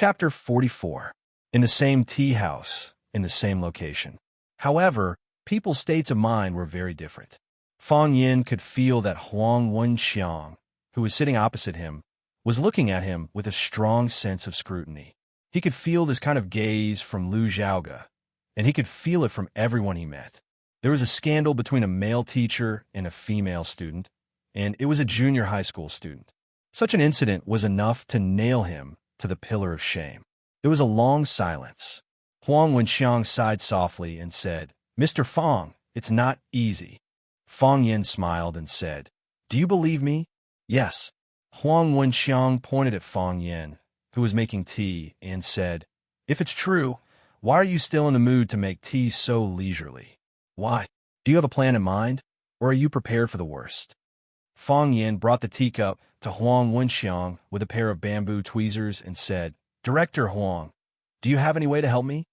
Chapter 44. In the same tea house, in the same location. However, people's states of mind were very different. Fang Yin could feel that Huang Wenxiang, who was sitting opposite him, was looking at him with a strong sense of scrutiny. He could feel this kind of gaze from Lu Zhaoge, and he could feel it from everyone he met. There was a scandal between a male teacher and a female student, and it was a junior high school student. Such an incident was enough to nail him to the pillar of shame. There was a long silence. Huang Wenxiang sighed softly and said, "Mr. Fang, it's not easy." Fang Yin smiled and said, "Do you believe me?" "Yes." Huang Wenxiang pointed at Fang Yin, who was making tea, and said, "If it's true, why are you still in the mood to make tea so leisurely? Why? Do you have a plan in mind, or are you prepared for the worst?" Fang Yin brought the teacup to Huang Wenxiang with a pair of bamboo tweezers and said, "Director Huang, do you have any way to help me?"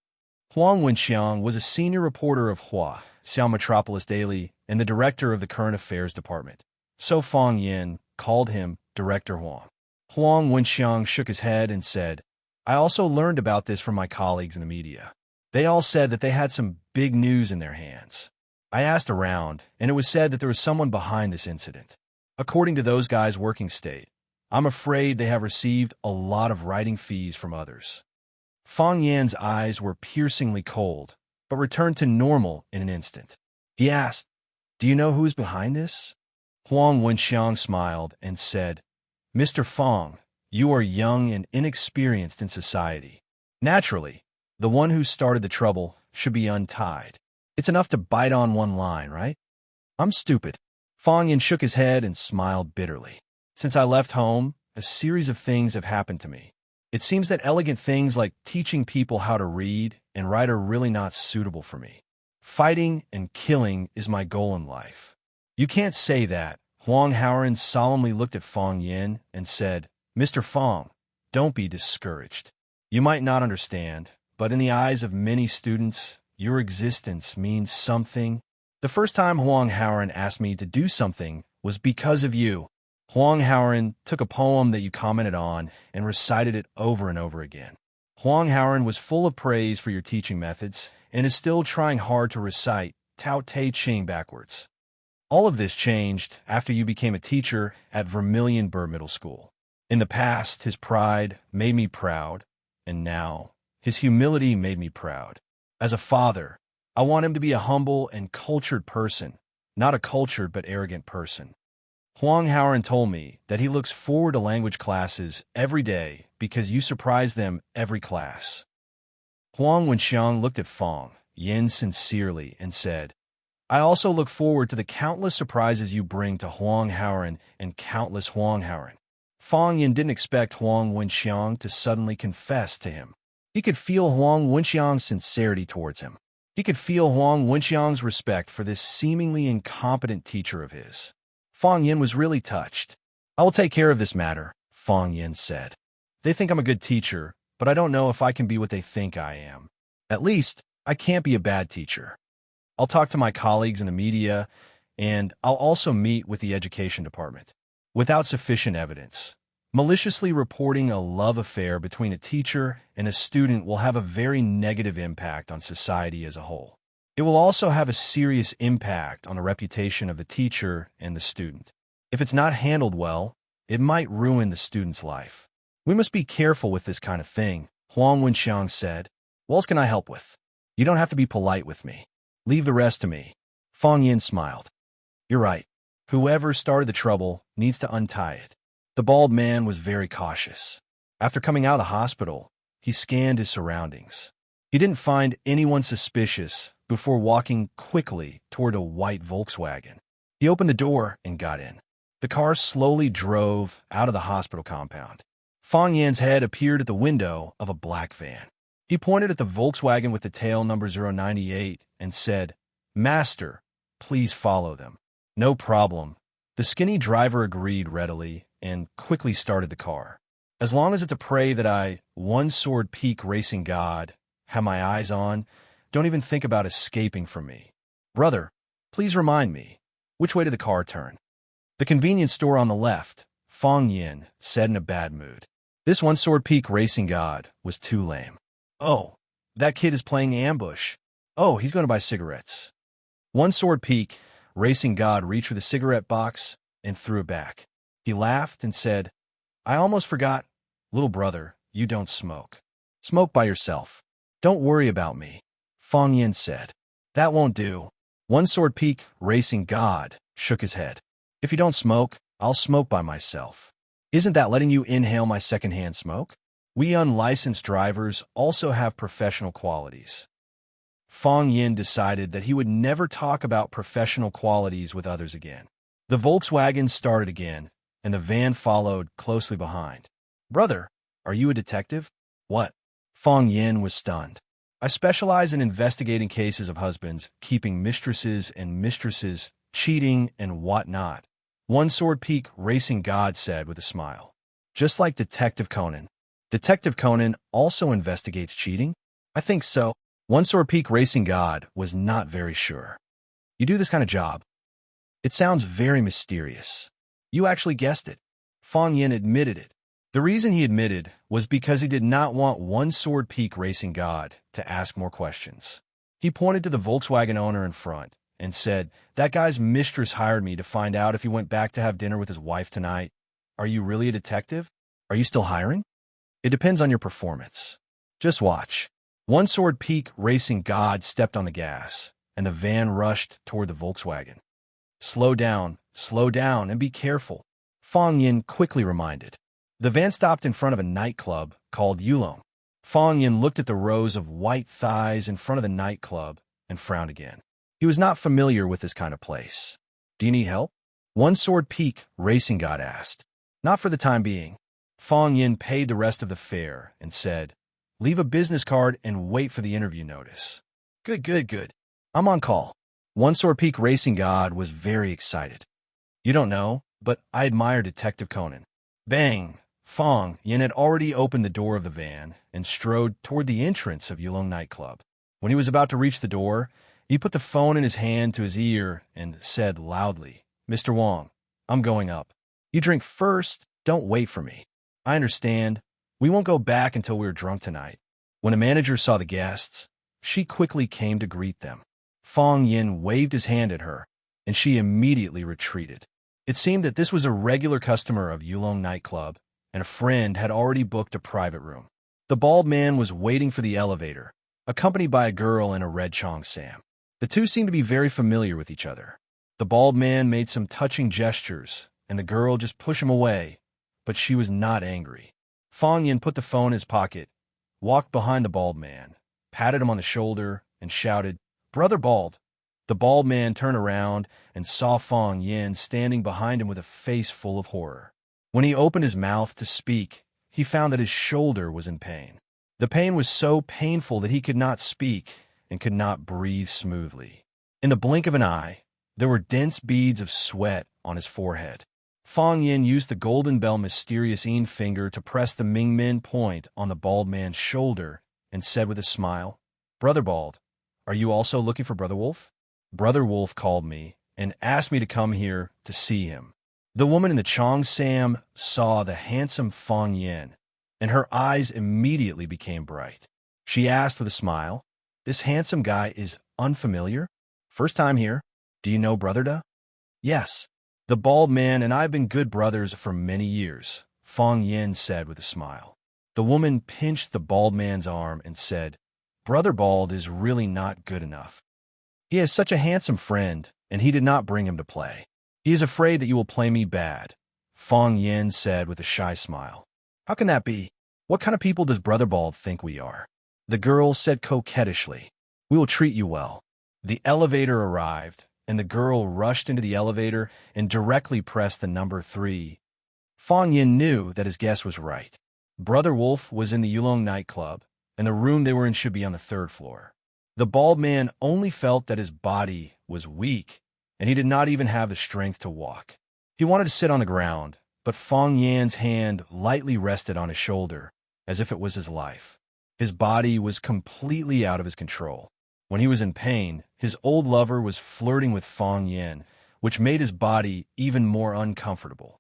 Huang Wenxiang was a senior reporter of Hua, Xiao Metropolis Daily, and the director of the Current Affairs Department. So Fang Yin called him Director Huang. Huang Wenxiang shook his head and said, "I also learned about this from my colleagues in the media. They all said that they had some big news in their hands. I asked around, and it was said that there was someone behind this incident. According to those guys' working state, I'm afraid they have received a lot of writing fees from others." Fang Yan's eyes were piercingly cold, but returned to normal in an instant. He asked, "Do you know who is behind this?" Huang Wenxiang smiled and said, "Mr. Fang, you are young and inexperienced in society. Naturally, the one who started the trouble should be untied. It's enough to bite on one line, right?" "I'm stupid." Fang Yin shook his head and smiled bitterly. "Since I left home, a series of things have happened to me. It seems that elegant things like teaching people how to read and write are really not suitable for me. Fighting and killing is my goal in life." "You can't say that." Huang Haoren solemnly looked at Fang Yin and said, "Mr. Fang, don't be discouraged. You might not understand, but in the eyes of many students, your existence means something. The first time Huang Haoren asked me to do something was because of you." Huang Haoren took a poem that you commented on and recited it over and over again. Huang Haoren was full of praise for your teaching methods and is still trying hard to recite Tao Te Ching backwards. All of this changed after you became a teacher at Vermilion Burr Middle School. In the past, his pride made me proud, and now his humility made me proud. As a father, I want him to be a humble and cultured person, not a cultured but arrogant person. Huang Haoren told me that he looks forward to language classes every day because you surprise them every class. Huang Wenxiang looked at Fang Yin sincerely and said, "I also look forward to the countless surprises you bring to Huang Haoren and countless Huang Haoren." Fang Yin didn't expect Huang Wenxiang to suddenly confess to him. He could feel Huang Wenxiang's sincerity towards him. He could feel Huang Wenxiang's respect for this seemingly incompetent teacher of his. Fang Yin was really touched. "I will take care of this matter," Fang Yin said. "They think I'm a good teacher, but I don't know if I can be what they think I am. At least, I can't be a bad teacher. I'll talk to my colleagues in the media, and I'll also meet with the education department." Without sufficient evidence, maliciously reporting a love affair between a teacher and a student will have a very negative impact on society as a whole. It will also have a serious impact on the reputation of the teacher and the student. If it's not handled well, it might ruin the student's life. "We must be careful with this kind of thing," Huang Wenxiang said. "What else can I help with? You don't have to be polite with me. Leave the rest to me." Fang Yin smiled. "You're right. Whoever started the trouble needs to untie it." The bald man was very cautious. After coming out of the hospital, he scanned his surroundings. He didn't find anyone suspicious before walking quickly toward a white Volkswagen. He opened the door and got in. The car slowly drove out of the hospital compound. Fang Yan's head appeared at the window of a black van. He pointed at the Volkswagen with the tail number 098 and said, "Master, please follow them." "No problem." The skinny driver agreed readily and quickly started the car. "As long as it's a prey that I, One Sword Peak Racing God, have my eyes on, don't even think about escaping from me. Brother, please remind me, which way did the car turn?" "The convenience store on the left," Fang Yin said in a bad mood. This one-sword peak racing god was too lame. Oh, that kid is playing ambush. Oh, he's going to buy cigarettes. One-sword peak racing god reached for the cigarette box and threw it back. He laughed and said, I almost forgot. Little brother, you don't smoke. Smoke by yourself. Don't worry about me. Fong Yin said. That won't do. One-sword peak racing god shook his head. If you don't smoke, I'll smoke by myself. Isn't that letting you inhale my secondhand smoke? We unlicensed drivers also have professional qualities. Fong Yin decided that he would never talk about professional qualities with others again. The Volkswagen started again, and the van followed closely behind. Brother, are you a detective? What? Fong Yin was stunned. I specialize in investigating cases of husbands keeping mistresses and mistresses cheating and whatnot. One-sword peak racing god said with a smile. Just like Detective Conan. Detective Conan also investigates cheating? I think so. One-sword peak racing god was not very sure. You do this kind of job? It sounds very mysterious. You actually guessed it. Fong Yin admitted it. The reason he admitted was because he did not want one-sword peak racing god to ask more questions. He pointed to the Volkswagen owner in front and said, that guy's mistress hired me to find out if he went back to have dinner with his wife tonight. Are you really a detective? Are you still hiring? It depends on your performance. Just watch. One-sword peak racing god stepped on the gas, and the van rushed toward the Volkswagen. Slow down, and be careful, Fong Yin quickly reminded. The van stopped in front of a nightclub called Yulong. Fong Yin looked at the rows of white thighs in front of the nightclub and frowned again. He was not familiar with this kind of place. Do you need help? One-sword peak racing god asked. Not for the time being. Fong Yin paid the rest of the fare and said, leave a business card and wait for the interview notice. Good. I'm on call. One-sword peak racing god was very excited. You don't know, but I admire Detective Conan. Bang! Fong Yin had already opened the door of the van and strode toward the entrance of Yulong nightclub. When he was about to reach the door, he put the phone in his hand to his ear and said loudly, Mr. Wong, I'm going up. You drink first, don't wait for me. I understand. We won't go back until we're drunk tonight. When a manager saw the guests, she quickly came to greet them. Fong Yin waved his hand at her, and she immediately retreated. It seemed that this was a regular customer of Yulong nightclub, and a friend had already booked a private room. The bald man was waiting for the elevator, accompanied by a girl in a red cheongsam. The two seemed to be very familiar with each other. The bald man made some touching gestures, and the girl just pushed him away, but she was not angry. Fong Yin put the phone in his pocket, walked behind the bald man, patted him on the shoulder, and shouted, Brother Bald. The bald man turned around and saw Fong Yin standing behind him with a face full of horror. When he opened his mouth to speak, he found that his shoulder was in pain. The pain was so painful that he could not speak and could not breathe smoothly. In the blink of an eye, there were dense beads of sweat on his forehead. Fong Yin used the Golden Bell Mysterious finger to press the Mingmen point on the bald man's shoulder and said with a smile, Brother Bald, are you also looking for Brother Wolf? Brother Wolf called me and asked me to come here to see him. The woman in the cheongsam saw the handsome Fong Yin, and her eyes immediately became bright. She asked with a smile, This handsome guy is unfamiliar? First time here. Do you know Brother Da? Yes. The bald man and I have been good brothers for many years, Fong Yin said with a smile. The woman pinched the bald man's arm and said, Brother Bald is really not good enough. He has such a handsome friend, and he did not bring him to play. He is afraid that you will play me bad, Fong Yin said with a shy smile. How can that be? What kind of people does Brother Bald think we are? The girl said coquettishly, We will treat you well. The elevator arrived, and the girl rushed into the elevator and directly pressed the number 3. Fong Yin knew that his guess was right. Brother Wolf was in the Yulong nightclub, and the room they were in should be on the 3rd floor. The bald man only felt that his body was weak, and he did not even have the strength to walk. He wanted to sit on the ground, but Fong Yin's hand lightly rested on his shoulder, as if it was his life. His body was completely out of his control. When he was in pain, his old lover was flirting with Fong Yin, which made his body even more uncomfortable.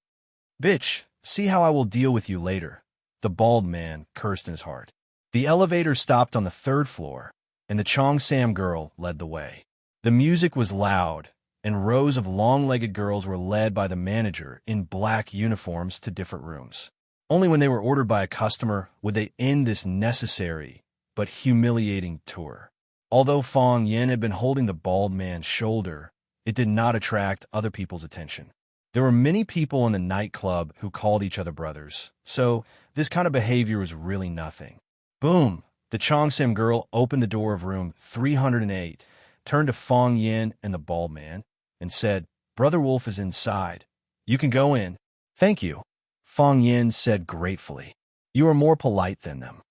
Bitch, see how I will deal with you later, The bald man cursed in his heart. The elevator stopped on the third floor, and the Cheongsam girl led the way. The music was loud, and rows of long-legged girls were led by the manager in black uniforms to different rooms. Only when they were ordered by a customer would they end this necessary but humiliating tour. Although Fong Yin had been holding the bald man's shoulder, it did not attract other people's attention. There were many people in the nightclub who called each other brothers, so this kind of behavior was really nothing. Boom! The Cheongsam girl opened the door of room 308, turned to Fong Yin and the bald man, and said, "Brother Wolf is inside. You can go in." "Thank you," Fong Yin said gratefully. "You are more polite than them."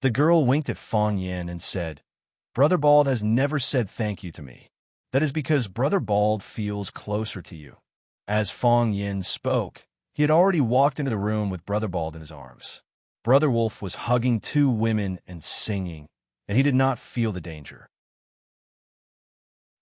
The girl winked at Fong Yin and said, "Brother Bald has never said thank you to me. That is because Brother Bald feels closer to you." As Fong Yin spoke, he had already walked into the room with Brother Bald in his arms. Brother Wolf was hugging two women and singing, and he did not feel the danger.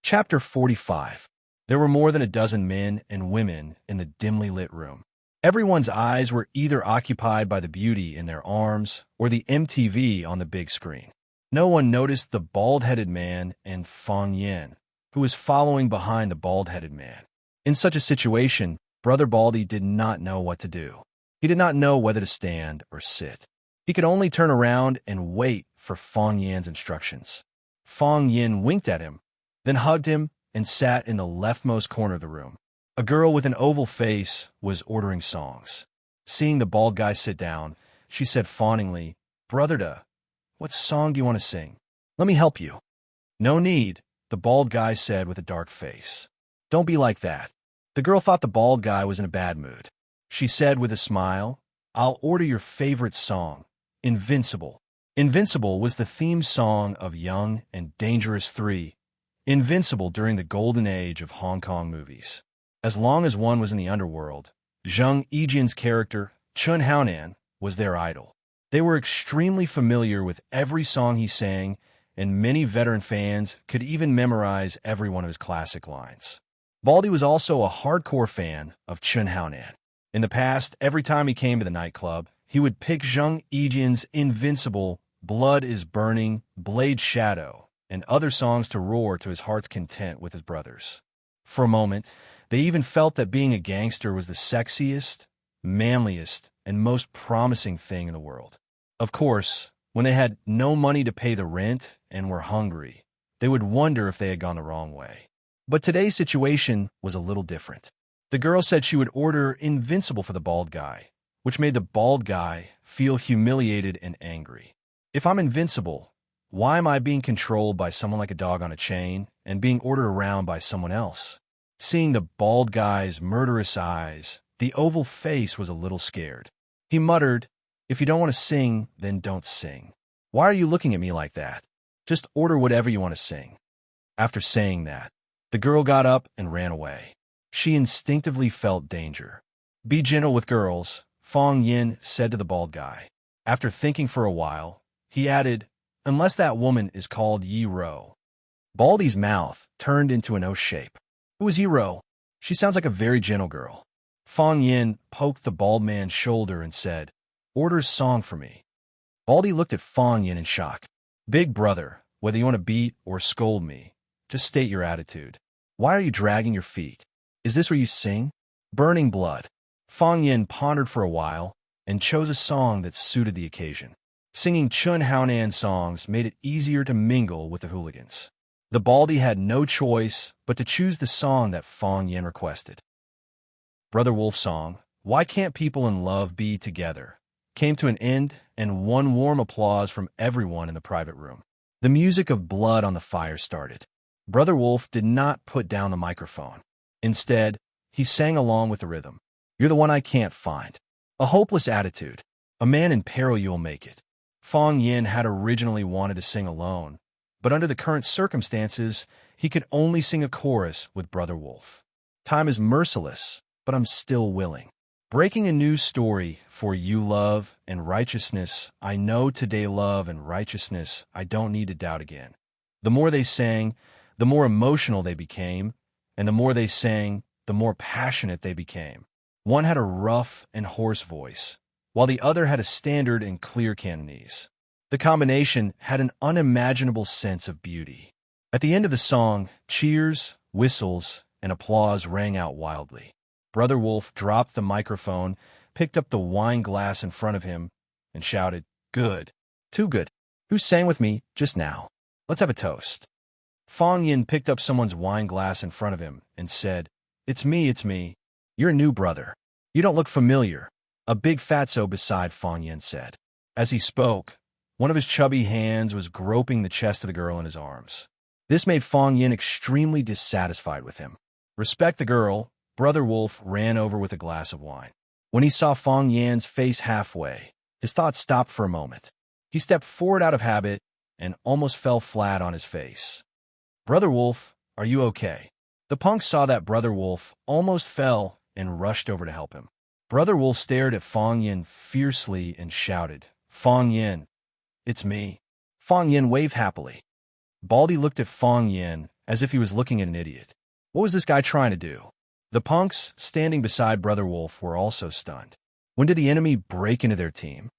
Chapter 45. There were more than a dozen men and women in the dimly lit room. Everyone's eyes were either occupied by the beauty in their arms or the MTV on the big screen. No one noticed the bald-headed man and Fong Yin, who was following behind the bald-headed man. In such a situation, Brother Baldy did not know what to do. He did not know whether to stand or sit. He could only turn around and wait for Fong Yin's instructions. Fong Yin winked at him, then hugged him and sat in the leftmost corner of the room. A girl with an oval face was ordering songs. Seeing the bald guy sit down, she said fawningly, "Brother Da, what song do you want to sing? Let me help you." "No need," the bald guy said with a dark face. "Don't be like that." The girl thought the bald guy was in a bad mood. She said with a smile, "I'll order your favorite song, Invincible." Invincible was the theme song of Young and Dangerous 3, invincible during the golden age of Hong Kong movies. As long as one was in the underworld, Zheng Yijian's character, Chun Haonan, was their idol. They were extremely familiar with every song he sang, and many veteran fans could even memorize every one of his classic lines. Baldy was also a hardcore fan of Chun Haonan. In the past, every time he came to the nightclub, he would pick Zheng Yijian's Invincible, Blood is Burning, Blade Shadow, and other songs to roar to his heart's content with his brothers. For a moment, they even felt that being a gangster was the sexiest, manliest, and most promising thing in the world. Of course, when they had no money to pay the rent and were hungry, they would wonder if they had gone the wrong way. But today's situation was a little different. The girl said she would order Invincible for the bald guy, which made the bald guy feel humiliated and angry. If I'm invincible, why am I being controlled by someone like a dog on a chain and being ordered around by someone else? Seeing the bald guy's murderous eyes, the oval face was a little scared. He muttered, "If you don't want to sing, then don't sing. Why are you looking at me like that? Just order whatever you want to sing." After saying that, the girl got up and ran away. She instinctively felt danger. "Be gentle with girls," Fong Yin said to the bald guy. After thinking for a while, he added, "Unless that woman is called Yi Ro." Baldy's mouth turned into an O shape. "Who is Yi Ro? She sounds like a very gentle girl." Fong Yin poked the bald man's shoulder and said, "Order a song for me." Baldy looked at Fong Yin in shock. "Big brother, whether you want to beat or scold me, just state your attitude. Why are you dragging your feet? Is this where you sing?" "Burning Blood." Fong Yin pondered for a while and chose a song that suited the occasion. Singing Chun Haonan songs made it easier to mingle with the hooligans. The Baldy had no choice but to choose the song that Fong Yin requested. Brother Wolf's song, "Why Can't People in Love Be Together?" came to an end, and one warm applause from everyone in the private room. The music of blood on the fire started. Brother Wolf did not put down the microphone. Instead, he sang along with the rhythm. "You're the one I can't find. A hopeless attitude. A man in peril you'll make it." Fong Yin had originally wanted to sing alone, but under the current circumstances, he could only sing a chorus with Brother Wolf. "Time is merciless, but I'm still willing. Breaking a new story for you, love and righteousness. I know today love and righteousness. I don't need to doubt again." The more they sang, the more emotional they became, and the more they sang, the more passionate they became. One had a rough and hoarse voice, while the other had a standard and clear Cantonese. The combination had an unimaginable sense of beauty. At the end of the song, cheers, whistles, and applause rang out wildly. Brother Wolf dropped the microphone, picked up the wine glass in front of him, and shouted, "Good. Too good. Who sang with me just now? Let's have a toast." Fong Yin picked up someone's wine glass in front of him and said, It's me. You're a new brother. You don't look familiar." A big fatso beside Fong Yin said. As he spoke, one of his chubby hands was groping the chest of the girl in his arms. This made Fong Yin extremely dissatisfied with him. Respect the girl, Brother Wolf ran over with a glass of wine. When he saw Fong Yan's face halfway, his thoughts stopped for a moment. He stepped forward out of habit and almost fell flat on his face. "Brother Wolf, are you okay?" The punk saw that Brother Wolf almost fell and rushed over to help him. Brother Wolf stared at Fong Yin fiercely and shouted, "Fong Yin, it's me." Fong Yin waved happily. Baldy looked at Fong Yin as if he was looking at an idiot. What was this guy trying to do? The punks standing beside Brother Wolf were also stunned. When did the enemy break into their team?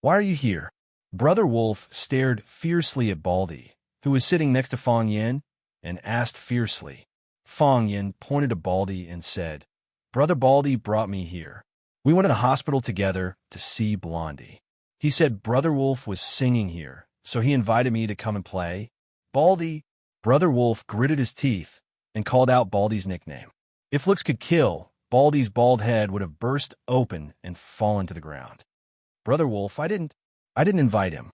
"Why are you here?" Brother Wolf stared fiercely at Baldy, who was sitting next to Fong Yin, and asked fiercely. Fong Yin pointed to Baldy and said, "Brother Baldy brought me here. We went to the hospital together to see Blondie. He said Brother Wolf was singing here, so he invited me to come and play." Baldy, Brother Wolf gritted his teeth and called out Baldy's nickname. If looks could kill, Baldy's bald head would have burst open and fallen to the ground. "Brother Wolf, I didn't invite him."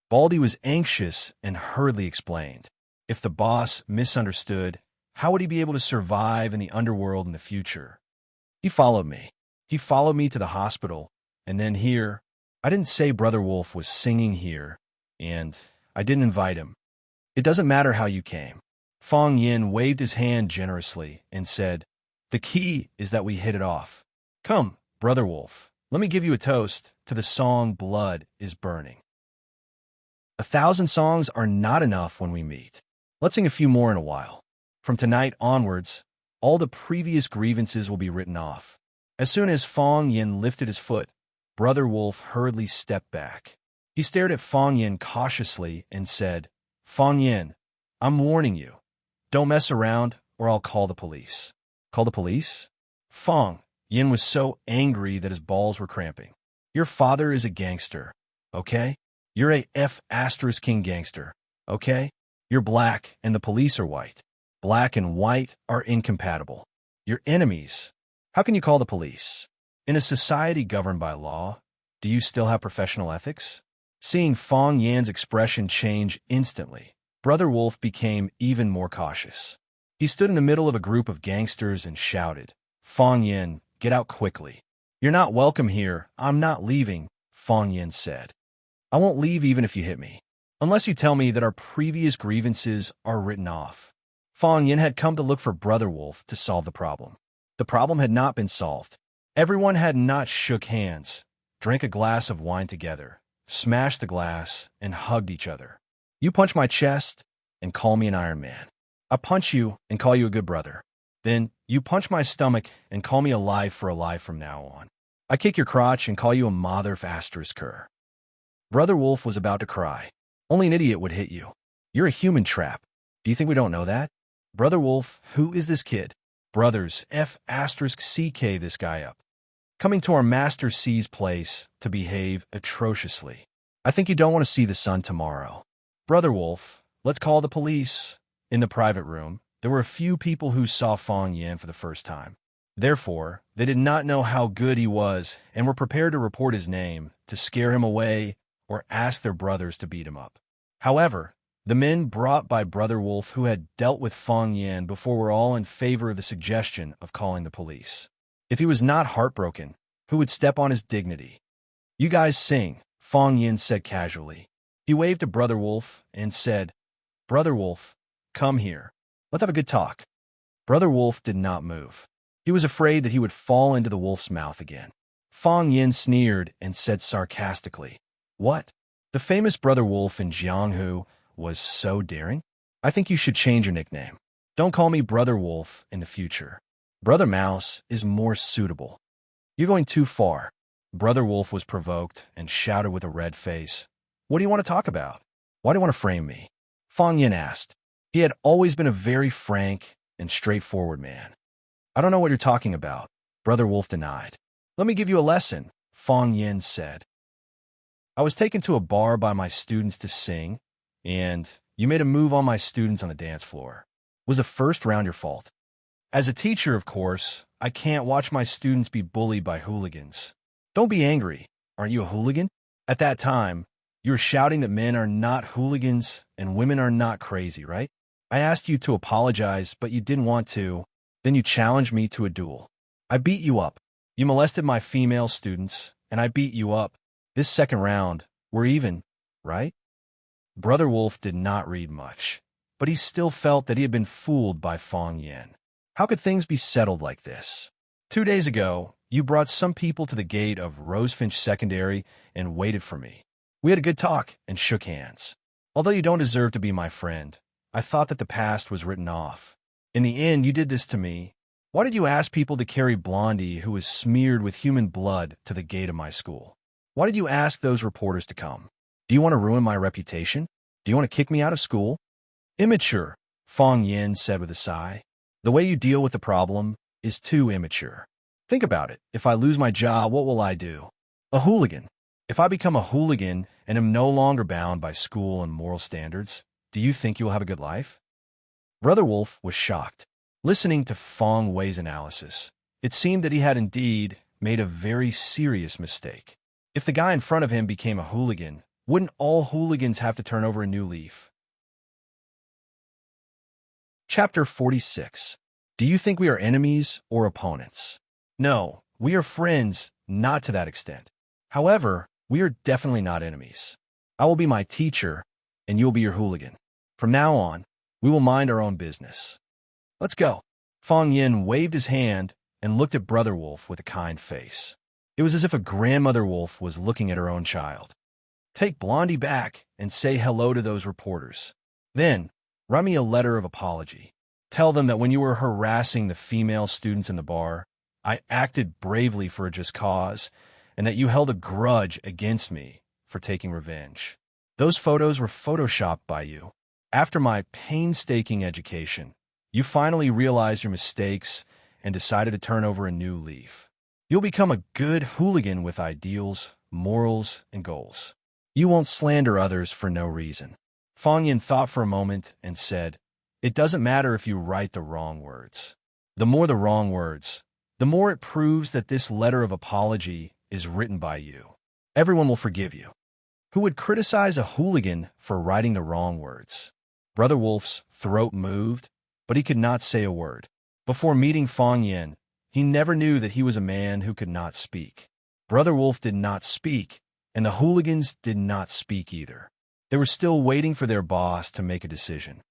Baldy was anxious and hurriedly explained. If the boss misunderstood, how would he be able to survive in the underworld in the future? "He followed me. He followed me to the hospital, and then here. I didn't say Brother Wolf was singing here, and I didn't invite him. It doesn't matter how you came." Fong Yin waved his hand generously and said, "The key is that we hit it off. Come, Brother Wolf, let me give you a toast to the song Blood is Burning. 1,000 songs are not enough when we meet. Let's sing a few more in a while. From tonight onwards, all the previous grievances will be written off." As soon as Fong Yin lifted his foot, Brother Wolf hurriedly stepped back. He stared at Fong Yin cautiously and said, "Fong Yin, I'm warning you. Don't mess around or I'll call the police." "Call the police?" Fong Yin was so angry that his balls were cramping. "Your father is a gangster, okay? You're a F***king gangster, okay? You're black and the police are white. Black and white are incompatible. You're enemies. How can you call the police? In a society governed by law, do you still have professional ethics?" Seeing Fong Yan's expression change instantly, Brother Wolf became even more cautious. He stood in the middle of a group of gangsters and shouted, "Fong Yin, get out quickly." "You're not welcome here. I'm not leaving," Fong Yin said. "I won't leave even if you hit me, unless you tell me that our previous grievances are written off." Fong Yin had come to look for Brother Wolf to solve the problem. The problem had not been solved. Everyone had not shook hands, drank a glass of wine together, smashed the glass, and hugged each other. "You punch my chest and call me an Iron Man. I punch you and call you a good brother. Then you punch my stomach and call me alive for alive from now on. I kick your crotch and call you a mother of ***. Brother Wolf was about to cry. "Only an idiot would hit you. You're a human trap. Do you think we don't know that?" "Brother Wolf, who is this kid?" "Brothers, F***CK this guy up. Coming to our Master C's place to behave atrociously. I think you don't want to see the sun tomorrow." "Brother Wolf, let's call the police." In the private room, there were a few people who saw Fong Yin for the first time. Therefore, they did not know how good he was and were prepared to report his name, to scare him away, or ask their brothers to beat him up. However, the men brought by Brother Wolf who had dealt with Fong Yin before were all in favor of the suggestion of calling the police. If he was not heartbroken, who would step on his dignity? "You guys sing," Fong Yin said casually. He waved to Brother Wolf and said, "Brother Wolf, come here. Let's have a good talk." Brother Wolf did not move. He was afraid that he would fall into the wolf's mouth again. Fong Yin sneered and said sarcastically, "What? The famous Brother Wolf in Jianghu was so daring? I think you should change your nickname. Don't call me Brother Wolf in the future. Brother Mouse is more suitable. You're going too far." Brother Wolf was provoked and shouted with a red face, "What do you want to talk about? Why do you want to frame me?" Fang Yin asked. He had always been a very frank and straightforward man. "I don't know what you're talking about," Brother Wolf denied. "Let me give you a lesson," Fang Yin said. "I was taken to a bar by my students to sing, and you made a move on my students on the dance floor. Was the first round your fault? As a teacher, of course, I can't watch my students be bullied by hooligans. Don't be angry. Aren't you a hooligan?" At that time, you were shouting that men are not hooligans and women are not crazy, right? I asked you to apologize, but you didn't want to. Then you challenged me to a duel. I beat you up. You molested my female students, and I beat you up. This second round, we're even, right? Brother Wolf did not read much, but he still felt that he had been fooled by Fang Yin. How could things be settled like this? 2 days ago, you brought some people to the gate of Rosefinch Secondary and waited for me. We had a good talk and shook hands. Although you don't deserve to be my friend, I thought that the past was written off. In the end, you did this to me. Why did you ask people to carry Blondie, who was smeared with human blood, to the gate of my school? Why did you ask those reporters to come? Do you want to ruin my reputation? Do you want to kick me out of school? Immature, Fang Yin said with a sigh. The way you deal with the problem is too immature. Think about it. If I lose my job, what will I do? A hooligan. If I become a hooligan and am no longer bound by school and moral standards, do you think you will have a good life? Brother Wolf was shocked. Listening to Fang Wei's analysis, it seemed that he had indeed made a very serious mistake. If the guy in front of him became a hooligan, wouldn't all hooligans have to turn over a new leaf? Chapter 46. Do you think we are enemies or opponents? No, we are friends, not to that extent. However, we are definitely not enemies. I will be my teacher, and you will be your hooligan. From now on, we will mind our own business. Let's go. Fang Yin waved his hand and looked at Brother Wolf with a kind face. It was as if a grandmother wolf was looking at her own child. Take Blondie back and say hello to those reporters. Then, write me a letter of apology. Tell them that when you were harassing the female students in the bar, I acted bravely for a just cause, and that you held a grudge against me for taking revenge. Those photos were photoshopped by you. After my painstaking education, you finally realized your mistakes and decided to turn over a new leaf. You'll become a good hooligan with ideals, morals, and goals. You won't slander others for no reason. Fang Yin thought for a moment and said, "It doesn't matter if you write the wrong words. The more the wrong words, the more it proves that this letter of apology is written by you. Everyone will forgive you." Who would criticize a hooligan for writing the wrong words? Brother Wolf's throat moved, but he could not say a word. Before meeting Fang Yin, he never knew that he was a man who could not speak. Brother Wolf did not speak, and the hooligans did not speak either. They were still waiting for their boss to make a decision.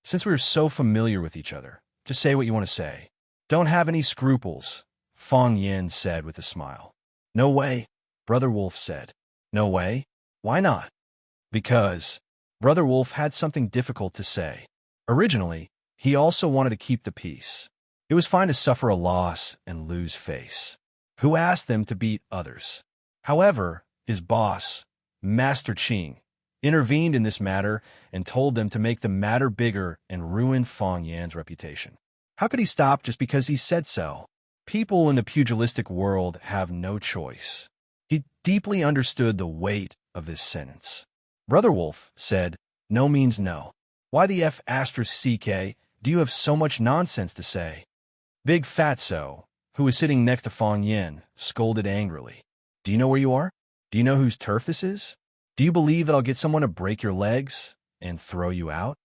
Since we are so familiar with each other, just say what you want to say. Don't have any scruples, Fang Yin said with a smile. No way, Brother Wolf said. No way? Why not? Because Brother Wolf had something difficult to say. Originally, he also wanted to keep the peace. It was fine to suffer a loss and lose face. Who asked them to beat others? However, his boss, Master Qing, intervened in this matter and told them to make the matter bigger and ruin Fang Yin's reputation. How could he stop just because he said so? People in the pugilistic world have no choice. He deeply understood the weight of this sentence. Brother Wolf said, "No means no. Why the F***CK do you have so much nonsense to say?" Big Fatso, who was sitting next to Fang Yin, scolded angrily. "Do you know where you are? Do you know whose turf this is? Do you believe that I'll get someone to break your legs and throw you out?"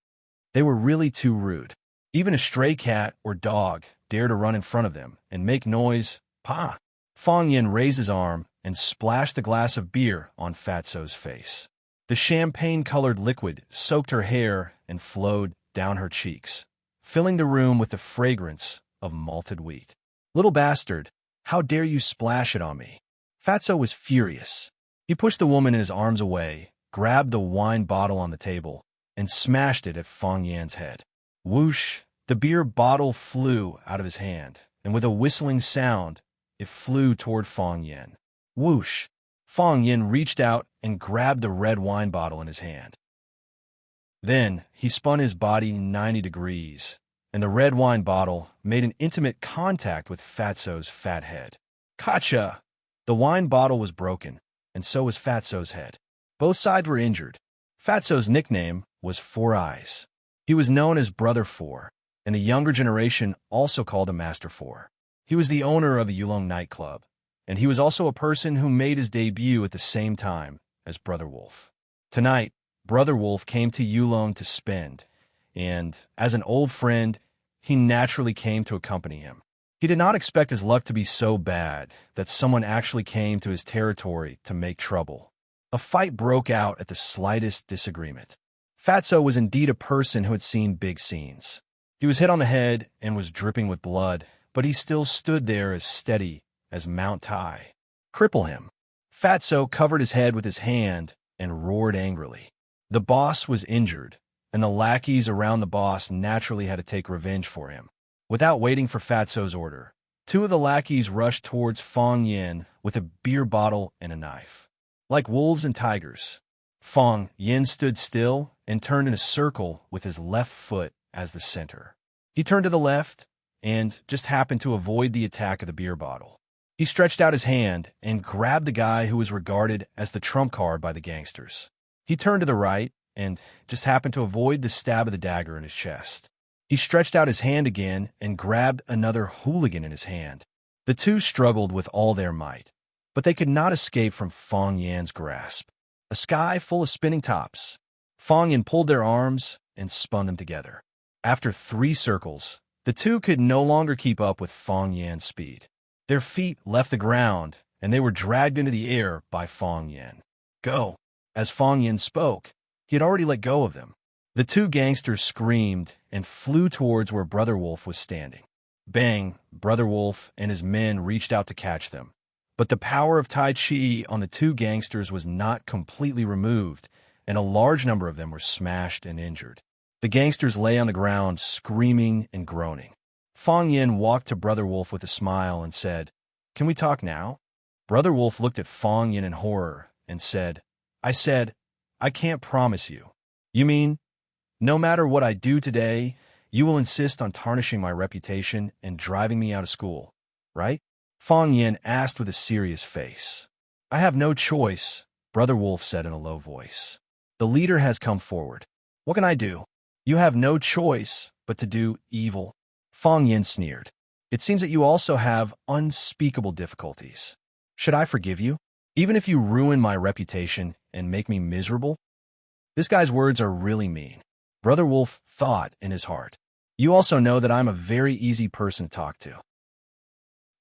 They were really too rude. Even a stray cat or dog dared to run in front of them and make noise. Pa! Fang Yin raised his arm and splashed the glass of beer on Fatso's face. The champagne-colored liquid soaked her hair and flowed down her cheeks, filling the room with the fragrance of malted wheat. "Little bastard, how dare you splash it on me?" Fatso was furious. He pushed the woman in his arms away, grabbed the wine bottle on the table, and smashed it at Fang Yin's head. Whoosh! The beer bottle flew out of his hand, and with a whistling sound, it flew toward Fang Yin. Whoosh! Fong Yin reached out and grabbed the red wine bottle in his hand. Then he spun his body 90 degrees, and the red wine bottle made an intimate contact with Fatso's fat head. Gotcha! The wine bottle was broken, and so was Fatso's head. Both sides were injured. Fatso's nickname was Four Eyes. He was known as Brother Four, and the younger generation also called him Master Four. He was the owner of a Yulong nightclub, and he was also a person who made his debut at the same time as Brother Wolf. Tonight, Brother Wolf came to Yulong to spend, and, as an old friend, he naturally came to accompany him. He did not expect his luck to be so bad that someone actually came to his territory to make trouble. A fight broke out at the slightest disagreement. Fatso was indeed a person who had seen big scenes. He was hit on the head and was dripping with blood, but he still stood there as steady as Mount Tai. Cripple him. Fatso covered his head with his hand and roared angrily. The boss was injured, and the lackeys around the boss naturally had to take revenge for him. Without waiting for Fatso's order, two of the lackeys rushed towards Fong Yin with a beer bottle and a knife. Like wolves and tigers, Fong Yin stood still and turned in a circle with his left foot as the center. He turned to the left and just happened to avoid the attack of the beer bottle. He stretched out his hand and grabbed the guy who was regarded as the trump card by the gangsters. He turned to the right and just happened to avoid the stab of the dagger in his chest. He stretched out his hand again and grabbed another hooligan in his hand. The two struggled with all their might, but they could not escape from Fong Yan's grasp. A sky full of spinning tops. Fong Yan pulled their arms and spun them together. After 3 circles, the two could no longer keep up with Fong Yan's speed. Their feet left the ground, and they were dragged into the air by Fong Yan. Go! As Fong Yan spoke, he had already let go of them. The two gangsters screamed and flew towards where Brother Wolf was standing. Bang! Brother Wolf and his men reached out to catch them. But the power of Tai Chi on the two gangsters was not completely removed, and a large number of them were smashed and injured. The gangsters lay on the ground, screaming and groaning. Fong Yin walked to Brother Wolf with a smile and said, "Can we talk now?" Brother Wolf looked at Fong Yin in horror and said, I can't promise you. You mean, no matter what I do today, you will insist on tarnishing my reputation and driving me out of school, right? Fong Yin asked with a serious face. I have no choice, Brother Wolf said in a low voice. The leader has come forward. What can I do? You have no choice but to do evil. Fong Yin sneered. It seems that you also have unspeakable difficulties. Should I forgive you? Even if you ruin my reputation and make me miserable? This guy's words are really mean. Brother Wolf thought in his heart. You also know that I'm a very easy person to talk to.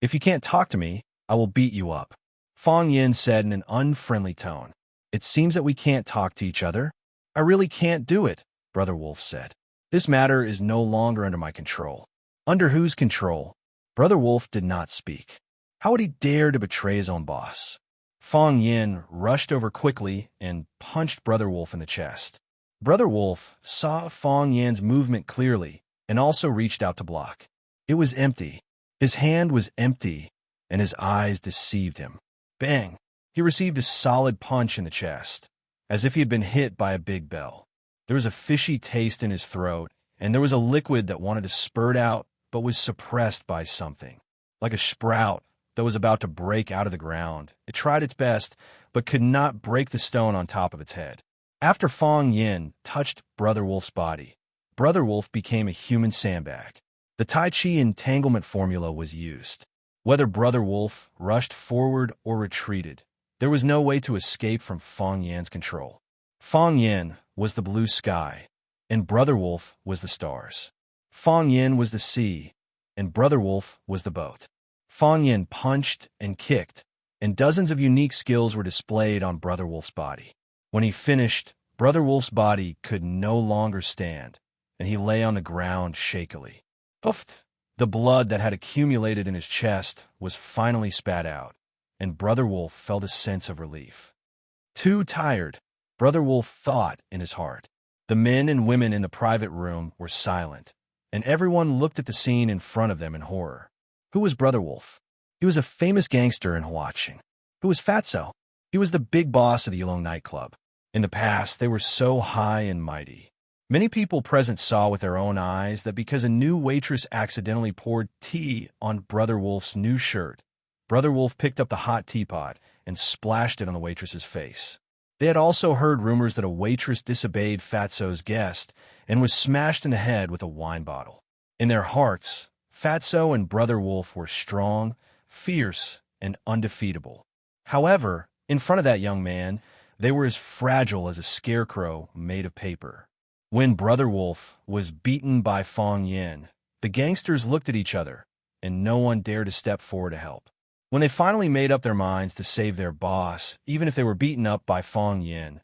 If you can't talk to me, I will beat you up. Fong Yin said in an unfriendly tone. It seems that we can't talk to each other. I really can't do it, Brother Wolf said. This matter is no longer under my control. Under whose control? Brother Wolf did not speak. How would he dare to betray his own boss? Fong Yin rushed over quickly and punched Brother Wolf in the chest. Brother Wolf saw Fong Yin's movement clearly and also reached out to block. It was empty. His hand was empty, and his eyes deceived him. Bang! He received a solid punch in the chest, as if he had been hit by a big bell. There was a fishy taste in his throat, and there was a liquid that wanted to spurt out but was suppressed by something. Like a sprout that was about to break out of the ground, it tried its best, but could not break the stone on top of its head. After Fong Yin touched Brother Wolf's body, Brother Wolf became a human sandbag. The Tai Chi entanglement formula was used. Whether Brother Wolf rushed forward or retreated, there was no way to escape from Fong Yan's control. Fong Yin was the blue sky, and Brother Wolf was the stars. Fong Yin was the sea, and Brother Wolf was the boat. Fong Yin punched and kicked, and dozens of unique skills were displayed on Brother Wolf's body. When he finished, Brother Wolf's body could no longer stand, and he lay on the ground shakily. Puffed! The blood that had accumulated in his chest was finally spat out, and Brother Wolf felt a sense of relief. Too tired, Brother Wolf thought in his heart. The men and women in the private room were silent, and everyone looked at the scene in front of them in horror. Who was Brother Wolf? He was a famous gangster in Huaching. Who was Fatso? He was the big boss of the Yulong nightclub. In the past, they were so high and mighty. Many people present saw with their own eyes that because a new waitress accidentally poured tea on Brother Wolf's new shirt, Brother Wolf picked up the hot teapot and splashed it on the waitress's face. They had also heard rumors that a waitress disobeyed Fatso's guest and was smashed in the head with a wine bottle. In their hearts, Fatso and Brother Wolf were strong, fierce, and undefeatable. However, in front of that young man, they were as fragile as a scarecrow made of paper. When Brother Wolf was beaten by Fong Yin, the gangsters looked at each other, and no one dared to step forward to help. When they finally made up their minds to save their boss, even if they were beaten up by Fong Yin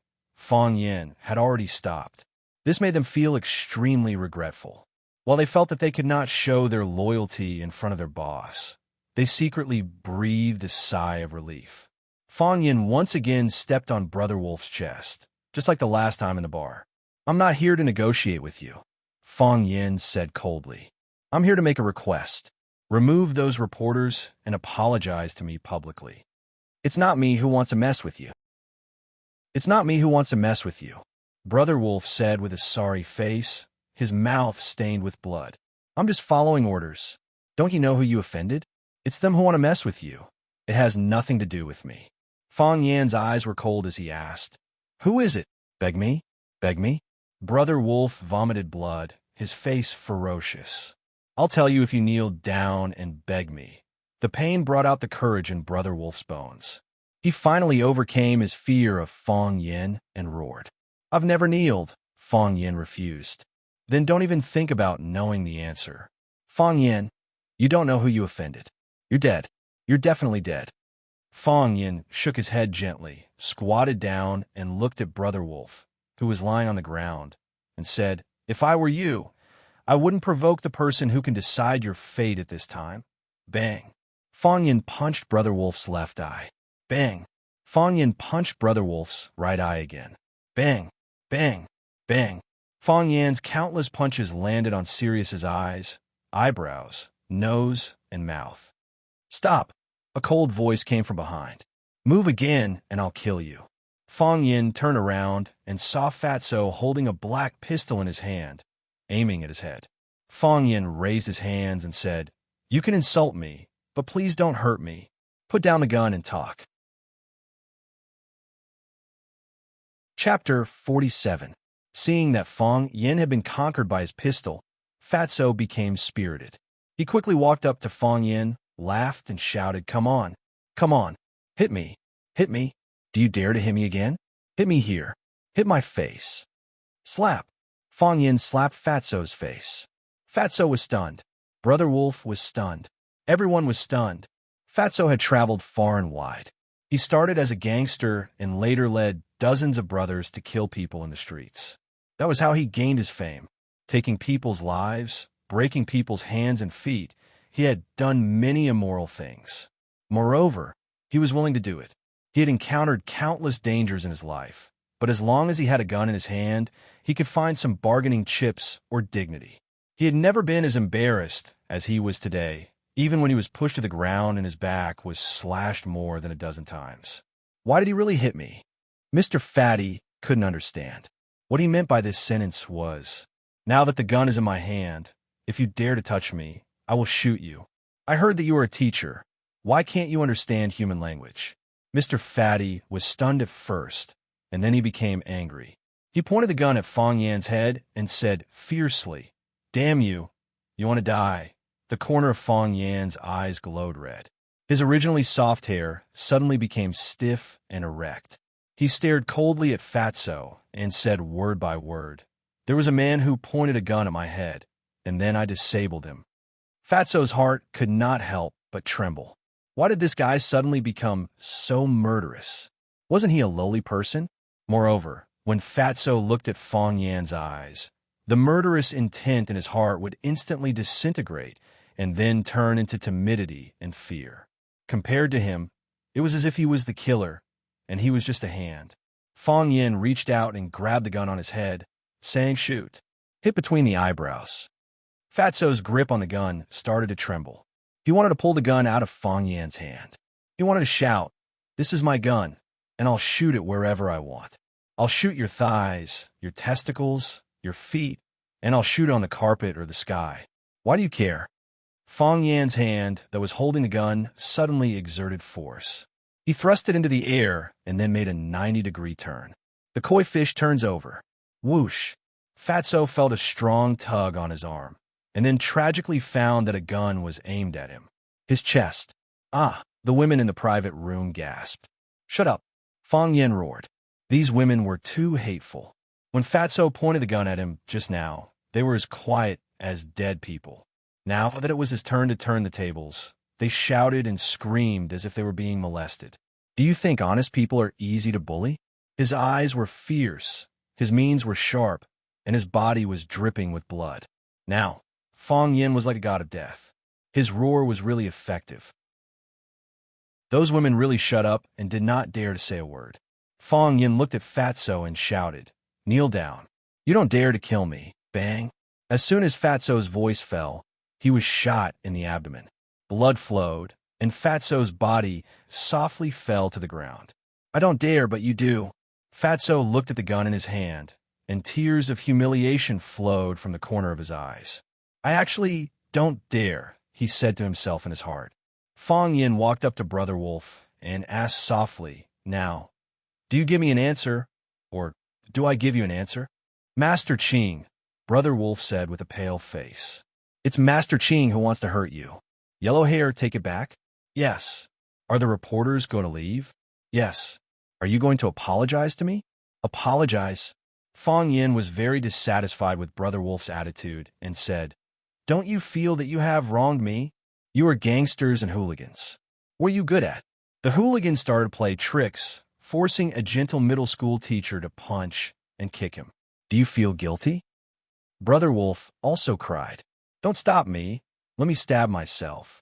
had already stopped. This made them feel extremely regretful. While they felt that they could not show their loyalty in front of their boss, they secretly breathed a sigh of relief. Fong Yin once again stepped on Brother Wolf's chest, just like the last time in the bar. "I'm not here to negotiate with you," Fong Yin said coldly. "I'm here to make a request. Remove those reporters and apologize to me publicly. It's not me who wants to mess with you. It's not me who wants to mess with you," Brother Wolf said with a sorry face, his mouth stained with blood. "I'm just following orders. Don't you know who you offended? It's them who want to mess with you. It has nothing to do with me." Fong Yan's eyes were cold as he asked, "Who is it? Beg me? Beg me?" Brother Wolf vomited blood, his face ferocious. "I'll tell you if you kneel down and beg me." The pain brought out the courage in Brother Wolf's bones. He finally overcame his fear of Fong Yin and roared. "I've never kneeled," Fong Yin refused. "Then don't even think about knowing the answer. Fong Yin, you don't know who you offended. You're dead. You're definitely dead." Fong Yin shook his head gently, squatted down, and looked at Brother Wolf, who was lying on the ground, and said, "If I were you, I wouldn't provoke the person who can decide your fate at this time." Bang. Fong Yin punched Brother Wolf's left eye. Bang. Fong Yin punched Brother Wolf's right eye again. Bang. Bang. Bang. Fong Yan's countless punches landed on Sirius's eyes, eyebrows, nose, and mouth. "Stop," a cold voice came from behind. "Move again, and I'll kill you." Fong Yin turned around and saw Fatso holding a black pistol in his hand, aiming at his head. Fong Yin raised his hands and said, "You can insult me, but please don't hurt me. Put down the gun and talk." Chapter 47. Seeing that Fong Yin had been conquered by his pistol, Fatso became spirited. He quickly walked up to Fong Yin, laughed, and shouted, "Come on, come on, hit me, hit me. Do you dare to hit me again? Hit me here. Hit my face." Slap. Fong Yin slapped Fatso's face. Fatso was stunned. Brother Wolf was stunned. Everyone was stunned. Fatso had traveled far and wide. He started as a gangster and later led dozens of brothers to kill people in the streets. That was how he gained his fame, taking people's lives, breaking people's hands and feet. He had done many immoral things. Moreover, he was willing to do it. He had encountered countless dangers in his life, but as long as he had a gun in his hand, he could find some bargaining chips or dignity. He had never been as embarrassed as he was today, even when he was pushed to the ground and his back was slashed more than a dozen times. Why did he really hit me? Mr. Fatty couldn't understand. What he meant by this sentence was, "Now that the gun is in my hand, if you dare to touch me, I will shoot you. I heard that you are a teacher. Why can't you understand human language?" Mr. Fatty was stunned at first, and then he became angry. He pointed the gun at Fong Yan's head and said fiercely, "Damn you. You want to die." The corner of Fong Yan's eyes glowed red. His originally soft hair suddenly became stiff and erect. He stared coldly at Fatso and said word by word, "There was a man who pointed a gun at my head, and then I disabled him." Fatso's heart could not help but tremble. Why did this guy suddenly become so murderous? Wasn't he a lowly person? Moreover, when Fatso looked at Fong Yan's eyes, the murderous intent in his heart would instantly disintegrate and then turn into timidity and fear. Compared to him, it was as if he was the killer, and he was just a hand. Fong Yin reached out and grabbed the gun on his head, saying, "Shoot." Hit between the eyebrows. Fatso's grip on the gun started to tremble. He wanted to pull the gun out of Fong Yan's hand. He wanted to shout, This is my gun, and I'll shoot it wherever I want. I'll shoot your thighs, your testicles, your feet, and I'll shoot on the carpet or the sky. Why do you care? Fong Yan's hand, that was holding the gun, suddenly exerted force. He thrust it into the air and then made a 90-degree turn. The koi fish turns over. Whoosh! Fatso felt a strong tug on his arm, and then tragically found that a gun was aimed at him. His chest. Ah! The women in the private room gasped. Shut up! Fong Yan roared. These women were too hateful. When Fatso pointed the gun at him just now, they were as quiet as dead people. Now that it was his turn to turn the tables, they shouted and screamed as if they were being molested. Do you think honest people are easy to bully? His eyes were fierce, his means were sharp, and his body was dripping with blood. Now, Fong Yin was like a god of death. His roar was really effective. Those women really shut up and did not dare to say a word. Fong Yin looked at Fatso and shouted, "Kneel down. You don't dare to kill me." Bang! As soon as Fatso's voice fell, he was shot in the abdomen. Blood flowed, and Fatso's body softly fell to the ground. I don't dare, but you do. Fatso looked at the gun in his hand, and tears of humiliation flowed from the corner of his eyes. I actually don't dare, he said to himself in his heart. Fong Yin walked up to Brother Wolf and asked softly, Now, do you give me an answer, or do I give you an answer? Master Qing, Brother Wolf said with a pale face. It's Master Qing who wants to hurt you. Yellow hair, take it back? Yes. Are the reporters going to leave? Yes. Are you going to apologize to me? Apologize? Fong Yin was very dissatisfied with Brother Wolf's attitude and said, Don't you feel that you have wronged me? You are gangsters and hooligans. What are you good at? The hooligans started to play tricks, forcing a gentle middle school teacher to punch and kick him. Do you feel guilty? Brother Wolf also cried. Don't stop me. Let me stab myself.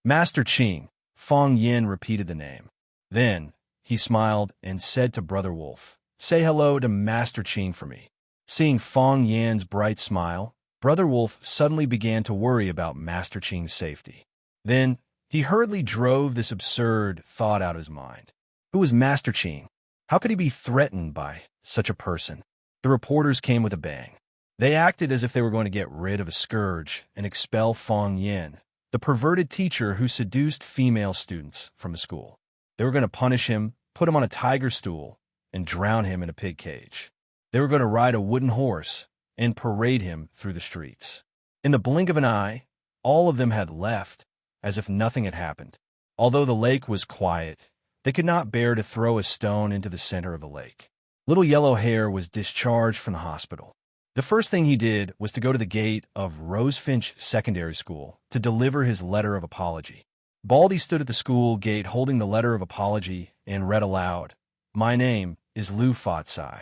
Master Qing, Fong Yin repeated the name. Then he smiled and said to Brother Wolf, Say hello to Master Qing for me. Seeing Fong Yan's bright smile, Brother Wolf suddenly began to worry about Master Qing's safety. Then he hurriedly drove this absurd thought out of his mind. Who was Master Qing? How could he be threatened by such a person? The reporters came with a bang. They acted as if they were going to get rid of a scourge and expel Fong Yin, the perverted teacher who seduced female students from the school. They were going to punish him, put him on a tiger stool, and drown him in a pig cage. They were going to ride a wooden horse and parade him through the streets. In the blink of an eye, all of them had left, as if nothing had happened. Although the lake was quiet, they could not bear to throw a stone into the center of the lake. Little Yellow Hair was discharged from the hospital. The first thing he did was to go to the gate of Rosefinch Secondary School to deliver his letter of apology. Baldy stood at the school gate holding the letter of apology and read aloud, My name is Lu Fatsai.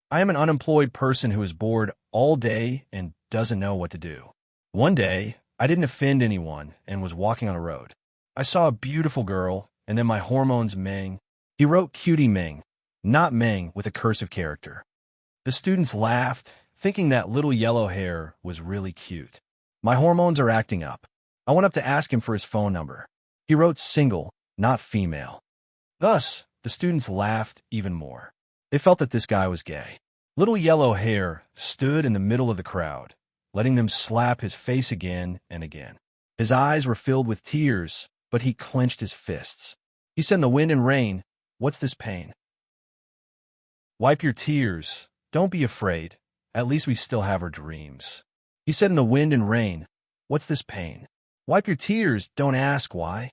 I am an unemployed person who is bored all day and doesn't know what to do. One day, I didn't offend anyone and was walking on a road. I saw a beautiful girl, and then my hormones Meng. He wrote Cutie Meng, not Meng with a cursive character. The students laughed, thinking that Little Yellow Hair was really cute. My hormones are acting up. I went up to ask him for his phone number. He wrote single, not female. Thus, the students laughed even more. They felt that this guy was gay. Little Yellow Hair stood in the middle of the crowd, letting them slap his face again and again. His eyes were filled with tears, but he clenched his fists. He said in the wind and rain, What's this pain? Wipe your tears. Don't be afraid. At least we still have our dreams. He said in the wind and rain, What's this pain? Wipe your tears, don't ask why.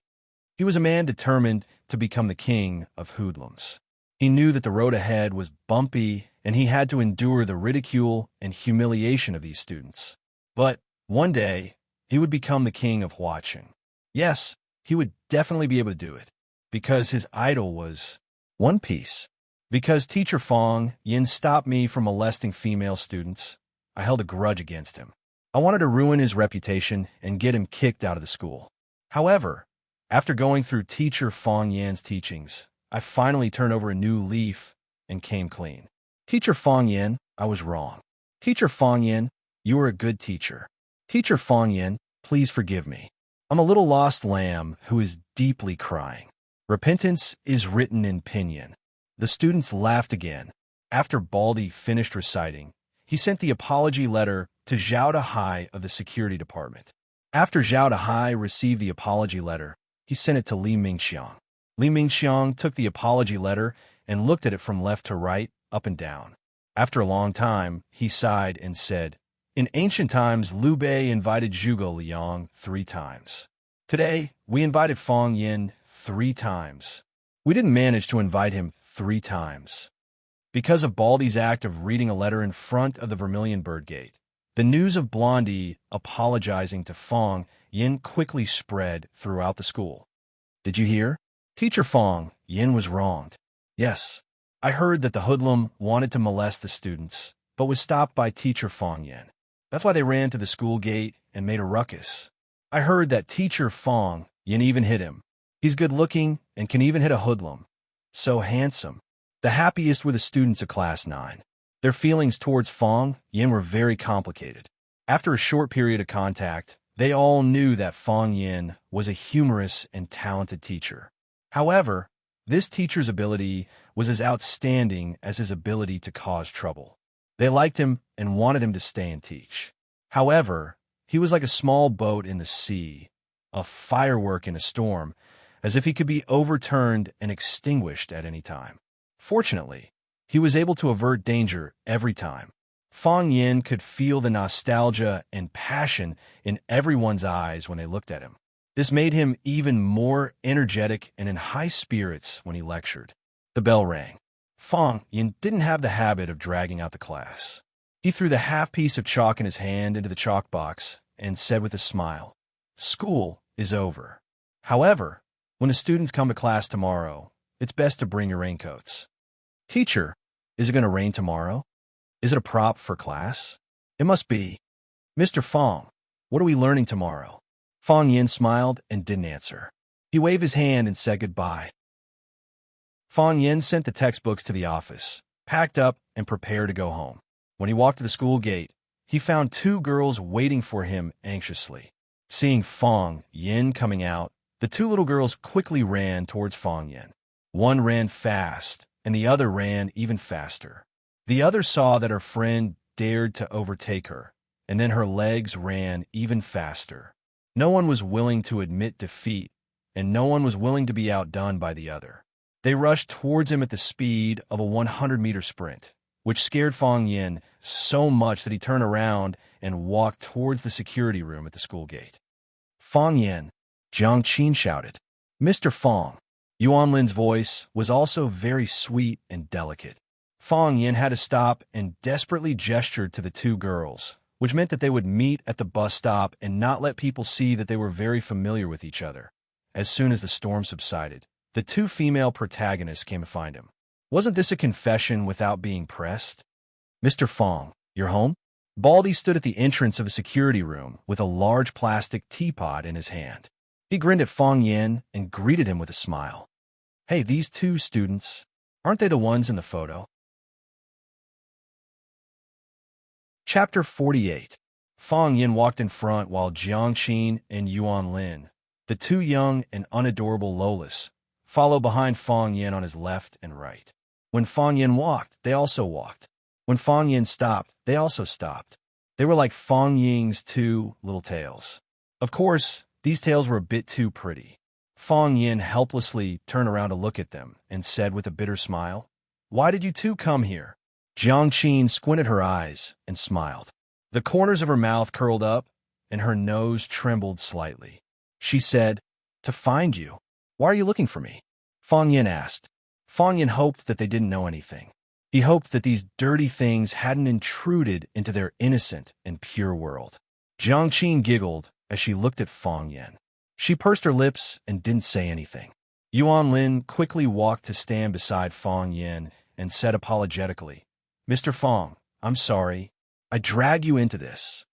He was a man determined to become the king of hoodlums. He knew that the road ahead was bumpy and he had to endure the ridicule and humiliation of these students. But one day, he would become the king of Huaqing. Yes, he would definitely be able to do it, because his idol was One Piece. Because Teacher Fong Yin stopped me from molesting female students, I held a grudge against him. I wanted to ruin his reputation and get him kicked out of the school. However, after going through Teacher Fong Yan's teachings, I finally turned over a new leaf and came clean. Teacher Fong Yin, I was wrong. Teacher Fong Yin, you are a good teacher. Teacher Fong Yin, please forgive me. I'm a little lost lamb who is deeply crying. Repentance is written in pinyin. The students laughed again. After Baldy finished reciting, he sent the apology letter to Zhao Dahai of the security department. After Zhao Dahai received the apology letter, he sent it to Li Mingxiang. Li Mingxiang took the apology letter and looked at it from left to right, up and down. After a long time, he sighed and said, "In ancient times, Liu Bei invited Zhuge Liang 3 times. Today, we invited Fang Yin 3 times. We didn't manage to invite him 3 times." Because of Baldy's act of reading a letter in front of the Vermilion Bird Gate, the news of Blondie apologizing to Fang Yin quickly spread throughout the school. "Did you hear? Teacher Fang Yin was wronged. Yes, I heard that the hoodlum wanted to molest the students, but was stopped by Teacher Fang Yin. That's why they ran to the school gate and made a ruckus. I heard that Teacher Fang Yin even hit him. He's good-looking and can even hit a hoodlum. So handsome." The happiest were the students of Class 9. Their feelings towards Fang Yin were very complicated. After a short period of contact, they all knew that Fang Yin was a humorous and talented teacher. However, this teacher's ability was as outstanding as his ability to cause trouble. They liked him and wanted him to stay and teach. However, he was like a small boat in the sea, a firework in a storm, as if he could be overturned and extinguished at any time. Fortunately, he was able to avert danger every time. Fang Yin could feel the nostalgia and passion in everyone's eyes when they looked at him. This made him even more energetic and in high spirits when he lectured. The bell rang. Fang Yin didn't have the habit of dragging out the class. He threw the half piece of chalk in his hand into the chalk box and said with a smile, "School is over. However, when the students come to class tomorrow, it's best to bring your raincoats." "Teacher, is it going to rain tomorrow? Is it a prop for class?" "It must be." "Mr. Fang, what are we learning tomorrow?" Fang Yin smiled and didn't answer. He waved his hand and said goodbye. Fang Yin sent the textbooks to the office, packed up, and prepared to go home. When he walked to the school gate, he found 2 girls waiting for him anxiously. Seeing Fang Yin coming out, the 2 little girls quickly ran towards Fang Yin. One ran fast, and the other ran even faster. The other saw that her friend dared to overtake her, and then her legs ran even faster. No one was willing to admit defeat, and no one was willing to be outdone by the other. They rushed towards him at the speed of a 100-meter sprint, which scared Fang Yin so much that he turned around and walked towards the security room at the school gate. "Fang Yin," Jiang Qin shouted. "Mr. Fang." Yuan Lin's voice was also very sweet and delicate. Fang Yin had to stop and desperately gestured to the 2 girls, which meant that they would meet at the bus stop and not let people see that they were very familiar with each other. As soon as the storm subsided, the 2 female protagonists came to find him. Wasn't this a confession without being pressed? "Mr. Fang, you're home?" Baldy stood at the entrance of a security room with a large plastic teapot in his hand. He grinned at Fang Yin and greeted him with a smile. "Hey, these 2 students, aren't they the ones in the photo?" Chapter 48. Fang Yin walked in front while Jiang Qin and Yuan Lin, the 2 young and unadorable Lolas, followed behind Fang Yin on his left and right. When Fang Yin walked, they also walked. When Fang Yin stopped, they also stopped. They were like Fang Ying's 2 little tails. Of course, these tails were a bit too pretty. Fang Yin helplessly turned around to look at them and said with a bitter smile, "Why did you 2 come here?" Jiang Qin squinted her eyes and smiled. The corners of her mouth curled up, and her nose trembled slightly. She said, "To find you. Why are you looking for me?" Fang Yin asked. Fang Yin hoped that they didn't know anything. He hoped that these dirty things hadn't intruded into their innocent and pure world. Jiang Qin giggled as she looked at Fang Yin. She pursed her lips and didn't say anything. Yuan Lin quickly walked to stand beside Fang Yin and said apologetically, "Mr. Fang, I'm sorry. I dragged you into this."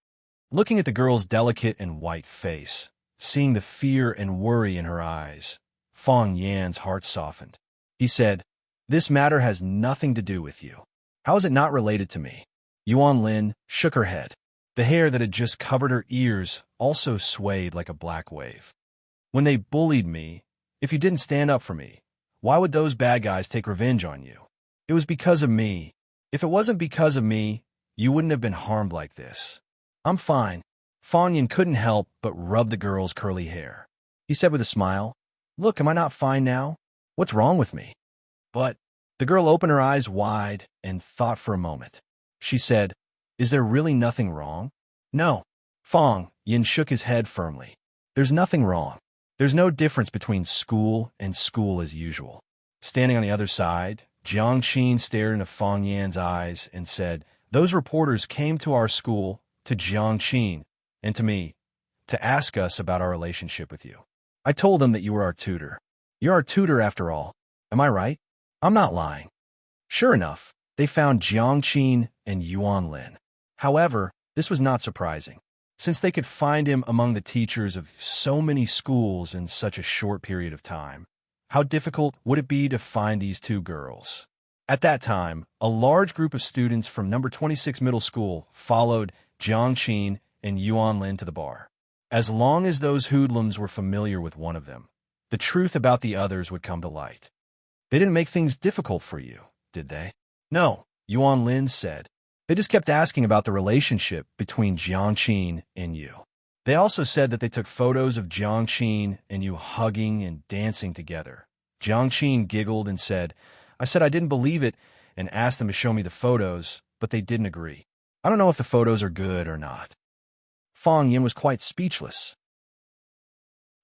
Looking at the girl's delicate and white face, seeing the fear and worry in her eyes, Fang Yin's heart softened. He said, "This matter has nothing to do with you. How is it not related to me?" Yuan Lin shook her head. The hair that had just covered her ears also swayed like a black wave. "When they bullied me, If you didn't stand up for me, why would those bad guys take revenge on you? It was because of me. If it wasn't because of me, you wouldn't have been harmed like this. I'm fine. Fong Yin couldn't help but rub the girl's curly hair. He said with a smile, "Look, am I not fine now? What's wrong with me?" But the girl opened her eyes wide and thought for a moment. She said, "Is there really nothing wrong?" "No." Fong Yin shook his head firmly. "There's nothing wrong. There's no difference between school and school as usual." Standing on the other side, Jiang Qin stared into Fong Yan's eyes and said, "Those reporters came to our school, to Jiang Qin, and to me, to ask us about our relationship with you. I told them that you were our tutor. You're our tutor after all. Am I right? I'm not lying." Sure enough, they found Jiang Qin and Yuan Lin. However, this was not surprising, since they could find him among the teachers of so many schools in such a short period of time. How difficult would it be to find these two girls? At that time, a large group of students from number 26 middle school followed Jiang Qin and Yuan Lin to the bar. As long as those hoodlums were familiar with one of them, the truth about the others would come to light. "They didn't make things difficult for you, did they?" "No," Yuan Lin said. "They just kept asking about the relationship between Jiang Qin and you. They also said that they took photos of Jiang Qin and you hugging and dancing together." Jiang Qin giggled and said, "I said I didn't believe it and asked them to show me the photos, but they didn't agree. I don't know if the photos are good or not." Fong Yin was quite speechless.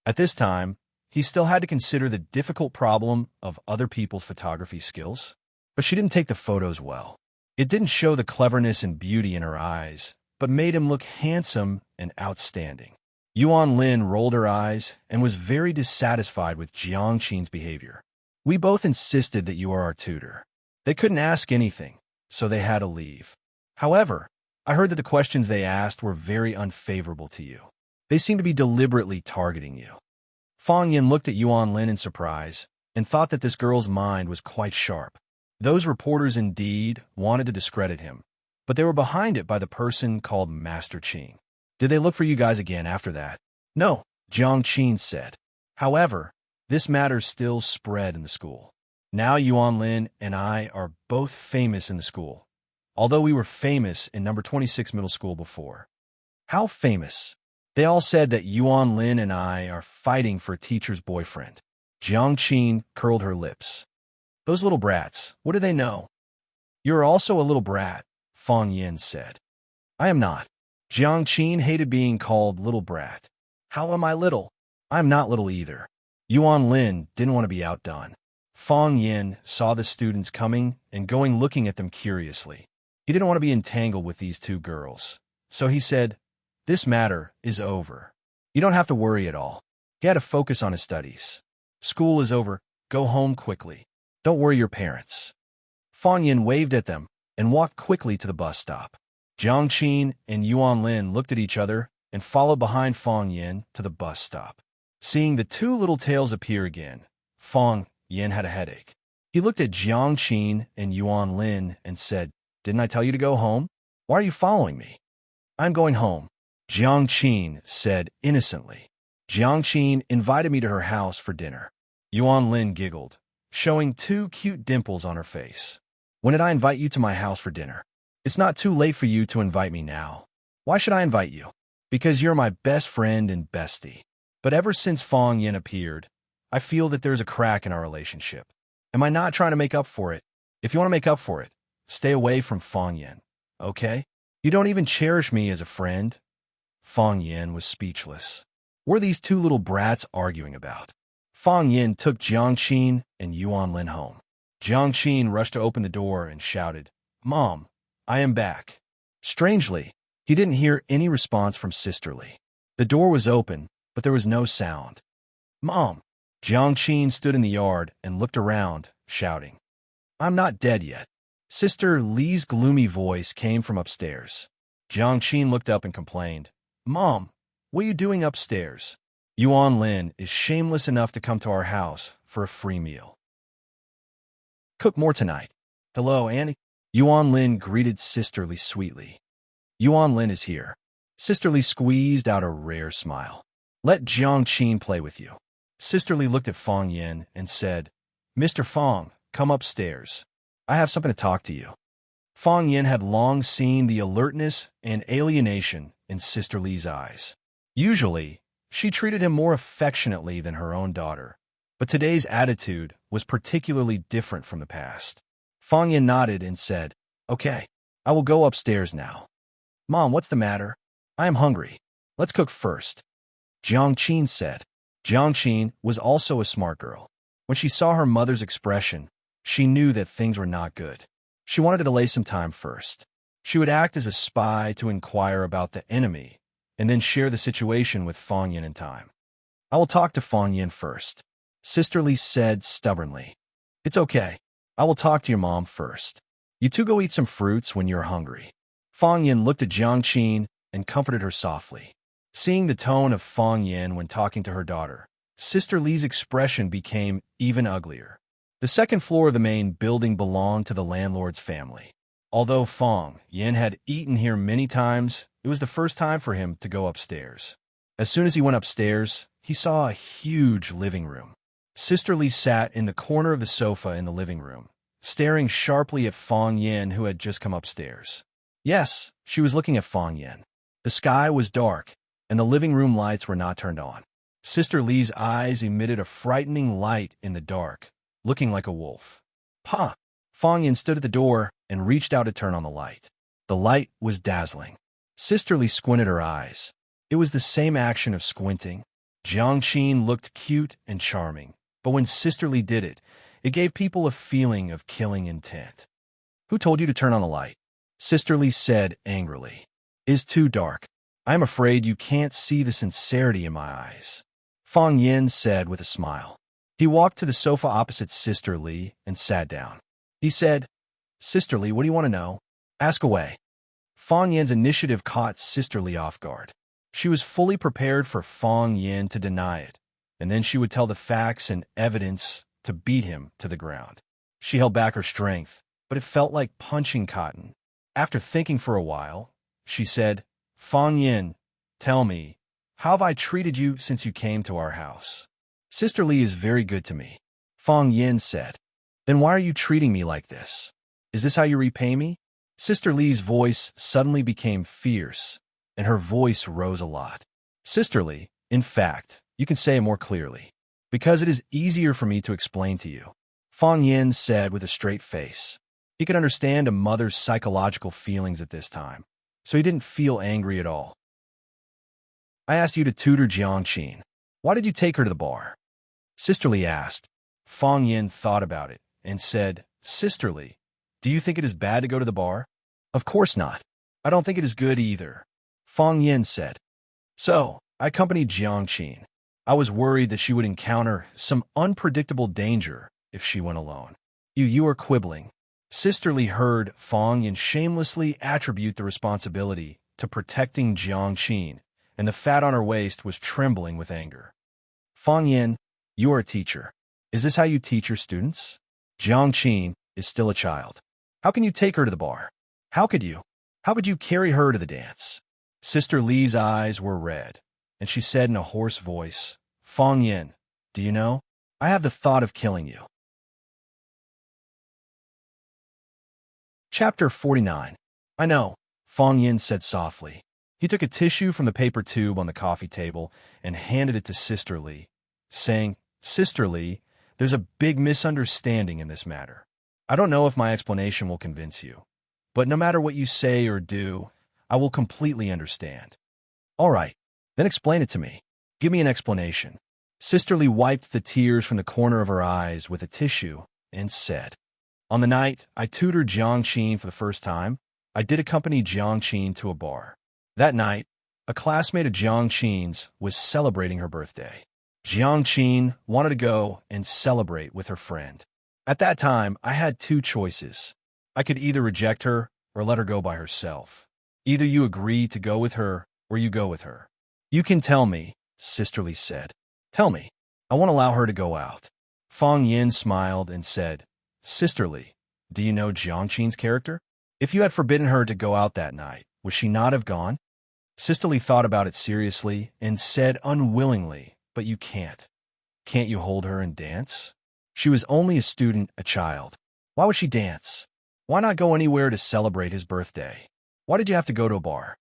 At this time, he still had to consider the difficult problem of other people's photography skills. But she didn't take the photos well. It didn't show the cleverness and beauty in her eyes, but made him look handsome and outstanding. Yuan Lin rolled her eyes and was very dissatisfied with Jiang Qin's behavior. "We both insisted that you are our tutor. They couldn't ask anything, so they had to leave. However, I heard that the questions they asked were very unfavorable to you. They seem to be deliberately targeting you." Fong Yin looked at Yuan Lin in surprise and thought that this girl's mind was quite sharp. Those reporters indeed wanted to discredit him, but they were behind it by the person called Master Qing. "Did they look for you guys again after that?" "No," Jiang Qin said. "However, this matter still spread in the school. Now Yuan Lin and I are both famous in the school, although we were famous in number 26 middle school before." "How famous?" "They all said that Yuan Lin and I are fighting for a teacher's boyfriend." Jiang Qin curled her lips. "Those little brats, what do they know?" "You're also a little brat," Fong Yin said. "I am not." Jiang Qin hated being called little brat. "How am I little?" "I'm not little either." Yuan Lin didn't want to be outdone. Fong Yin saw the students coming and going looking at them curiously. He didn't want to be entangled with these two girls, so he said, "This matter is over. You don't have to worry at all." He had to focus on his studies. "School is over. Go home quickly. Don't worry your parents." Fong Yin waved at them and walked quickly to the bus stop. Jiang Qin and Yuan Lin looked at each other and followed behind Fong Yin to the bus stop. Seeing the two little tails appear again, Fong Yin had a headache. He looked at Jiang Qin and Yuan Lin and said, "Didn't I tell you to go home? Why are you following me?" "I'm going home," Jiang Qin said innocently. "Jiang Qin invited me to her house for dinner." Yuan Lin giggled, showing two cute dimples on her face. "When did I invite you to my house for dinner? It's not too late for you to invite me now." "Why should I invite you?" "Because you're my best friend and bestie." But ever since Fong Yin appeared, I feel that there's a crack in our relationship. Am I not trying to make up for it? If you want to make up for it, stay away from Fong Yin, okay? You don't even cherish me as a friend." Fong Yin was speechless. What were these two little brats arguing about? Fong Yin took Jiang Qin and Yuan Lin home. Jiang Qin rushed to open the door and shouted, "Mom, I am back." Strangely, he didn't hear any response from Sister Li. The door was open, but there was no sound. "Mom!" Jiang Qin stood in the yard and looked around, shouting, "I'm not dead yet." Sister Li's gloomy voice came from upstairs. Jiang Qin looked up and complained, "Mom, what are you doing upstairs? Yuan Lin is shameless enough to come to our house for a free meal. Cook more tonight." "Hello, Annie." Yuan Lin greeted Sister Li sweetly. "Yuan Lin is here." Sister Li squeezed out a rare smile. "Let Jiang Qin play with you." Sister Li looked at Fong Yin and said, "Mr. Fong, come upstairs. I have something to talk to you." Fong Yin had long seen the alertness and alienation in Sister Li's eyes. Usually, she treated him more affectionately than her own daughter, but today's attitude was particularly different from the past. Fong Yin nodded and said, "Okay, I will go upstairs now." "Mom, what's the matter? I am hungry. Let's cook first," Jiang Qin said. Jiang Qin was also a smart girl. When she saw her mother's expression, she knew that things were not good. She wanted to delay some time first. She would act as a spy to inquire about the enemy, and then share the situation with Fong Yin in time. "I will talk to Fong Yin first," Sister Li said stubbornly. "It's okay. I will talk to your mom first. You two go eat some fruits when you're hungry." Fong Yin looked at Jiang Qin and comforted her softly. Seeing the tone of Fong Yin when talking to her daughter, Sister Li's expression became even uglier. The second floor of the main building belonged to the landlord's family. Although Fong Yin had eaten here many times, it was the first time for him to go upstairs. As soon as he went upstairs, he saw a huge living room. Sister Li sat in the corner of the sofa in the living room, staring sharply at Fong Yin, who had just come upstairs. Yes, she was looking at Fong Yin. The sky was dark, and the living room lights were not turned on. Sister Li's eyes emitted a frightening light in the dark, looking like a wolf. "Ha!" Fong Yin stood at the door and reached out to turn on the light. The light was dazzling. Sister Li squinted her eyes. It was the same action of squinting. Jiang Qin looked cute and charming, but when Sister Li did it, it gave people a feeling of killing intent. "Who told you to turn on the light?" Sister Li said angrily. "It is too dark. I am afraid you can't see the sincerity in my eyes," Fong Yin said with a smile. He walked to the sofa opposite Sister Li and sat down. He said, "Sister Li, what do you want to know? Ask away." Fong Yin's initiative caught Sister Li off guard. She was fully prepared for Fong Yin to deny it, and then she would tell the facts and evidence to beat him to the ground. She held back her strength, but it felt like punching cotton. After thinking for a while, she said, "Fong Yin, tell me, how have I treated you since you came to our house?" "Sister Li is very good to me," Fong Yin said. "Then why are you treating me like this? Is this how you repay me?" Sister Li's voice suddenly became fierce, and her voice rose a lot. "Sister Li, in fact, you can say it more clearly, because it is easier for me to explain to you," Fong Yin said with a straight face. He could understand a mother's psychological feelings at this time, so he didn't feel angry at all. "I asked you to tutor Jiang Qin. Why did you take her to the bar?" Sister Li asked. Fong Yin thought about it and said, "Sister Li, do you think it is bad to go to the bar?" "Of course not. I don't think it is good either," Fong Yin said. "So, I accompanied Jiang Qin. I was worried that she would encounter some unpredictable danger if she went alone." You are quibbling." Sister Li heard Fong Yin shamelessly attribute the responsibility to protecting Jiang Qin, and the fat on her waist was trembling with anger. "Fong Yin, you are a teacher. Is this how you teach your students? Jiang Qin is still a child. How can you take her to the bar? How could you? How could you carry her to the dance?" Sister Li's eyes were red, and she said in a hoarse voice, "Fong Yin, do you know, I have the thought of killing you." Chapter 49. "I know," Fong Yin said softly. He took a tissue from the paper tube on the coffee table and handed it to Sister Li, saying, "Sister Li, there's a big misunderstanding in this matter. I don't know if my explanation will convince you, but no matter what you say or do, I will completely understand." "All right, then explain it to me. Give me an explanation." Sister Li wiped the tears from the corner of her eyes with a tissue and said, "On the night I tutored Jiang Qin for the first time, I did accompany Jiang Qin to a bar. That night, a classmate of Jiang Qin's was celebrating her birthday. Jiang Qin wanted to go and celebrate with her friend. At that time, I had two choices. I could either reject her or let her go by herself. Either you agree to go with her or you go with her." "You can tell me," Sister Li said. "Tell me. I won't allow her to go out." Fong Yin smiled and said, "Sister Li, do you know Jiang Qin's character? If you had forbidden her to go out that night, would she not have gone?" Sister Li thought about it seriously and said unwillingly, "But you can't." Can't you hold her and dance? She was only a student, a child. Why would she dance? Why not go anywhere to celebrate his birthday? Why did you have to go to a bar?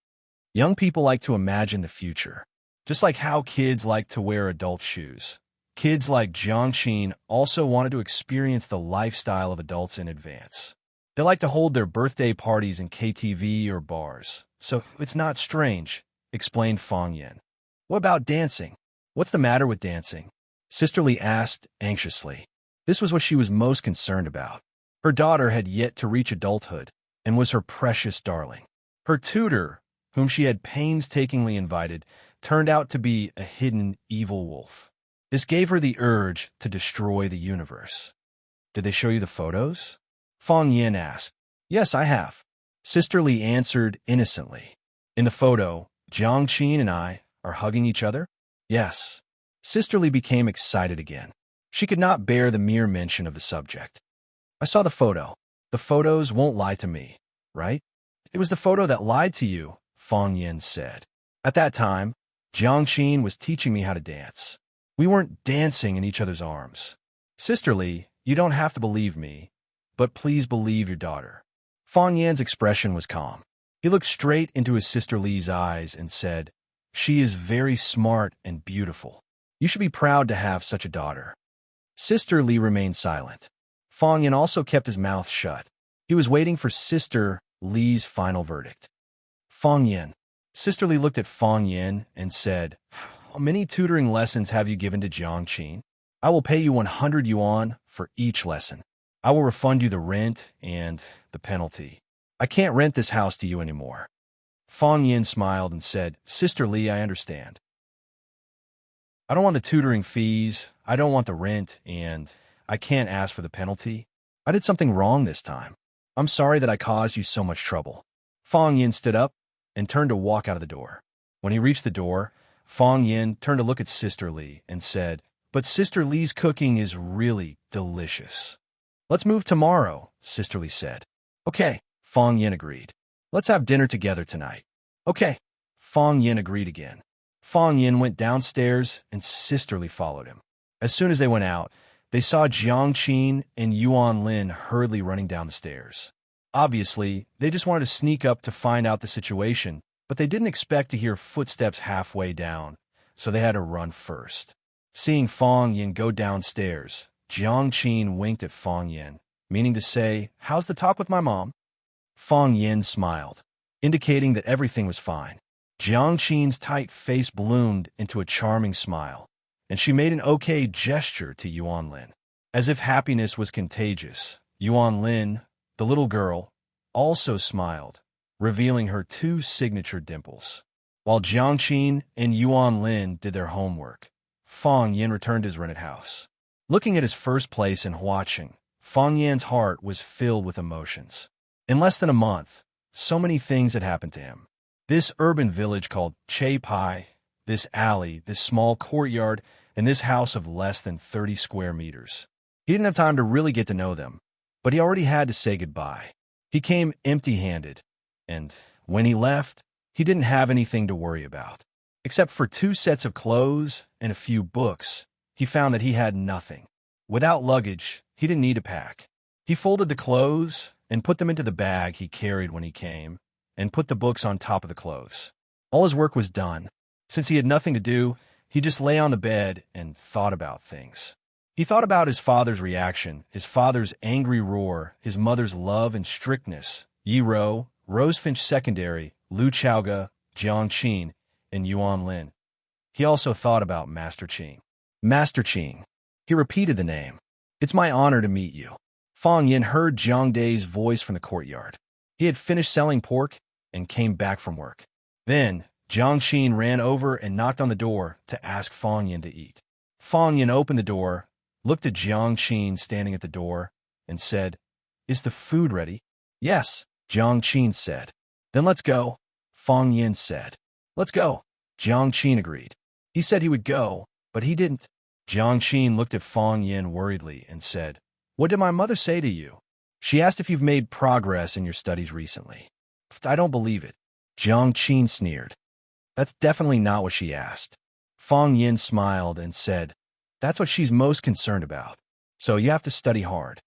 Young people like to imagine the future, just like how kids like to wear adult shoes. Kids like Jiangqin also wanted to experience the lifestyle of adults in advance. They like to hold their birthday parties in KTV or bars, so it's not strange, explained Fang Yin. What about dancing? What's the matter with dancing? Sister Li asked anxiously. This was what she was most concerned about. Her daughter had yet to reach adulthood and was her precious darling. Her tutor, whom she had painstakingly invited, turned out to be a hidden evil wolf. This gave her the urge to destroy the universe. Did they show you the photos? Fang Yin asked. Yes, I have. Sister Li answered innocently. In the photo, Jiangqin and I are hugging each other? Yes. Sister Li became excited again. She could not bear the mere mention of the subject. I saw the photo. The photos won't lie to me, right? It was the photo that lied to you, Fang Yin said. At that time, Jiangqin was teaching me how to dance. We weren't dancing in each other's arms. Sister Li, you don't have to believe me, but please believe your daughter. Fang Yin's expression was calm. He looked straight into his sister Li's eyes and said, She is very smart and beautiful. You should be proud to have such a daughter. Sister Li remained silent. Fang Yin also kept his mouth shut. He was waiting for Sister Li's final verdict. Fang Yin. Sister Li looked at Fang Yin and said, How many tutoring lessons have you given to Jiangqin? I will pay you 100 yuan for each lesson. I will refund you the rent and the penalty. I can't rent this house to you anymore. Fang Yin smiled and said, Sister Li, I understand. I don't want the tutoring fees, I don't want the rent, and I can't ask for the penalty. I did something wrong this time. I'm sorry that I caused you so much trouble. Fang Yin stood up and turned to walk out of the door. When he reached the door, Fang Yin turned to look at Sister Li and said, But Sister Li's cooking is really delicious. Let's move tomorrow, Sister Li said. Okay, Fang Yin agreed. Let's have dinner together tonight. Okay, Fang Yin agreed again. Fang Yin went downstairs and Sister Li followed him. As soon as they went out, they saw Jiangqin and Yuan Lin hurriedly running down the stairs. Obviously, they just wanted to sneak up to find out the situation, but they didn't expect to hear footsteps halfway down, so they had to run first. Seeing Fang Yin go downstairs, Jiangqin winked at Fang Yin, meaning to say, How's the talk with my mom? Fang Yin smiled, indicating that everything was fine. Jiangqin's tight face bloomed into a charming smile, and she made an okay gesture to Yuan Lin. As if happiness was contagious, Yuan Lin, the little girl, also smiled, revealing her 2 signature dimples. While Jiangqin and Yuan Lin did their homework, Fang Yin returned to his rented house. Looking at his first place and watching, Fang Yin's heart was filled with emotions. In less than a month, so many things had happened to him. This urban village called Che Pai, this alley, this small courtyard, and this house of less than 30 square meters. He didn't have time to really get to know them, but he already had to say goodbye. He came empty-handed, and when he left, he didn't have anything to worry about. Except for 2 sets of clothes and a few books, he found that he had nothing. Without luggage, he didn't need to pack. He folded the clothes and put them into the bag he carried when he came, and put the books on top of the clothes. All his work was done. Since he had nothing to do, he just lay on the bed and thought about things. He thought about his father's reaction, his father's angry roar, his mother's love and strictness, Yi Ro, Rosefinch Secondary, Lu Chaoga, Jiangqin, and Yuan Lin. He also thought about Master Qing. Master Qing. He repeated the name. It's my honor to meet you. Fang Yin heard Jiang Dai's voice from the courtyard. He had finished selling pork and came back from work. Then, Jiangqin ran over and knocked on the door to ask Fang Yin to eat. Fang Yin opened the door, looked at Jiangqin standing at the door, and said, Is the food ready? Yes, Jiangqin said. Then let's go, Fang Yin said. Let's go, Jiangqin agreed. He said he would go, but he didn't. Jiangqin looked at Fang Yin worriedly and said, What did my mother say to you? She asked if you've made progress in your studies recently. I don't believe it. Jiangqin sneered. That's definitely not what she asked. Fang Yin smiled and said, That's what she's most concerned about. So you have to study hard.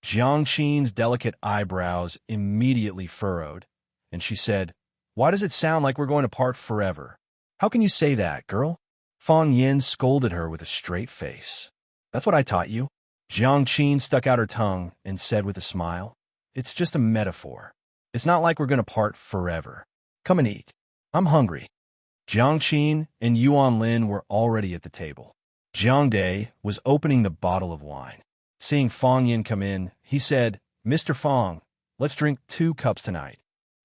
Jiangqin's delicate eyebrows immediately furrowed, and she said, "Why does it sound like we're going to part forever? How can you say that, girl?" Fang Yin scolded her with a straight face. "That's what I taught you." Jiangqin stuck out her tongue and said with a smile, "It's just a metaphor. It's not like we're going to part forever. Come and eat. I'm hungry." Jiangqin and Yuan Lin were already at the table. Jiang Dai was opening the bottle of wine. Seeing Fang Yin come in, he said, "Mr. Fang, let's drink 2 cups tonight."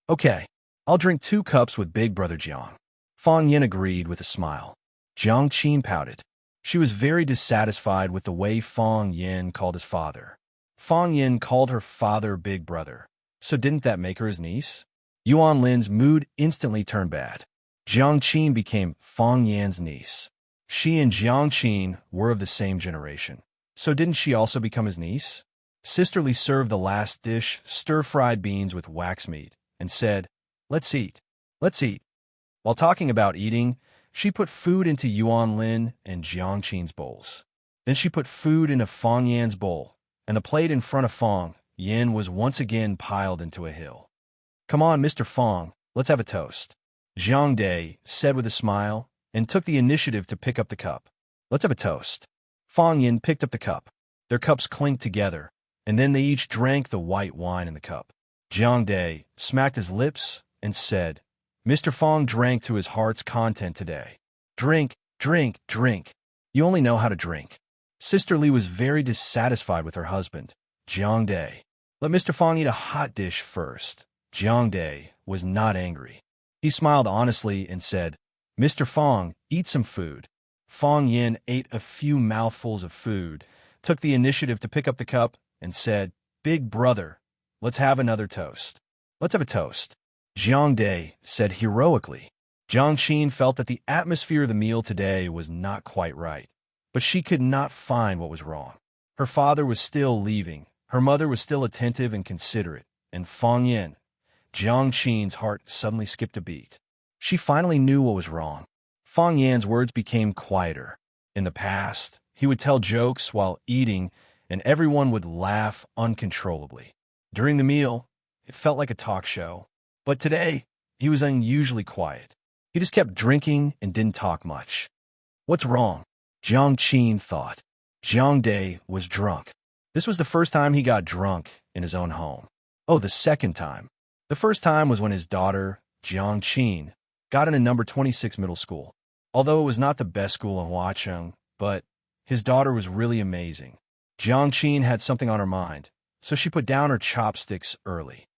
"Okay, I'll drink 2 cups with Big Brother Jiang." Fang Yin agreed with a smile. Jiangqin pouted. She was very dissatisfied with the way Fang Yin called his father. Fang Yin called her father Big Brother, so didn't that make her his niece? Yuan Lin's mood instantly turned bad. Jiangqin became Fang Yan's niece. She and Jiangqin were of the same generation, so didn't she also become his niece? Sisterly served the last dish, stir-fried beans with wax meat, and said, "Let's eat. Let's eat." While talking about eating, she put food into Yuan Lin and Jiangqin's bowls. Then she put food into Fang Yan's bowl, and the plate in front of Fang Yin was once again piled into a hill. "Come on, Mr. Fang, let's have a toast," Jiang Dai said with a smile, and took the initiative to pick up the cup. "Let's have a toast." Fang Yin picked up the cup. Their cups clinked together, and then they each drank the white wine in the cup. Jiang Dai smacked his lips and said, "Mr. Fang drank to his heart's content today. Drink, drink, drink. You only know how to drink." Sister Li was very dissatisfied with her husband, Jiang Dai. "Let Mr. Fang eat a hot dish first." Jiang Dai was not angry. He smiled honestly and said, "Mr. Fang, eat some food." Fang Yin ate a few mouthfuls of food, took the initiative to pick up the cup, and said, "Big brother, let's have another toast." "Let's have a toast," Jiang Dai said heroically. Jiangqin felt that the atmosphere of the meal today was not quite right, but she could not find what was wrong. Her father was still leaving, her mother was still attentive and considerate, and Fang Yin, Jiangqin's heart suddenly skipped a beat. She finally knew what was wrong. Fang Yan's words became quieter. In the past, he would tell jokes while eating, and everyone would laugh uncontrollably. During the meal, it felt like a talk show. But today, he was unusually quiet. He just kept drinking and didn't talk much. "What's wrong?" Jiangqin thought. Jiang Dai was drunk. This was the first time he got drunk in his own home. Oh, the second time. The first time was when his daughter, Jiangqin, got into number 26 middle school. Although it was not the best school in Huacheng, but his daughter was really amazing. Jiangqin had something on her mind, so she put down her chopsticks early.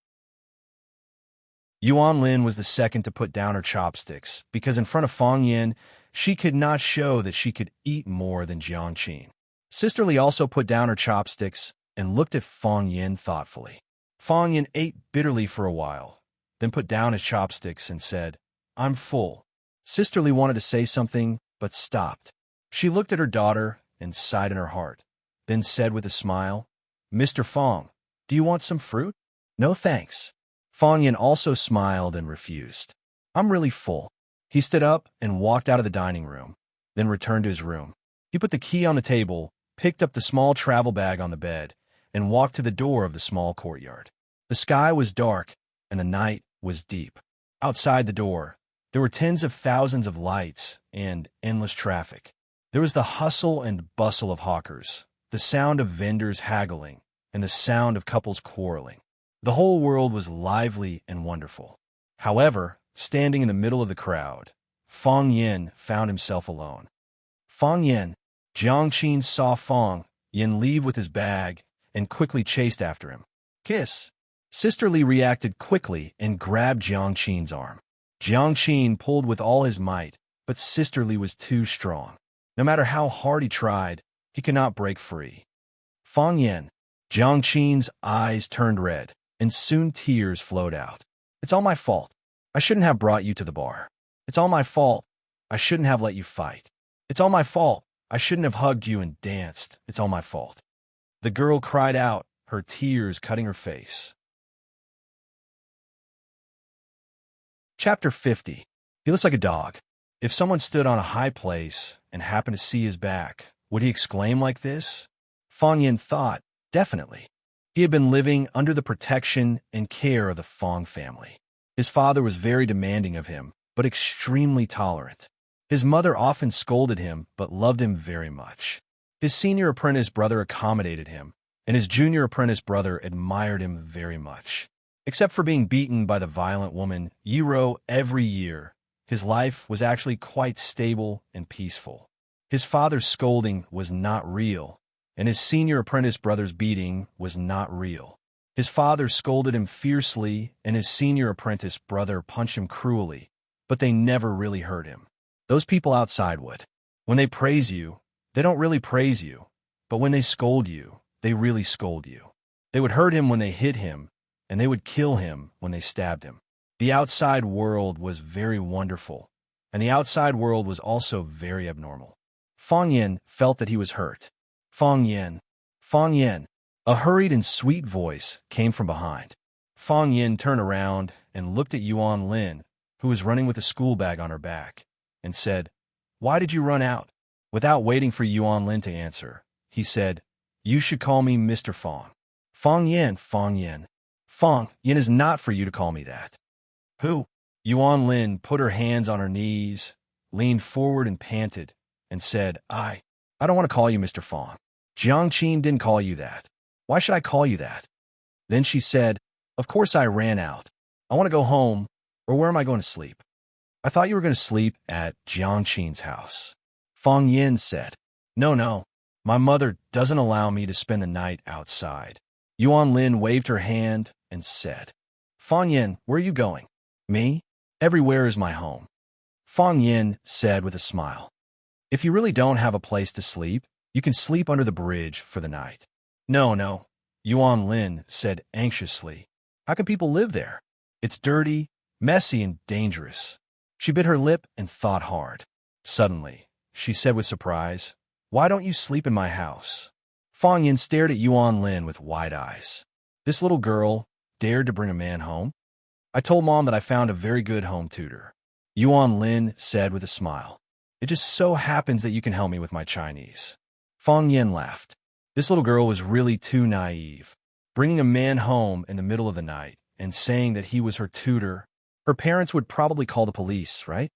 Yuan Lin was the second to put down her chopsticks, because in front of Fang Yin, she could not show that she could eat more than Jiangqin. Sister Li also put down her chopsticks and looked at Fang Yin thoughtfully. Fang Yin ate bitterly for a while, then put down his chopsticks and said, "I'm full." Sister Li wanted to say something, but stopped. She looked at her daughter and sighed in her heart, then said with a smile, "Mr. Fang, do you want some fruit?" "No thanks." Fang Yin also smiled and refused. "I'm really full." He stood up and walked out of the dining room, then returned to his room. He put the key on the table, picked up the small travel bag on the bed, and walked to the door of the small courtyard. The sky was dark, and the night was deep. Outside the door, there were tens of thousands of lights and endless traffic. There was the hustle and bustle of hawkers, the sound of vendors haggling, and the sound of couples quarreling. The whole world was lively and wonderful. However, standing in the middle of the crowd, Fang Yin found himself alone. "Fang Yin." Jiangqin saw Fang Yin leave with his bag and quickly chased after him. "Kiss." Sister Li reacted quickly and grabbed Jiangqin's arm. Jiangqin pulled with all his might, but Sister Li was too strong. No matter how hard he tried, he could not break free. "Fang Yin." Jiangqin's eyes turned red, and soon tears flowed out. "It's all my fault. I shouldn't have brought you to the bar. It's all my fault. I shouldn't have let you fight. It's all my fault. I shouldn't have hugged you and danced. It's all my fault." The girl cried out, her tears cutting her face. Chapter 50. He looks like a dog. If someone stood on a high place and happened to see his back, would he exclaim like this? Fang Yin thought, definitely. He had been living under the protection and care of the Fang family. His father was very demanding of him, but extremely tolerant. His mother often scolded him, but loved him very much. His senior apprentice brother accommodated him, and his junior apprentice brother admired him very much. Except for being beaten by the violent woman Yiro every year, his life was actually quite stable and peaceful. His father's scolding was not real, and his senior apprentice brother's beating was not real. His father scolded him fiercely, and his senior apprentice brother punched him cruelly, but they never really hurt him. Those people outside would. When they praise you, they don't really praise you, but when they scold you, they really scold you. They would hurt him when they hit him, and they would kill him when they stabbed him. The outside world was very wonderful, and the outside world was also very abnormal. Fang Yin felt that he was hurt. Fang Yin. Fang Yin. A hurried and sweet voice came from behind. Fang Yin turned around and looked at Yuan Lin, who was running with a school bag on her back, and said, "Why did you run out?" Without waiting for Yuan Lin to answer, he said, "You should call me Mr. Fang." Fang Yin, Fang Yin. Fang Yin is not for you to call me that. Who? Yuan Lin put her hands on her knees, leaned forward and panted, and said, I don't want to call you Mr. Fang. Jiangqin didn't call you that. Why should I call you that? Then she said, Of course I ran out. I want to go home, or where am I going to sleep? I thought you were going to sleep at Jiangqin's house. Fang Yin said, No, my mother doesn't allow me to spend the night outside. Yuan Lin waved her hand and said, Fang Yin, where are you going? Me? Everywhere is my home. Fang Yin said with a smile, If you really don't have a place to sleep, you can sleep under the bridge for the night. No, Yuan Lin said anxiously. How can people live there? It's dirty, messy, and dangerous. She bit her lip and thought hard. Suddenly, she said with surprise, Why don't you sleep in my house? Fang Yin stared at Yuan Lin with wide eyes. This little girl dared to bring a man home? I told Mom that I found a very good home tutor. Yuan Lin said with a smile. It just so happens that you can help me with my Chinese. Fang Yin laughed. This little girl was really too naive. Bringing a man home in the middle of the night and saying that he was her tutor, her parents would probably call the police, right?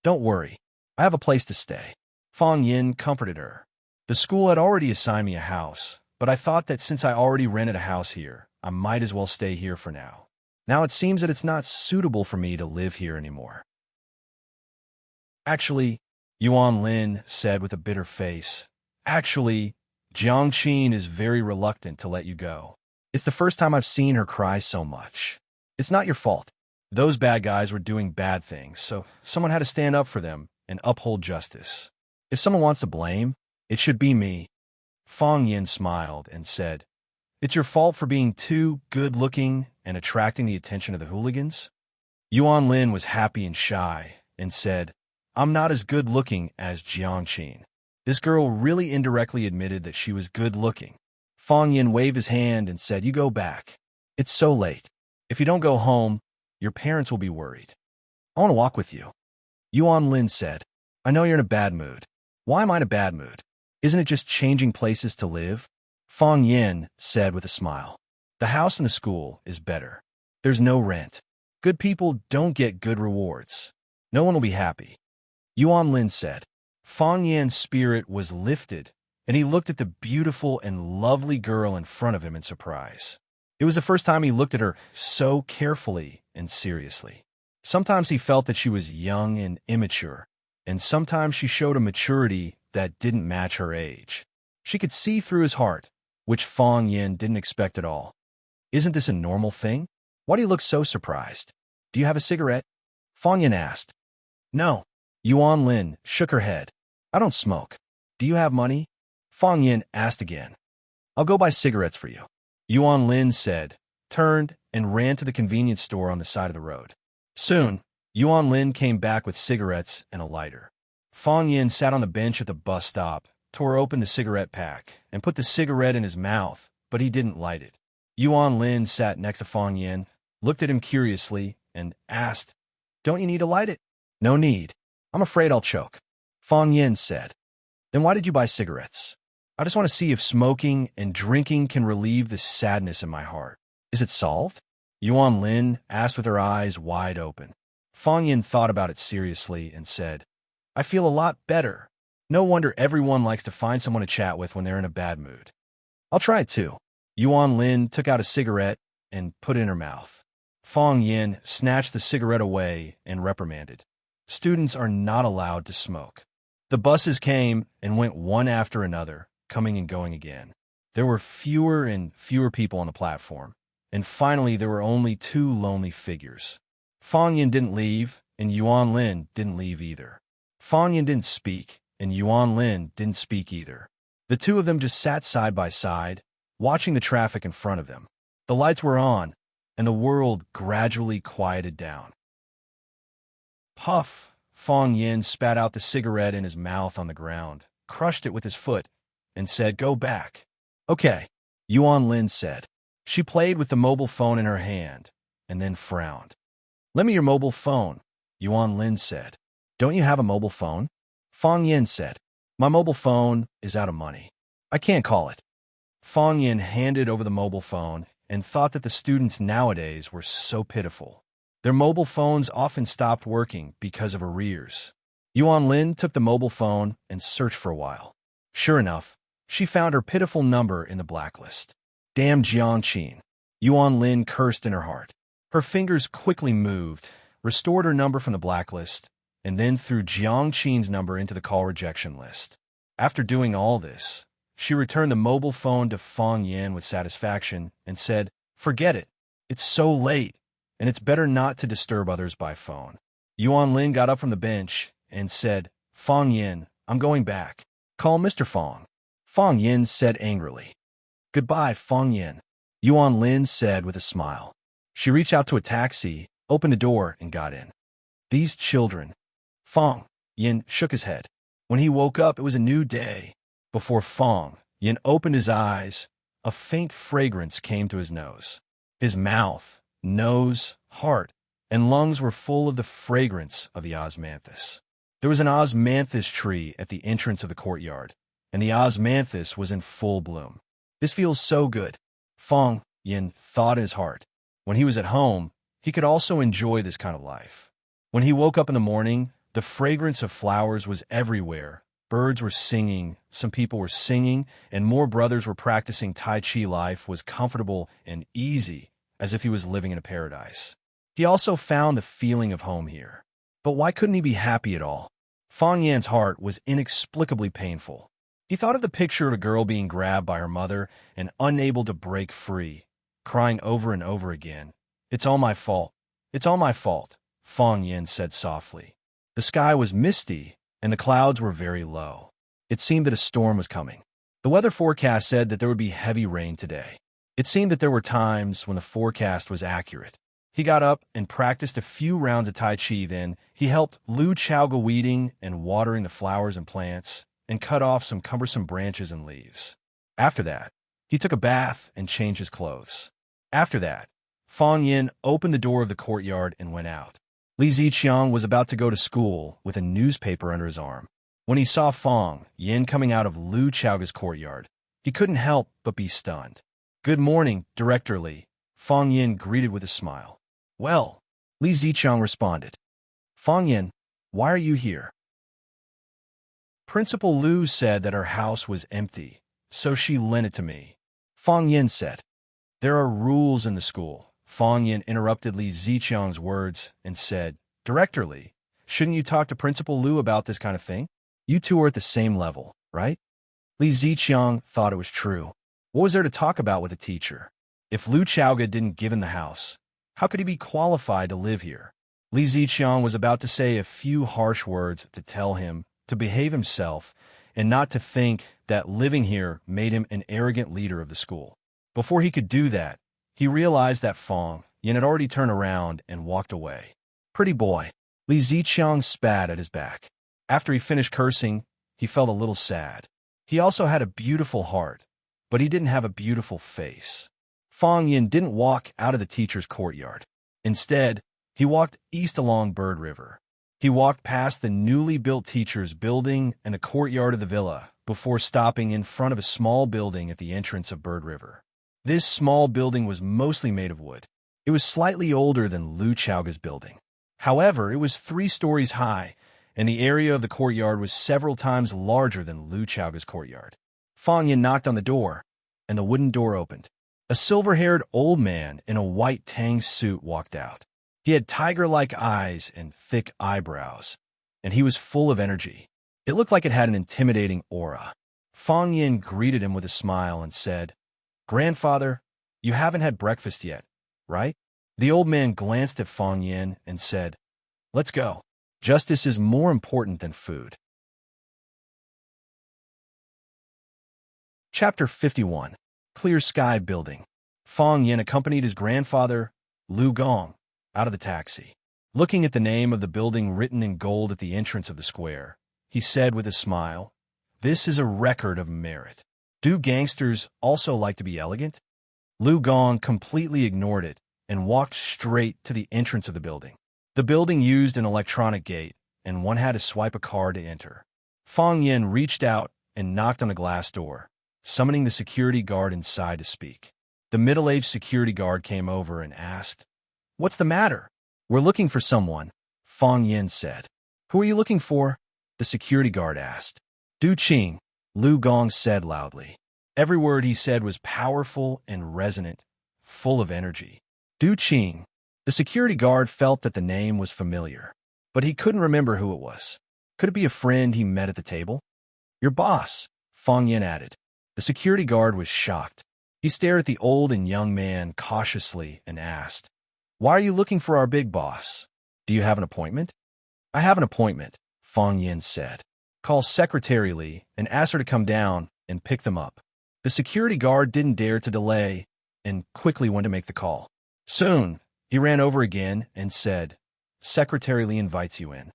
Don't worry, I have a place to stay. Fang Yin comforted her. The school had already assigned me a house, but I thought that since I already rented a house here, I might as well stay here for now. Now it seems that it's not suitable for me to live here anymore. Actually, Yuan Lin said with a bitter face, Actually, Jiangqin is very reluctant to let you go. It's the first time I've seen her cry so much. It's not your fault. Those bad guys were doing bad things, so someone had to stand up for them and uphold justice. If someone wants to blame, it should be me. Fang Yin smiled and said, It's your fault for being too good-looking and attracting the attention of the hooligans? Yuan Lin was happy and shy and said, I'm not as good-looking as Jiangqin. This girl really indirectly admitted that she was good-looking. Fang Yin waved his hand and said, You go back. It's so late. If you don't go home, your parents will be worried. I want to walk with you. Yuan Lin said, I know you're in a bad mood. Why am I in a bad mood? Isn't it just changing places to live? Fang Yin said with a smile. The house and the school is better. There's no rent. Good people don't get good rewards. No one will be happy. Yuan Lin said. Fang Yin's spirit was lifted, and he looked at the beautiful and lovely girl in front of him in surprise. It was the first time he looked at her so carefully and seriously. Sometimes he felt that she was young and immature, and sometimes she showed a maturity that didn't match her age. She could see through his heart, which Fang Yin didn't expect at all. Isn't this a normal thing? Why do you look so surprised? Do you have a cigarette? Fang Yin asked. No. Yuan Lin shook her head. I don't smoke. Do you have money? Fang Yin asked again. I'll go buy cigarettes for you. Yuan Lin said, turned, and ran to the convenience store on the side of the road. Soon, Yuan Lin came back with cigarettes and a lighter. Fang Yin sat on the bench at the bus stop, tore open the cigarette pack, and put the cigarette in his mouth, but he didn't light it. Yuan Lin sat next to Fang Yin, looked at him curiously, and asked, Don't you need to light it? No need. I'm afraid I'll choke. Fong Yin said. Then why did you buy cigarettes? I just want to see if smoking and drinking can relieve the sadness in my heart. Is it solved? Yuan Lin asked with her eyes wide open. Fong Yin thought about it seriously and said, I feel a lot better. No wonder everyone likes to find someone to chat with when they're in a bad mood. I'll try it too. Yuan Lin took out a cigarette and put it in her mouth. Fong Yin snatched the cigarette away and reprimanded. Students are not allowed to smoke. The buses came and went one after another, coming and going again. There were fewer and fewer people on the platform, and finally there were only two lonely figures. Fong Yin didn't leave, and Yuan Lin didn't leave either. Fong Yin didn't speak, and Yuan Lin didn't speak either. The two of them just sat side by side, watching the traffic in front of them. The lights were on, and the world gradually quieted down. Puff! Fong Yin spat out the cigarette in his mouth on the ground, crushed it with his foot, and said, Go back. Okay, Yuan Lin said. She played with the mobile phone in her hand, and then frowned. Lend me your mobile phone, Yuan Lin said. Don't you have a mobile phone? Fong Yin said. My mobile phone is out of money. I can't call it. Fong Yin handed over the mobile phone and thought that the students nowadays were so pitiful. Their mobile phones often stopped working because of arrears. Yuan Lin took the mobile phone and searched for a while. Sure enough, she found her pitiful number in the blacklist. Damn Jiangqin. Yuan Lin cursed in her heart. Her fingers quickly moved, restored her number from the blacklist, and then threw Jiangqin's number into the call rejection list. After doing all this, she returned the mobile phone to Fong Yin with satisfaction and said, Forget it. It's so late, and it's better not to disturb others by phone. Yuan Lin got up from the bench and said, Fong Yin, I'm going back. Call Mr. Fong. Fong Yin said angrily. Goodbye, Fong Yin, Yuan Lin said with a smile. She reached out to a taxi, opened the door, and got in. These children. Fong Yin shook his head. When he woke up, it was a new day. Before Fong Yin opened his eyes, a faint fragrance came to his nose. His mouth, nose, heart, and lungs were full of the fragrance of the osmanthus. There was an osmanthus tree at the entrance of the courtyard, and the osmanthus was in full bloom. This feels so good, Fong Yin thought in his heart. When he was at home, he could also enjoy this kind of life. When he woke up in the morning, the fragrance of flowers was everywhere. Birds were singing, some people were singing, and more brothers were practicing Tai Chi. Life was comfortable and easy, as if he was living in a paradise. He also found the feeling of home here. But why couldn't he be happy at all? Fong Yan's heart was inexplicably painful. He thought of the picture of a girl being grabbed by her mother and unable to break free, crying over and over again. It's all my fault. It's all my fault, Fong Yin said softly. The sky was misty, and the clouds were very low. It seemed that a storm was coming. The weather forecast said that there would be heavy rain today. It seemed that there were times when the forecast was accurate. He got up and practiced a few rounds of Tai Chi. Then he helped Lu Chaoga weeding and watering the flowers and plants, and cut off some cumbersome branches and leaves. After that, he took a bath and changed his clothes. After that, Fong Yin opened the door of the courtyard and went out. Li Ziqiang was about to go to school with a newspaper under his arm. When he saw Fong Yin coming out of Lu Chaoga's courtyard, he couldn't help but be stunned. Good morning, Director Li, Fong Yin greeted with a smile. Well, Li Ziqiang responded. Fong Yin, why are you here? Principal Lu said that her house was empty, so she lent it to me. Fong Yin said. There are rules in the school. Fong Yin interrupted Li Ziqiang's words and said, Director Li, shouldn't you talk to Principal Lu about this kind of thing? You two are at the same level, right? Li Ziqiang thought it was true. What was there to talk about with a teacher? If Lu Chaoga didn't give him the house, how could he be qualified to live here? Li Ziqiang was about to say a few harsh words to tell him to behave himself and not to think that living here made him an arrogant leader of the school. Before he could do that, he realized that Fong Yin had already turned around and walked away. Pretty boy. Li Ziqiang spat at his back. After he finished cursing, he felt a little sad. He also had a beautiful heart, but he didn't have a beautiful face. Fong Yin didn't walk out of the teacher's courtyard. Instead, he walked east along Bird River. He walked past the newly built teacher's building and the courtyard of the villa before stopping in front of a small building at the entrance of Bird River. This small building was mostly made of wood. It was slightly older than Lu Chaoga's building. However, it was 3 stories high, and the area of the courtyard was several times larger than Lu Chaoga's courtyard. Fang Yin knocked on the door, and the wooden door opened. A silver-haired old man in a white tang suit walked out. He had tiger-like eyes and thick eyebrows, and he was full of energy. It looked like it had an intimidating aura. Fang Yin greeted him with a smile and said, "Grandfather, you haven't had breakfast yet, right?" The old man glanced at Fang Yin and said, "Let's go. Justice is more important than food." Chapter 51. Clear Sky Building. Fang Yin accompanied his grandfather, Lu Gong, out of the taxi. Looking at the name of the building written in gold at the entrance of the square, he said with a smile, "This is a record of merit. Do gangsters also like to be elegant?" Lu Gong completely ignored it and walked straight to the entrance of the building. The building used an electronic gate, and one had to swipe a card to enter. Fang Yin reached out and knocked on the glass door, summoning the security guard inside to speak. The middle-aged security guard came over and asked, "What's the matter?" "We're looking for someone," Fang Yin said. "Who are you looking for?" the security guard asked. "Du Qing," Lu Gong said loudly. Every word he said was powerful and resonant, full of energy. Du Qing. The security guard felt that the name was familiar, but he couldn't remember who it was. Could it be a friend he met at the table? "Your boss," Fang Yin added. The security guard was shocked. He stared at the old and young man cautiously and asked, "Why are you looking for our big boss? Do you have an appointment?" "I have an appointment," Fang Yin said. "Call Secretary Li and ask her to come down and pick them up." The security guard didn't dare to delay and quickly went to make the call. Soon, he ran over again and said, "Secretary Li invites you in."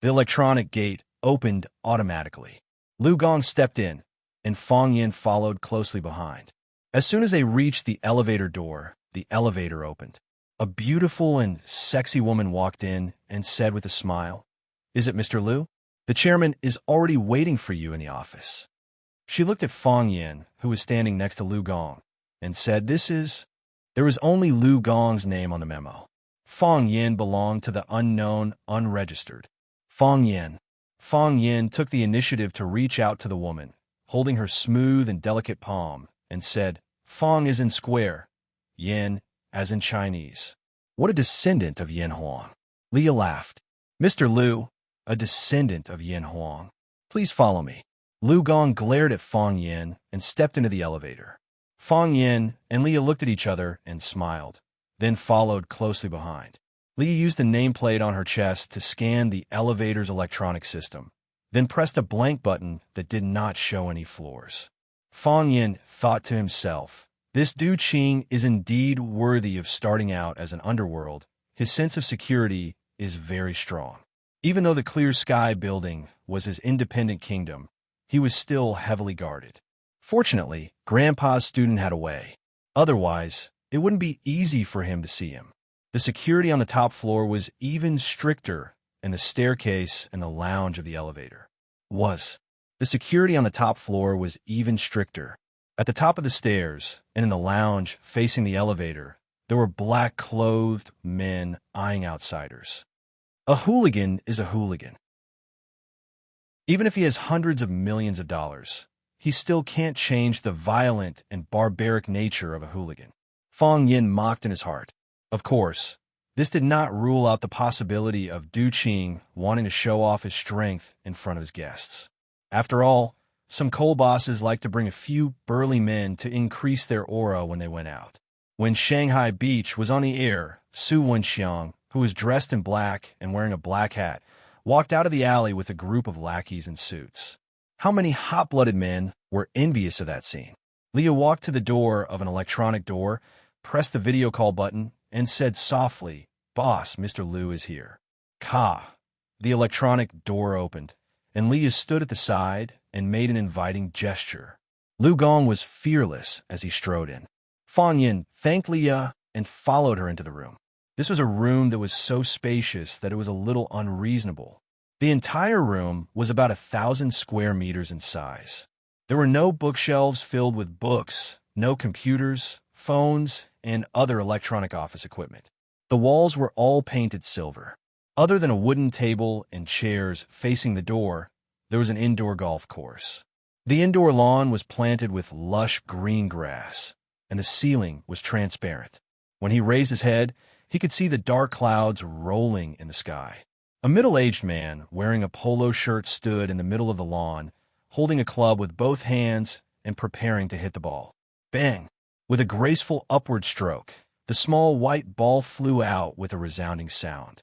The electronic gate opened automatically. Lu Gong stepped in, and Fang Yin followed closely behind. As soon as they reached the elevator door, the elevator opened. A beautiful and sexy woman walked in and said with a smile, "Is it Mr. Lu? The chairman is already waiting for you in the office." She looked at Fang Yin, who was standing next to Lu Gong, and said, There was only Lu Gong's name on the memo. Fang Yin belonged to the unknown, unregistered. Fang Yin took the initiative to reach out to the woman, holding her smooth and delicate palm, and said, "Fang is in square, Yin as in Chinese. What a descendant of Yin Huang." Leah laughed. "Mr. Lu, a descendant of Yin Huang. Please follow me." Lu Gong glared at Fang Yin and stepped into the elevator. Fang Yin and Leah looked at each other and smiled, then followed closely behind. Leah used the nameplate on her chest to scan the elevator's electronic system, then pressed a blank button that did not show any floors. Fang Yin thought to himself, "This Du Qing is indeed worthy of starting out as an underworld. His sense of security is very strong." Even though the Clear Sky Building was his independent kingdom, he was still heavily guarded. Fortunately, Grandpa's student had a way. Otherwise, it wouldn't be easy for him to see him. The security on the top floor was even stricter, and the staircase and the lounge of the elevator was. The security on the top floor was even stricter. At the top of the stairs and in the lounge facing the elevator, there were black-clothed men eyeing outsiders. A hooligan is a hooligan. Even if he has hundreds of millions of dollars, he still can't change the violent and barbaric nature of a hooligan. Fang Yin mocked in his heart. Of course, this did not rule out the possibility of Du Qing wanting to show off his strength in front of his guests. After all, some coal bosses like to bring a few burly men to increase their aura when they went out. When Shanghai Beach was on the air, Su Wenxiang, who was dressed in black and wearing a black hat, walked out of the alley with a group of lackeys in suits. How many hot-blooded men were envious of that scene? Leah walked to the door of an electronic door, pressed the video call button, and said softly, "Boss, Mr. Lu is here." Ka. The electronic door opened, and Leah stood at the side and made an inviting gesture. Lu Gong was fearless as he strode in. Fang Yin thanked Leah and followed her into the room. This was a room that was so spacious that it was a little unreasonable. The entire room was about 1,000 square meters in size. There were no bookshelves filled with books, no computers, phones, and other electronic office equipment. The walls were all painted silver. Other than a wooden table and chairs facing the door, there was an indoor golf course. The indoor lawn was planted with lush green grass, and the ceiling was transparent. When he raised his head, he could see the dark clouds rolling in the sky. A middle-aged man wearing a polo shirt stood in the middle of the lawn, holding a club with both hands and preparing to hit the ball. Bang! With a graceful upward stroke, the small white ball flew out with a resounding sound.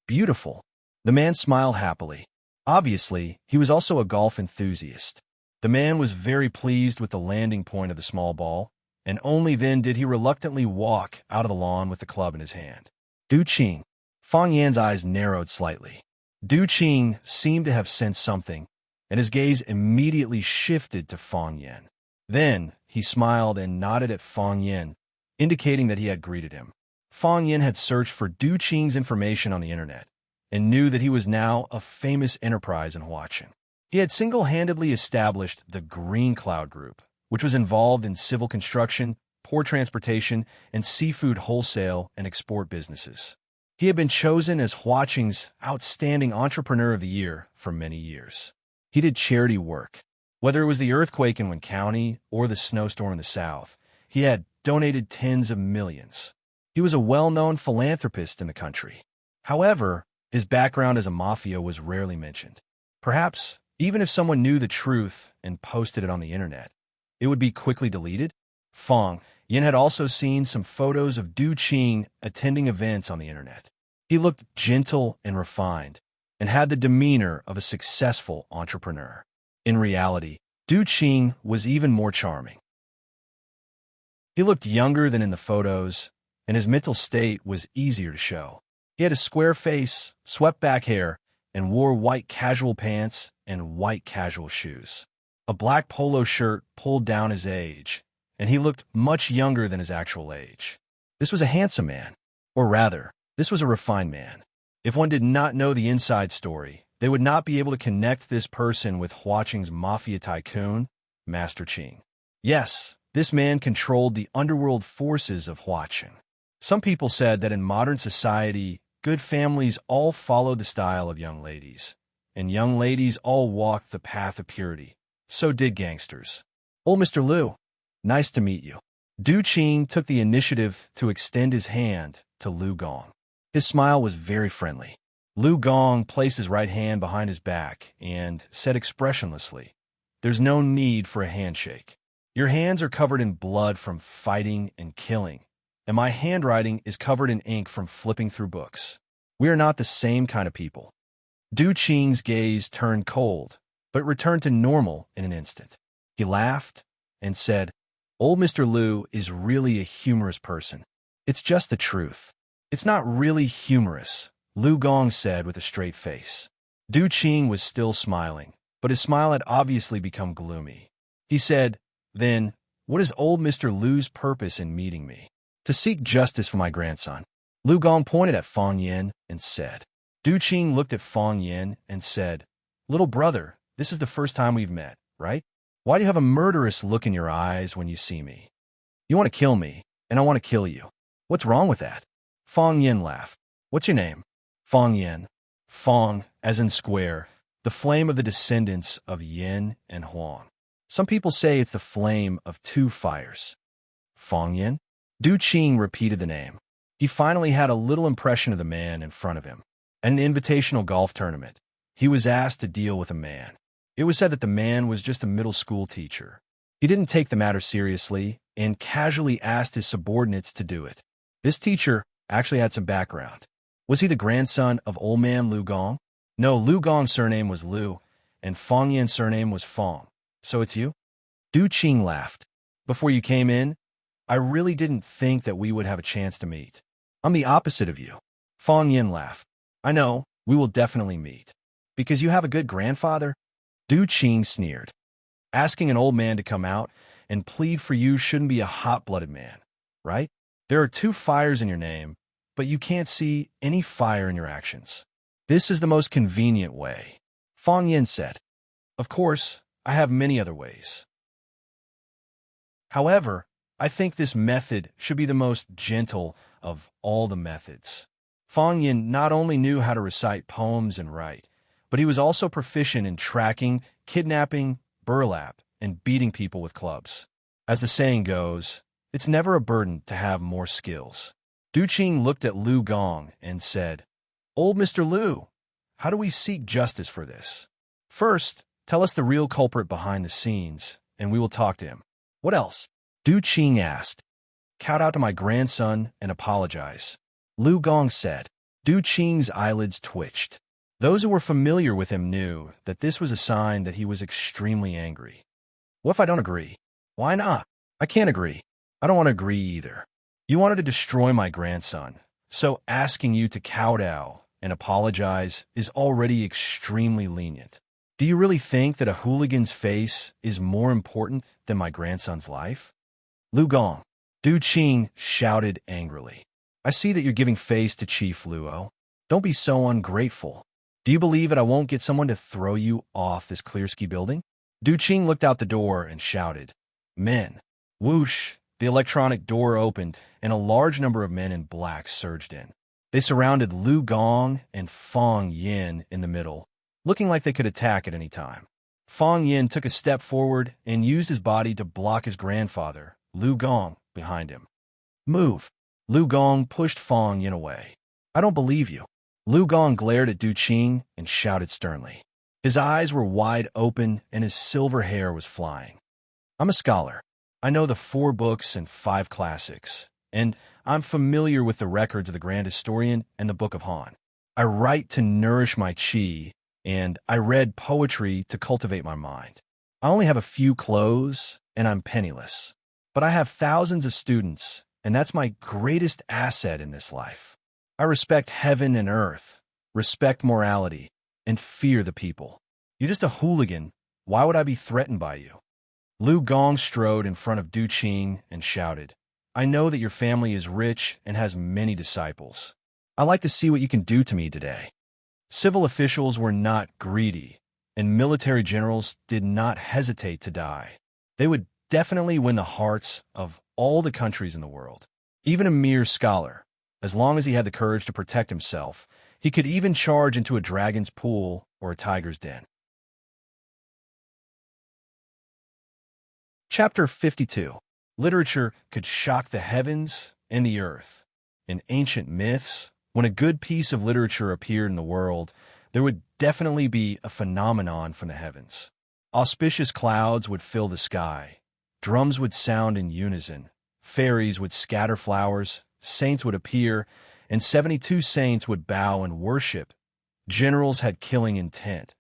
Beautiful. The man smiled happily. Obviously, he was also a golf enthusiast. The man was very pleased with the landing point of the small ball, and only then did he reluctantly walk out of the lawn with the club in his hand. Du Qing. Fang Yan's eyes narrowed slightly. Du Qing seemed to have sensed something, and his gaze immediately shifted to Fang Yan. Then he smiled and nodded at Fang Yan, indicating that he had greeted him. Fang Yan had searched for Du Qing's information on the internet and knew that he was now a famous enterprise in Huaqin. He had single-handedly established the Green Cloud Group, which was involved in civil construction, port transportation, and seafood wholesale and export businesses. He had been chosen as Huaqin's Outstanding Entrepreneur of the Year for many years. He did charity work. Whether it was the earthquake in Wen County or the snowstorm in the south, he had donated tens of millions. He was a well-known philanthropist in the country. However, his background as a mafia was rarely mentioned. Perhaps, even if someone knew the truth and posted it on the internet, it would be quickly deleted. Fang Yan had also seen some photos of Du Qing attending events on the internet. He looked gentle and refined, and had the demeanor of a successful entrepreneur. In reality, Du Qing was even more charming. He looked younger than in the photos, and his mental state was easier to show. He had a square face, swept back hair, and wore white casual pants and white casual shoes. A black polo shirt pulled down his age, and he looked much younger than his actual age. This was a handsome man, or rather, this was a refined man. If one did not know the inside story, they would not be able to connect this person with Huaqing's mafia tycoon, Master Qing. Yes, this man controlled the underworld forces of Huaqin. Some people said that in modern society, good families all followed the style of young ladies, and young ladies all walked the path of purity. So did gangsters. Old Mr. Liu, nice to meet you. Du Qing took the initiative to extend his hand to Lu Gong. His smile was very friendly. Lu Gong placed his right hand behind his back and said expressionlessly, "There's no need for a handshake. Your hands are covered in blood from fighting and killing, and my handwriting is covered in ink from flipping through books. We are not the same kind of people." Du Qing's gaze turned cold, but returned to normal in an instant. He laughed and said, "Old Mr. Liu is really a humorous person. It's just the truth." "It's not really humorous," Lu Gong said with a straight face. Du Qing was still smiling, but his smile had obviously become gloomy. He said, "Then, what is old Mr. Liu's purpose in meeting me?" "To seek justice for my grandson." Lu Gong pointed at Fang Yan and said. Du Qing looked at Fang Yan and said, "Little brother, this is the first time we've met, right? Why do you have a murderous look in your eyes when you see me? You want to kill me, and I want to kill you. What's wrong with that?" Fang Yan laughed. "What's your name?" "Fang Yan." Fang, as in square, the flame of the descendants of Yin and Huang. Some people say it's the flame of two fires. Fang Yan? Du Qing repeated the name. He finally had a little impression of the man in front of him. At an invitational golf tournament, he was asked to deal with a man. It was said that the man was just a middle school teacher. He didn't take the matter seriously and casually asked his subordinates to do it. This teacher actually had some background. Was he the grandson of old man Lu Gong? No, Lu Gong's surname was Lu, and Fang Yan's surname was Fang. "So it's you?" Du Qing laughed. "Before you came in, I really didn't think that we would have a chance to meet. I'm the opposite of you." Fang Yan laughed. "I know, we will definitely meet. Because you have a good grandfather?" Du Qing sneered. "Asking an old man to come out and plead for you shouldn't be a hot-blooded man, right? There are two fires in your name, but you can't see any fire in your actions. This is the most convenient way, Fang Yin said. Of course, I have many other ways. However, I think this method should be the most gentle of all the methods. Fang Yin not only knew how to recite poems and write, but he was also proficient in tracking, kidnapping, burlap, and beating people with clubs. As the saying goes, it's never a burden to have more skills. Du Qing looked at Lu Gong and said, "Old Mr. Lu, how do we seek justice for this? First, tell us the real culprit behind the scenes, and we will talk to him." "What else?" Du Qing asked. "Kowtow out to my grandson and apologize," Lu Gong said. Du Qing's eyelids twitched. Those who were familiar with him knew that this was a sign that he was extremely angry. "What if I don't agree?" "Why not?" "I can't agree." "I don't want to agree either. You wanted to destroy my grandson, so asking you to kowtow and apologize is already extremely lenient. Do you really think that a hooligan's face is more important than my grandson's life?" "Lu Gong," Du Qing shouted angrily, "I see that you're giving face to Chief Luo. Don't be so ungrateful. Do you believe that I won't get someone to throw you off this Clearski building?" Du Qing looked out the door and shouted, "Men!" Whoosh! The electronic door opened, and a large number of men in black surged in. They surrounded Lu Gong and Fang Yin in the middle, looking like they could attack at any time. Fang Yin took a step forward and used his body to block his grandfather, Lu Gong, behind him. "Move!" Lu Gong pushed Fang Yin away. "I don't believe you." Lu Gong glared at Du Qing and shouted sternly. His eyes were wide open and his silver hair was flying. "I'm a scholar. I know the 4 books and 5 classics, and I'm familiar with the records of the Grand Historian and the Book of Han. I write to nourish my qi, and I read poetry to cultivate my mind. I only have a few clothes, and I'm penniless. But I have thousands of students, and that's my greatest asset in this life. I respect heaven and earth, respect morality, and fear the people. You're just a hooligan. Why would I be threatened by you?" Lu Gong strode in front of Du Qing and shouted, "I know that your family is rich and has many disciples. I'd like to see what you can do to me today." Civil officials were not greedy, and military generals did not hesitate to die. They would definitely win the hearts of all the countries in the world. Even a mere scholar, as long as he had the courage to protect himself, he could even charge into a dragon's pool or a tiger's den. Chapter 52. Literature could shock the heavens and the earth. In ancient myths, when a good piece of literature appeared in the world, there would definitely be a phenomenon from the heavens. Auspicious clouds would fill the sky, drums would sound in unison, fairies would scatter flowers, saints would appear, and 72 saints would bow and worship. Generals had killing intent,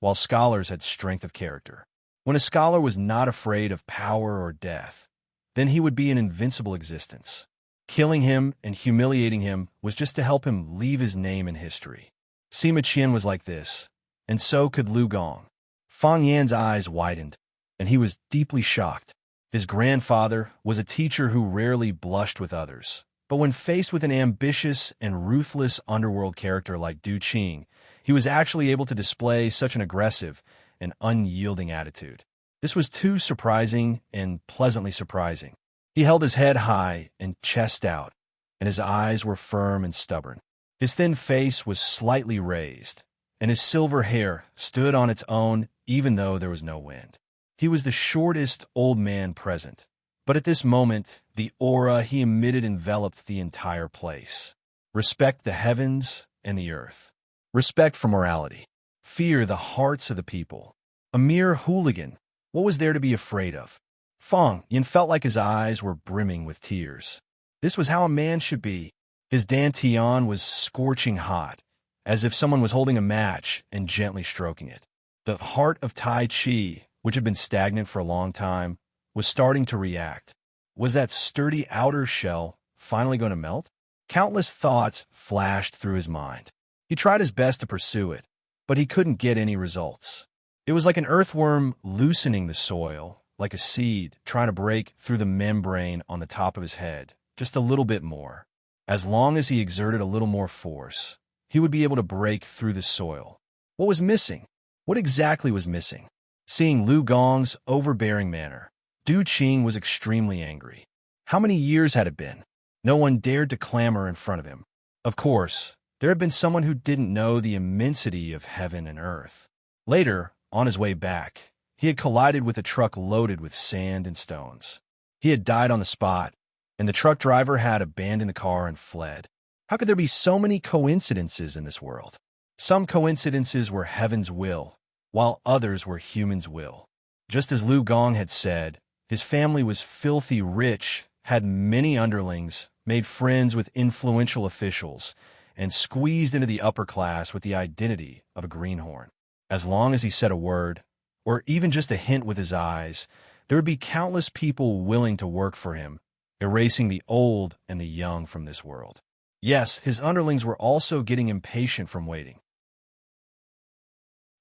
while scholars had strength of character. When a scholar was not afraid of power or death, then he would be an invincible existence. Killing him and humiliating him was just to help him leave his name in history. Sima Qian was like this, and so could Lu Gong. Fang Yan's eyes widened, and he was deeply shocked. His grandfather was a teacher who rarely blushed with others, but when faced with an ambitious and ruthless underworld character like Du Qing, he was actually able to display such an aggressive and unyielding attitude. This was too surprising and pleasantly surprising. He held his head high and chest out, and his eyes were firm and stubborn. His thin face was slightly raised, and his silver hair stood on its own even though there was no wind. He was the shortest old man present, but at this moment, the aura he emitted enveloped the entire place. Respect the heavens and the earth. Respect for morality. Fear the hearts of the people. A mere hooligan. What was there to be afraid of? Fang Yin felt like his eyes were brimming with tears. This was how a man should be. His dantian was scorching hot, as if someone was holding a match and gently stroking it. The heart of Tai Chi, which had been stagnant for a long time, was starting to react. Was that sturdy outer shell finally going to melt? Countless thoughts flashed through his mind. He tried his best to pursue it, but he couldn't get any results. It was like an earthworm loosening the soil, like a seed trying to break through the membrane on the top of his head, just a little bit more. As long as he exerted a little more force, he would be able to break through the soil. What was missing? What exactly was missing? Seeing Lu Gong's overbearing manner, Du Qing was extremely angry. How many years had it been? No one dared to clamor in front of him. Of course, there had been someone who didn't know the immensity of heaven and earth. Later, on his way back, he had collided with a truck loaded with sand and stones. He had died on the spot, and the truck driver had abandoned the car and fled. How could there be so many coincidences in this world? Some coincidences were heaven's will, while others were human's will. Just as Lu Gong had said, his family was filthy rich, had many underlings, made friends with influential officials, and squeezed into the upper class with the identity of a greenhorn. As long as he said a word, or even just a hint with his eyes, there would be countless people willing to work for him, erasing the old and the young from this world. Yes, his underlings were also getting impatient from waiting.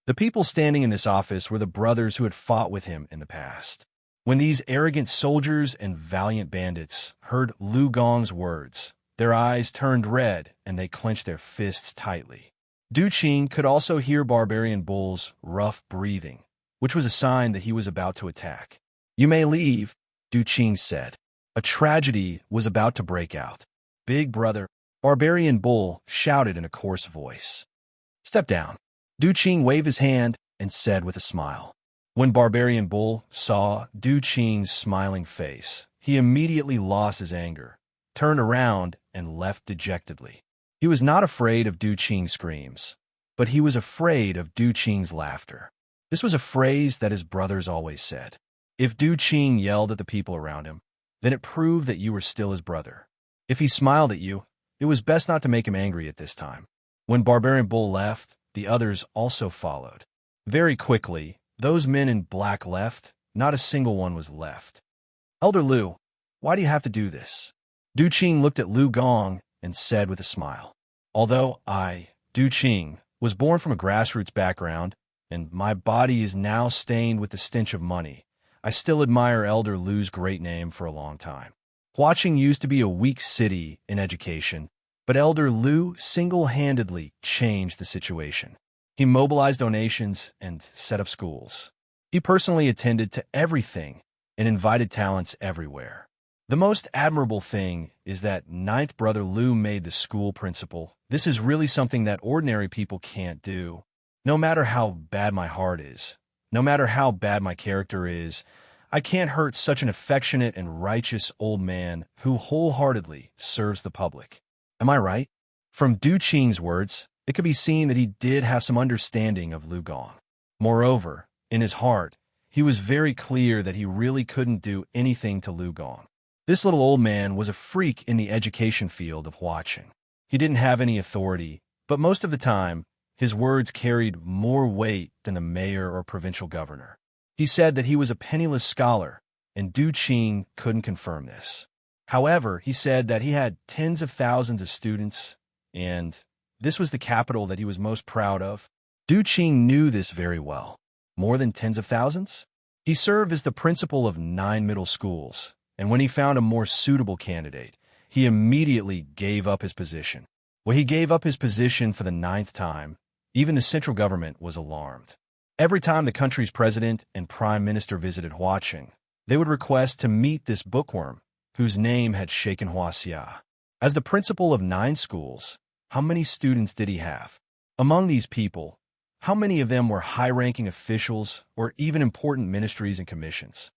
The people standing in this office were the brothers who had fought with him in the past. When these arrogant soldiers and valiant bandits heard Lu Gong's words, their eyes turned red and they clenched their fists tightly. Du Qing could also hear Barbarian Bull's rough breathing, which was a sign that he was about to attack. "You may leave," Du Qing said. A tragedy was about to break out. "Big brother," Barbarian Bull shouted in a coarse voice. "Step down." Du Qing waved his hand and said with a smile. When Barbarian Bull saw Du Qing's smiling face, he immediately lost his anger, turned around, and left dejectedly. He was not afraid of Du Qing's screams, but he was afraid of Du Qing's laughter. This was a phrase that his brothers always said. If Du Qing yelled at the people around him, then it proved that you were still his brother. If he smiled at you, it was best not to make him angry at this time. When Barbarian Bull left, the others also followed. Very quickly, those men in black left, not a single one was left. "Elder Lu, why do you have to do this?" Du Qing looked at Lu Gong and said with a smile, "Although I, Du Qing, was born from a grassroots background, and my body is now stained with the stench of money, I still admire Elder Lu's great name for a long time. Huaqing used to be a weak city in education, but Elder Lu single-handedly changed the situation. He mobilized donations and set up schools. He personally attended to everything and invited talents everywhere. The most admirable thing is that ninth brother Lu made the school principal. This is really something that ordinary people can't do. No matter how bad my heart is, no matter how bad my character is, I can't hurt such an affectionate and righteous old man who wholeheartedly serves the public. Am I right?" From Du Qing's words, it could be seen that he did have some understanding of Lu Gong. Moreover, in his heart, he was very clear that he really couldn't do anything to Lu Gong. This little old man was a freak in the education field of Huaqing. He didn't have any authority, but most of the time, his words carried more weight than the mayor or provincial governor. He said that he was a penniless scholar, and Du Qing couldn't confirm this. However, he said that he had tens of thousands of students, and this was the capital that he was most proud of. Du Qing knew this very well. More than tens of thousands? He served as the principal of 9 middle schools, and when he found a more suitable candidate, he immediately gave up his position. When he gave up his position for the 9th time, even the central government was alarmed. Every time the country's president and prime minister visited Huaqing, they would request to meet this bookworm, whose name had shaken Huaxia. As the principal of 9 schools, how many students did he have? Among these people, how many of them were high-ranking officials or even important ministries and commissions?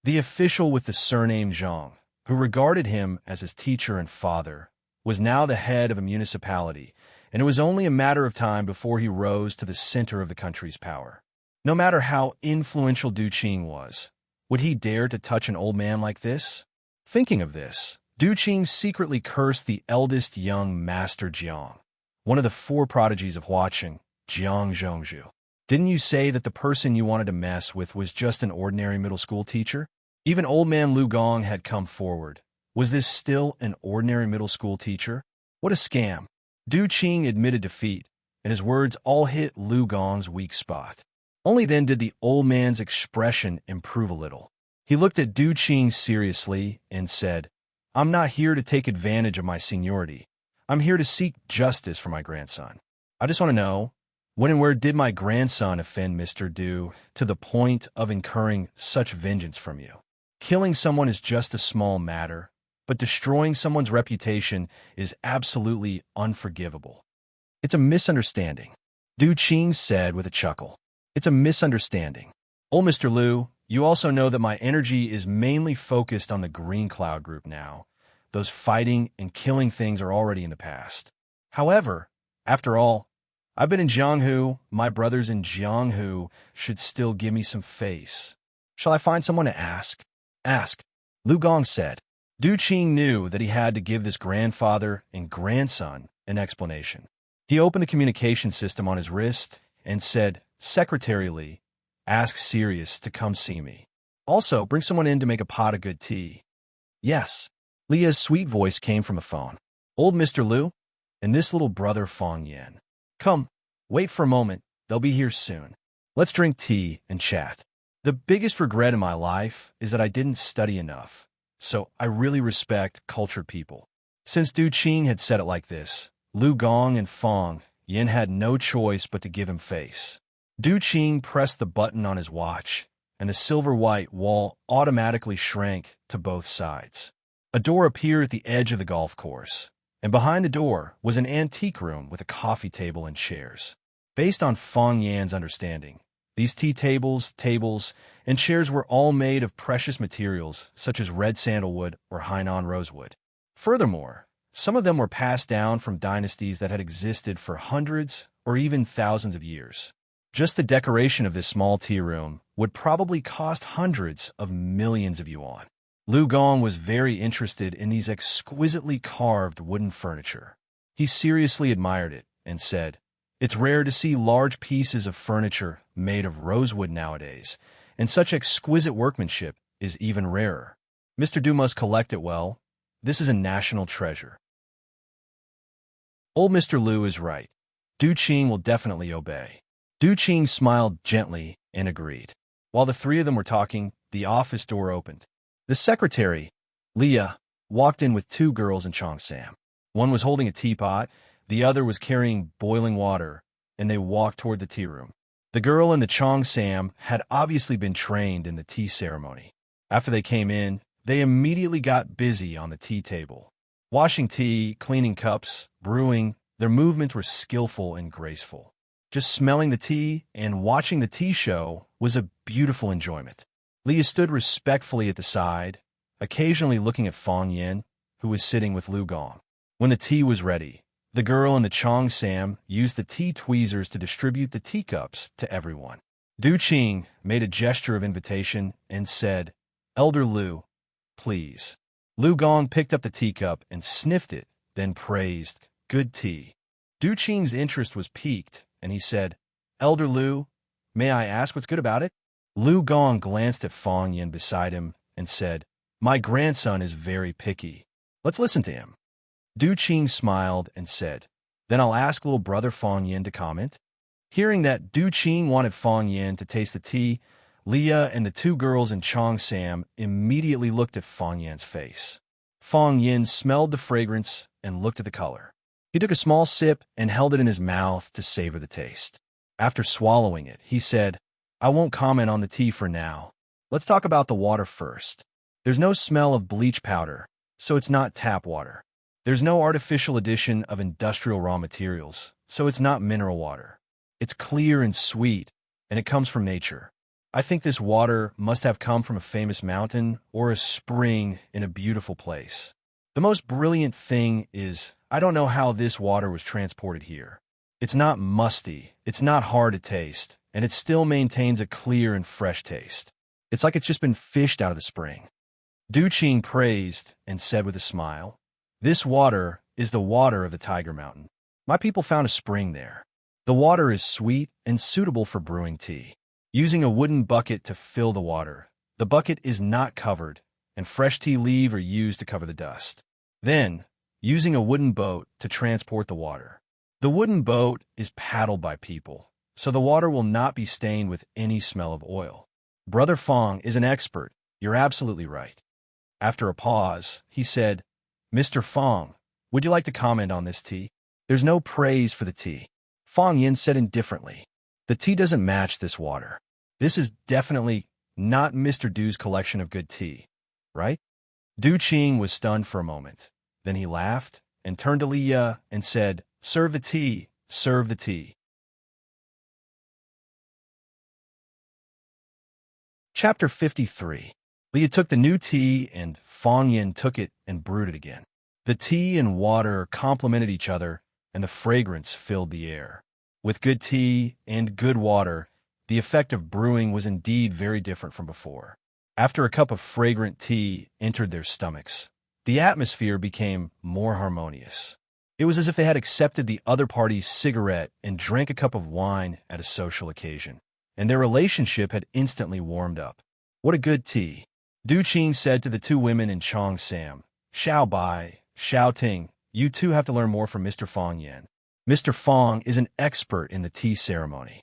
The official with the surname Zhang, who regarded him as his teacher and father, was now the head of a municipality, and it was only a matter of time before he rose to the center of the country's power. No matter how influential Du Qing was, would he dare to touch an old man like this? Thinking of this, Du Qing secretly cursed the eldest young Master Jiang, one of the 4 prodigies of Huaqing, Jiang Zhongzhu. Didn't you say that the person you wanted to mess with was just an ordinary middle school teacher? Even old man Lu Gong had come forward. Was this still an ordinary middle school teacher? What a scam. Du Qing admitted defeat, and his words all hit Lu Gong's weak spot. Only then did the old man's expression improve a little. He looked at Du Qing seriously and said, I'm not here to take advantage of my seniority. I'm here to seek justice for my grandson. I just want to know, when and where did my grandson offend Mr. Du to the point of incurring such vengeance from you? Killing someone is just a small matter, but destroying someone's reputation is absolutely unforgivable. It's a misunderstanding, Du Qing said with a chuckle. It's a misunderstanding. Old Mr. Liu, you also know that my energy is mainly focused on the Green Cloud group now. Those fighting and killing things are already in the past. However, after all, I've been in Jianghu. My brothers in Jianghu should still give me some face. Shall I find someone to ask? Ask, Lu Gong said. Du Qing knew that he had to give this grandfather and grandson an explanation. He opened the communication system on his wrist and said, secretarially, ask Sirius to come see me. Also, bring someone in to make a pot of good tea. Yes. Leah's sweet voice came from a phone. Old Mr. Liu and this little brother Fong Yan. Come, wait for a moment. They'll be here soon. Let's drink tea and chat. The biggest regret in my life is that I didn't study enough, so I really respect cultured people. Since Du Qing had said it like this, Lu Gong and Fong Yan had no choice but to give him face. Du Qing pressed the button on his watch, and the silver-white wall automatically shrank to both sides. A door appeared at the edge of the golf course, and behind the door was an antique room with a coffee table and chairs. Based on Fong Yan's understanding, these tea tables, and chairs were all made of precious materials such as red sandalwood or Hainan rosewood. Furthermore, some of them were passed down from dynasties that had existed for hundreds or even thousands of years. Just the decoration of this small tea room would probably cost hundreds of millions of yuan. Lu Gong was very interested in these exquisitely carved wooden furniture. He seriously admired it and said, it's rare to see large pieces of furniture made of rosewood nowadays, and such exquisite workmanship is even rarer. Mr. Du must collect it well. This is a national treasure. Old Mr. Liu is right. Du Qing will definitely obey. Du Qing smiled gently and agreed. While the three of them were talking, the office door opened. The secretary, Leah, walked in with two girls in Cheongsam. One was holding a teapot, the other was carrying boiling water, and they walked toward the tea room. The girl in the Cheongsam had obviously been trained in the tea ceremony. After they came in, they immediately got busy on the tea table. Washing tea, cleaning cups, brewing, their movements were skillful and graceful. Just smelling the tea and watching the tea show was a beautiful enjoyment. Leah stood respectfully at the side, occasionally looking at Fong Yan, who was sitting with Lu Gong. When the tea was ready, the girl in the Cheongsam used the tea tweezers to distribute the teacups to everyone. Du Qing made a gesture of invitation and said, Elder Lu, please. Lu Gong picked up the teacup and sniffed it, then praised, good tea. Du Qing's interest was piqued, and he said, Elder Lu, may I ask what's good about it? Lu Gong glanced at Fong Yan beside him and said, my grandson is very picky. Let's listen to him. Du Qing smiled and said, then I'll ask little brother Fong Yan to comment. Hearing that Du Qing wanted Fong Yan to taste the tea, Leah and the two girls in Cheongsam immediately looked at Fong Yan's face. Fong Yan smelled the fragrance and looked at the color. He took a small sip and held it in his mouth to savor the taste. After swallowing it, he said, I won't comment on the tea for now. Let's talk about the water first. There's no smell of bleach powder, so it's not tap water. There's no artificial addition of industrial raw materials, so it's not mineral water. It's clear and sweet, and it comes from nature. I think this water must have come from a famous mountain or a spring in a beautiful place. The most brilliant thing is, I don't know how this water was transported here. It's not musty, it's not hard to taste, and it still maintains a clear and fresh taste. It's like it's just been fished out of the spring. Du Qing praised and said with a smile, this water is the water of the Tiger Mountain. My people found a spring there. The water is sweet and suitable for brewing tea. Using a wooden bucket to fill the water, the bucket is not covered, and fresh tea leaves are used to cover the dust. Then, using a wooden boat to transport the water. The wooden boat is paddled by people, so the water will not be stained with any smell of oil. Brother Fong is an expert. You're absolutely right. After a pause, he said, Mr. Fong, would you like to comment on this tea? There's no praise for the tea. Fong Yin said indifferently. The tea doesn't match this water. This is definitely not Mr. Du's collection of good tea, right? Du Qing was stunned for a moment. Then he laughed and turned to Li Ye and said, serve the tea, serve the tea. Chapter 53. Li Ye took the new tea and Fong Yin took it and brewed it again. The tea and water complemented each other and the fragrance filled the air. With good tea and good water, the effect of brewing was indeed very different from before. After a cup of fragrant tea entered their stomachs, the atmosphere became more harmonious. It was as if they had accepted the other party's cigarette and drank a cup of wine at a social occasion, and their relationship had instantly warmed up. What a good tea, Du Qing said to the two women in Chong Sam. Xiao Bai, Xiao Ting, you two have to learn more from Mr. Fong Yin. Mr. Fong is an expert in the tea ceremony.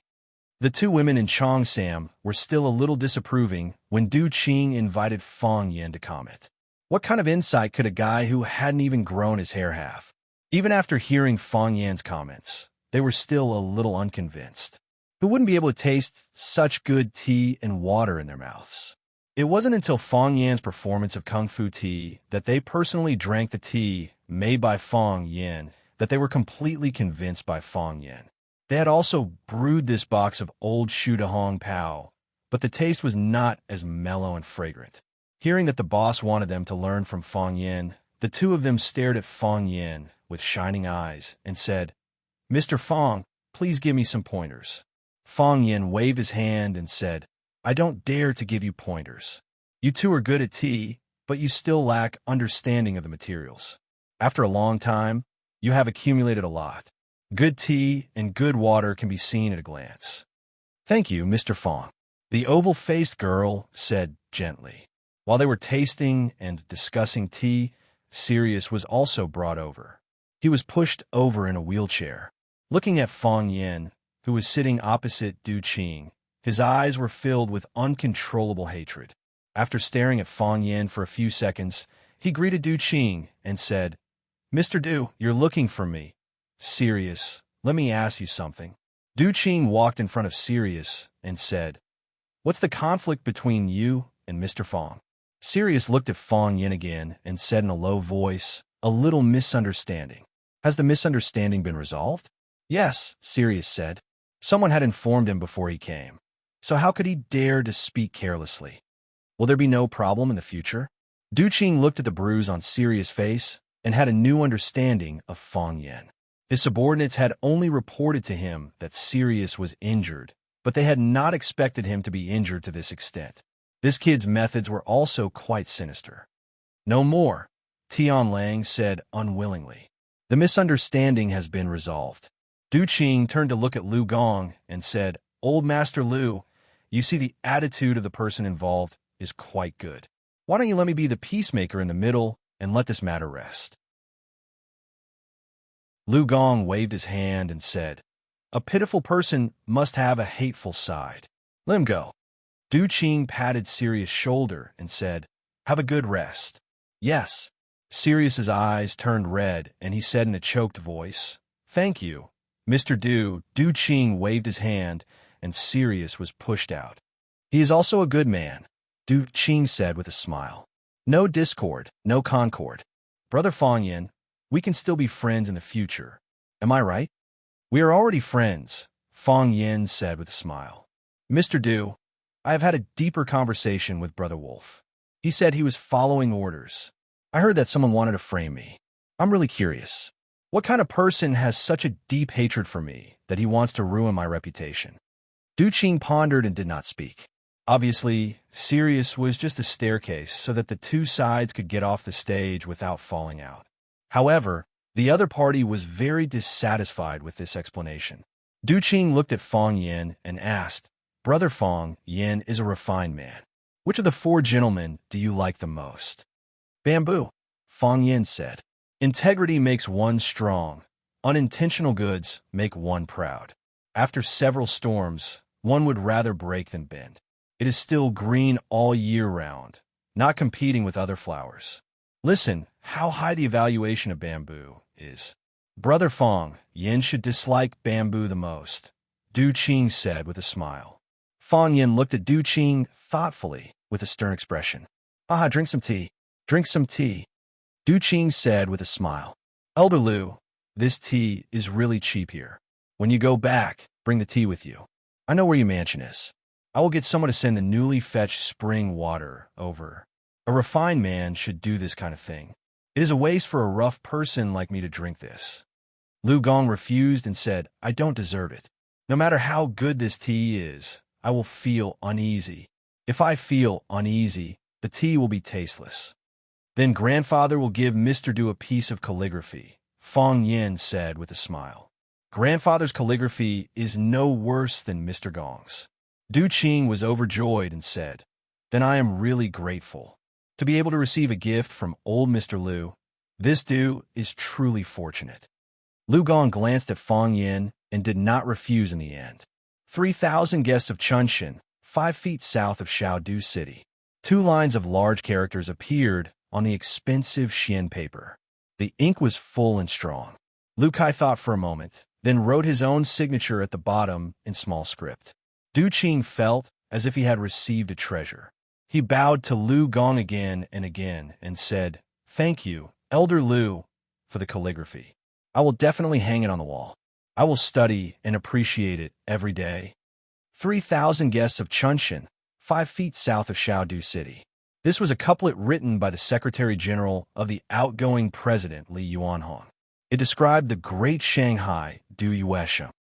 The two women in Chong Sam were still a little disapproving when Du Qing invited Fong Yin to comment. What kind of insight could a guy who hadn't even grown his hair have? Even after hearing Fong Yin's comments, they were still a little unconvinced. Who wouldn't be able to taste such good tea and water in their mouths? It wasn't until Fong Yin's performance of Kung Fu tea that they personally drank the tea made by Fong Yin that they were completely convinced by Fong Yin. They had also brewed this box of old Shu De Hong Pao, but the taste was not as mellow and fragrant. Hearing that the boss wanted them to learn from Fong Yin, the two of them stared at Fong Yin with shining eyes and said, Mr. Fong, please give me some pointers. Fong Yin waved his hand and said, I don't dare to give you pointers. You two are good at tea, but you still lack understanding of the materials. After a long time, you have accumulated a lot. Good tea and good water can be seen at a glance. Thank you, Mr. Fong. The oval-faced girl said gently. While they were tasting and discussing tea, Sirius was also brought over. He was pushed over in a wheelchair. Looking at Fong Yin, who was sitting opposite Du Qing, his eyes were filled with uncontrollable hatred. After staring at Fong Yin for a few seconds, he greeted Du Qing and said, Mr. Du, you're looking for me. Sirius, let me ask you something. Du Qing walked in front of Sirius and said, What's the conflict between you and Mr. Fong? Sirius looked at Fong Yin again and said in a low voice, a little misunderstanding. Has the misunderstanding been resolved? Yes, Sirius said. Someone had informed him before he came. So how could he dare to speak carelessly? Will there be no problem in the future? Du Qing looked at the bruise on Sirius' face and had a new understanding of Fong Yin. His subordinates had only reported to him that Sirius was injured, but they had not expected him to be injured to this extent. This kid's methods were also quite sinister. No more, Tian Lang said unwillingly. The misunderstanding has been resolved. Du Qing turned to look at Lu Gong and said, Old Master Lu, you see the attitude of the person involved is quite good. Why don't you let me be the peacemaker in the middle and let this matter rest? Lu Gong waved his hand and said, A pitiful person must have a hateful side. Let him go. Du Qing patted Sirius' shoulder and said, Have a good rest. Yes. Sirius's eyes turned red and he said in a choked voice, Thank you, Mr. Du. Du Qing waved his hand and Sirius was pushed out. He is also a good man, Du Qing said with a smile. No discord, no concord. Brother Fong Yin, we can still be friends in the future. Am I right? We are already friends, Fong Yin said with a smile. Mr. Du, I have had a deeper conversation with Brother Wolf. He said he was following orders. I heard that someone wanted to frame me. I'm really curious. What kind of person has such a deep hatred for me that he wants to ruin my reputation? Du Qing pondered and did not speak. Obviously, Sirius was just a staircase so that the two sides could get off the stage without falling out. However, the other party was very dissatisfied with this explanation. Du Qing looked at Fong Yin and asked, Brother Fong Yin is a refined man. Which of the four gentlemen do you like the most? Bamboo, Fong Yin said. Integrity makes one strong. Unintentional goods make one proud. After several storms, one would rather break than bend. It is still green all year round. not competing with other flowers. Listen, how high the evaluation of bamboo is. Brother Fong, Yin should dislike bamboo the most, Du Qing said with a smile. Fong Yin looked at Du Qing thoughtfully with a stern expression. Ah, drink some tea. Drink some tea. Du Qing said with a smile. Elder Lu, this tea is really cheap here. When you go back, bring the tea with you. I know where your mansion is. I will get someone to send the newly fetched spring water over. A refined man should do this kind of thing. It is a waste for a rough person like me to drink this. Lu Gong refused and said, I don't deserve it. No matter how good this tea is, I will feel uneasy. If I feel uneasy, the tea will be tasteless. Then grandfather will give Mr. Du a piece of calligraphy, Fong Yin said with a smile. Grandfather's calligraphy is no worse than Mr. Gong's. Du Qing was overjoyed and said, Then I am really grateful. To be able to receive a gift from old Mr. Lu, this Du is truly fortunate. Lu Gong glanced at Fong Yin and did not refuse in the end. 3,000 guests of Chunshan, 5 feet south of Shaodu City. 2 lines of large characters appeared on the expensive Xian paper. The ink was full and strong. Lu Kai thought for a moment, then wrote his own signature at the bottom in small script. Du Qing felt as if he had received a treasure. He bowed to Lu Gong again and said, Thank you, Elder Lu, for the calligraphy. I will definitely hang it on the wall. I will study and appreciate it every day. 3,000 guests of Chunshan, 5 feet south of Shaodu City. This was a couplet written by the Secretary General of the outgoing President Li Yuanhong. It described the great Shanghai Du Yuesheng.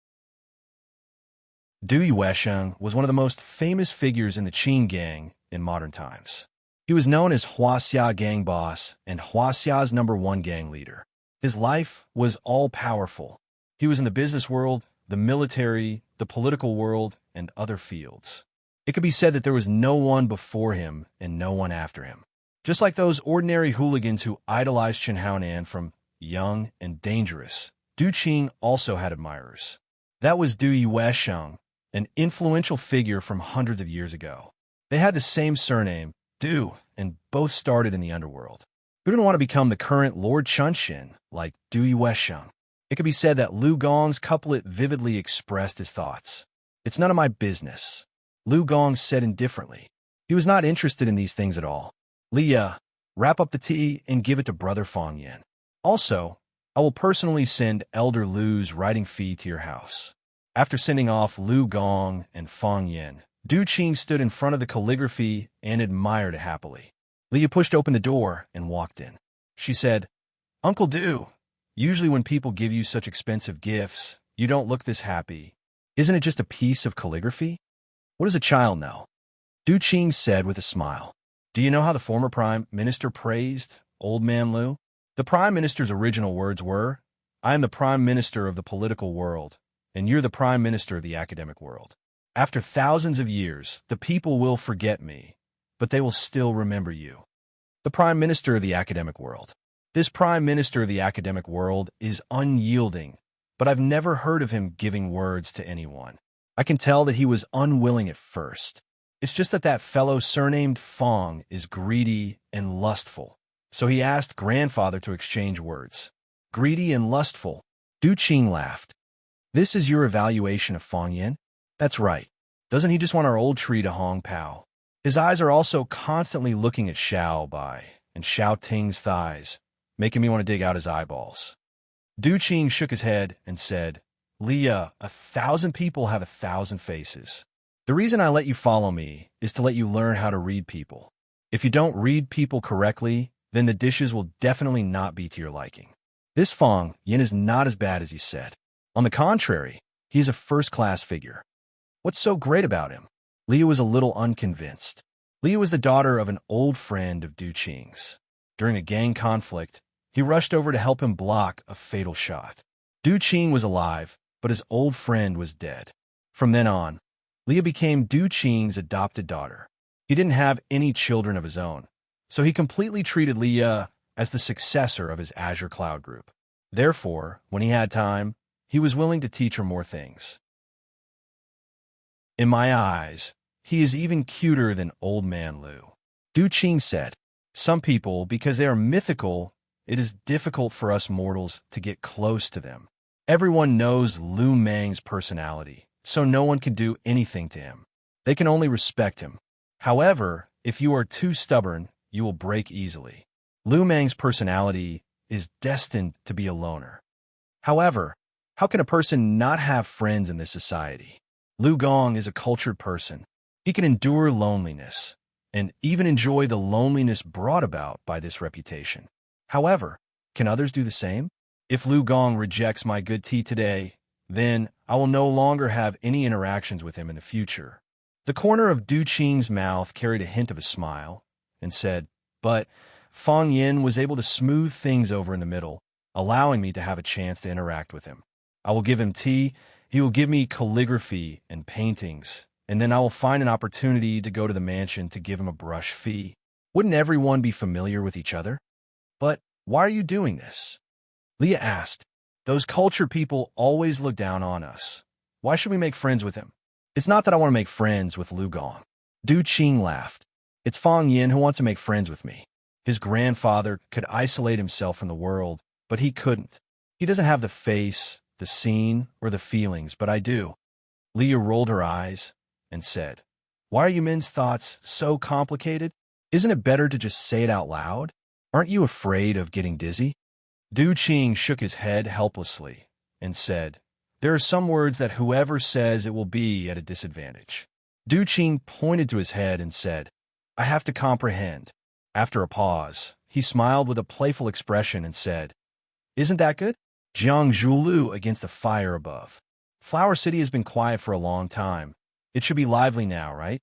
Du Yuesheng was one of the most famous figures in the Qing gang in modern times. He was known as Huaxia gang boss and Huaxia's #1 gang leader. His life was all-powerful. He was in the business world, the military, the political world, and other fields. It could be said that there was no one before him and no one after him. Just like those ordinary hooligans who idolized Chen Haonan from young and dangerous, Du Qing also had admirers. That was Du Yuesheng, an influential figure from hundreds of years ago. They had the same surname, Du, and both started in the underworld. Who didn't want to become the current Lord Chunshin like Du Yuesheng? It could be said that Lu Gong's couplet vividly expressed his thoughts. It's none of my business. Lu Gong said indifferently. He was not interested in these things at all. Leah, wrap up the tea and give it to Brother Fong Yin. Also, I will personally send Elder Lu's writing fee to your house. After sending off Lu Gong and Fong Yin, Du Qing stood in front of the calligraphy and admired it happily. Leah pushed open the door and walked in. She said, Uncle Du, usually when people give you such expensive gifts, you don't look this happy. Isn't it just a piece of calligraphy? What does a child know? Du Qing said with a smile. Do you know how the former Prime Minister praised Old Man Lu? The Prime Minister's original words were, I am the Prime Minister of the political world, and you're the Prime Minister of the academic world. After thousands of years, the people will forget me, but they will still remember you. The Prime Minister of the academic world. This Prime Minister of the academic world is unyielding, but I've never heard of him giving words to anyone. I can tell that he was unwilling at first. It's just that fellow surnamed Fong is greedy and lustful, so he asked grandfather to exchange words. Greedy and lustful. Du Qing laughed. This is your evaluation of Fong Yin? That's right. Doesn't he just want our old tree to Hong Pao? His eyes are also constantly looking at Xiao Bai and Xiao Ting's thighs, making me want to dig out his eyeballs. Du Qing shook his head and said, Leah, 1,000 people have 1,000 faces. The reason I let you follow me is to let you learn how to read people. If you don't read people correctly, then the dishes will definitely not be to your liking. This Fong Yin is not as bad as you said. On the contrary, he is a first-class figure. What's so great about him? Leah was a little unconvinced. Leah was the daughter of an old friend of Du Qing's. During a gang conflict, he rushed over to help him block a fatal shot. Du Qing was alive, but his old friend was dead. From then on, Leah became Du Qing's adopted daughter. He didn't have any children of his own, so he completely treated Leah as the successor of his Azure Cloud group. Therefore, when he had time, he was willing to teach her more things. In my eyes, he is even cuter than Old Man Lu. Du Qing said, "Some people, because they are mythical, it is difficult for us mortals to get close to them. Everyone knows Lu Meng's personality, so no one can do anything to him. They can only respect him. However, if you are too stubborn, you will break easily. Lu Meng's personality is destined to be a loner. However, how can a person not have friends in this society? Lu Gong is a cultured person. He can endure loneliness, and even enjoy the loneliness brought about by this reputation. However, can others do the same? If Lu Gong rejects my good tea today, then I will no longer have any interactions with him in the future." The corner of Du Qing's mouth carried a hint of a smile, and said, "But Fang Yin was able to smooth things over in the middle, allowing me to have a chance to interact with him. I will give him tea, he will give me calligraphy and paintings, and then I will find an opportunity to go to the mansion to give him a brush fee. Wouldn't everyone be familiar with each other?" "But why are you doing this?" Leah asked. "Those cultured people always look down on us. Why should we make friends with him?" "It's not that I want to make friends with Lu Gong." Du Qing laughed. "It's Fang Yin who wants to make friends with me. His grandfather could isolate himself from the world, but he couldn't. He doesn't have the face, the scene, or the feelings, but I do." Leah rolled her eyes and said, "Why are you men's thoughts so complicated? Isn't it better to just say it out loud? Aren't you afraid of getting dizzy?" Du Qing shook his head helplessly and said, "There are some words that whoever says it will be at a disadvantage." Du Qing pointed to his head and said, "I have to comprehend." After a pause, he smiled with a playful expression and said, "Isn't that good?" Jiang Zhulu against the fire above. Flower City has been quiet for a long time. It should be lively now, right?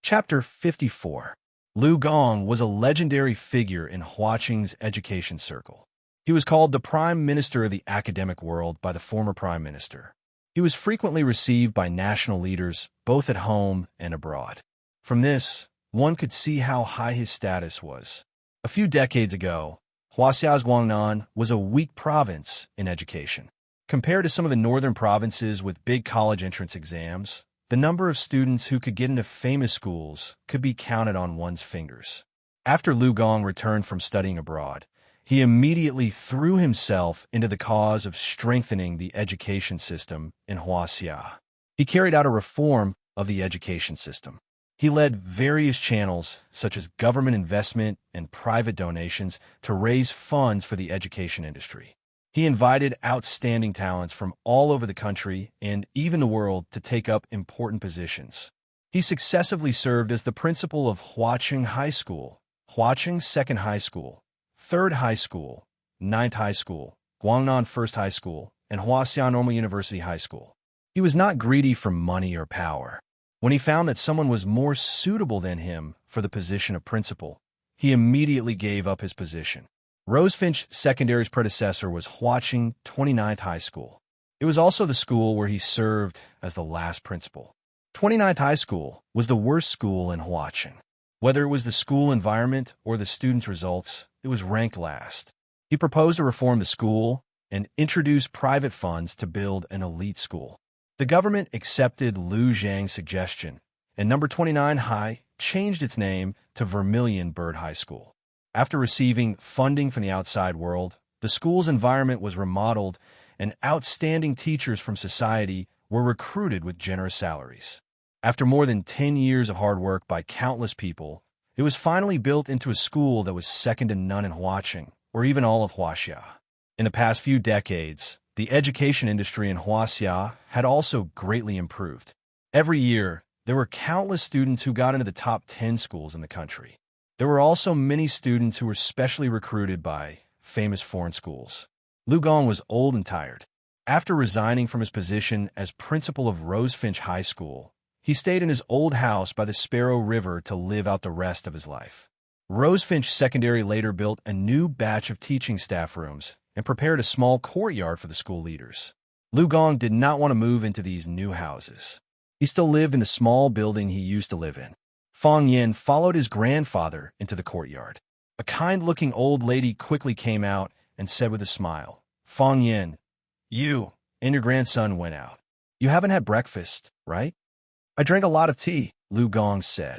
Chapter 54. Lu Gong was a legendary figure in Hua Qing's education circle. He was called the Prime Minister of the academic world by the former Prime Minister. He was frequently received by national leaders, both at home and abroad. From this, one could see how high his status was. A few decades ago, Huaxia's Guangnan was a weak province in education. Compared to some of the northern provinces with big college entrance exams, the number of students who could get into famous schools could be counted on one's fingers. After Lu Gong returned from studying abroad, he immediately threw himself into the cause of strengthening the education system in Huaxia. He carried out a reform of the education system. He led various channels, such as government investment and private donations, to raise funds for the education industry. He invited outstanding talents from all over the country and even the world to take up important positions. He successively served as the principal of Huaqing High School, Huaqing Second High School, Third High School, Ninth High School, Guangnan First High School, and Huaxia Normal University High School. He was not greedy for money or power. When he found that someone was more suitable than him for the position of principal, he immediately gave up his position. Rosefinch Secondary's predecessor was Huaqing 29th High School. It was also the school where he served as the last principal. 29th High School was the worst school in Huaqing. Whether it was the school environment or the students' results, it was ranked last. He proposed to reform the school and introduce private funds to build an elite school. The government accepted Lu Zhang's suggestion, and number 29 High changed its name to Vermilion Bird High School. After receiving funding from the outside world, the school's environment was remodeled, and outstanding teachers from society were recruited with generous salaries. After more than 10 years of hard work by countless people, it was finally built into a school that was second to none in Huaqing, or even all of Huaxia. In the past few decades, the education industry in Huaxia had also greatly improved. Every year, there were countless students who got into the top 10 schools in the country. There were also many students who were specially recruited by famous foreign schools. Lu Gong was old and tired. After resigning from his position as principal of Rosefinch High School, he stayed in his old house by the Sparrow River to live out the rest of his life. Rosefinch Secondary later built a new batch of teaching staff rooms and prepared a small courtyard for the school leaders. Lu Gong did not want to move into these new houses. He still lived in the small building he used to live in. Fang Yin followed his grandfather into the courtyard. A kind-looking old lady quickly came out and said with a smile, "Fang Yin, you and your grandson went out. You haven't had breakfast, right?" I drank a lot of tea, Lu Gong said.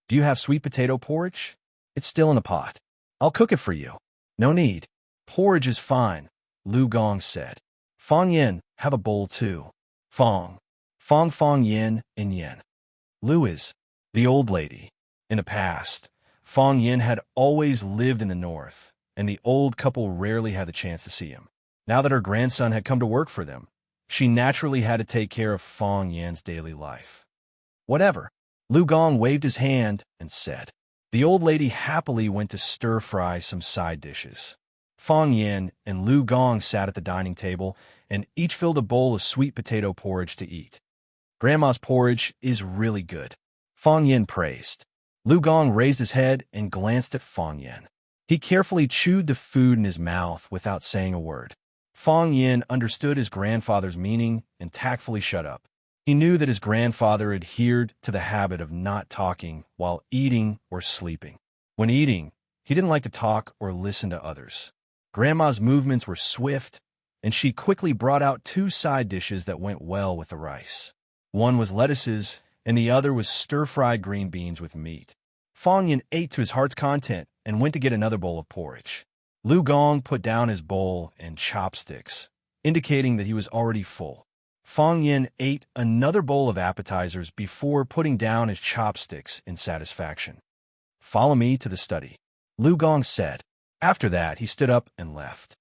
Do you have sweet potato porridge? It's still in the pot. I'll cook it for you. No need. Porridge is fine, Lu Gong said. Fong Yin, have a bowl too. Fong. Fong Yin and Yin. Lu is the old lady. In the past, Fong Yin had always lived in the north, and the old couple rarely had the chance to see him. Now that her grandson had come to work for them, she naturally had to take care of Fong Yin's daily life. Whatever. Lu Gong waved his hand and said. The old lady happily went to stir-fry some side dishes. Fong Yin and Lu Gong sat at the dining table, and each filled a bowl of sweet potato porridge to eat. Grandma's porridge is really good, Fong Yin praised. Lu Gong raised his head and glanced at Fong Yin. He carefully chewed the food in his mouth without saying a word. Fong Yin understood his grandfather's meaning and tactfully shut up. He knew that his grandfather adhered to the habit of not talking while eating or sleeping. When eating, he didn't like to talk or listen to others. Grandma's movements were swift, and she quickly brought out two side dishes that went well with the rice. One was lettuces, and the other was stir-fried green beans with meat. Fong Yin ate to his heart's content and went to get another bowl of porridge. Lu Gong put down his bowl and chopsticks, indicating that he was already full. Fong Yin ate another bowl of appetizers before putting down his chopsticks in satisfaction. Follow me to the study, Lu Gong said. After that, he stood up and left.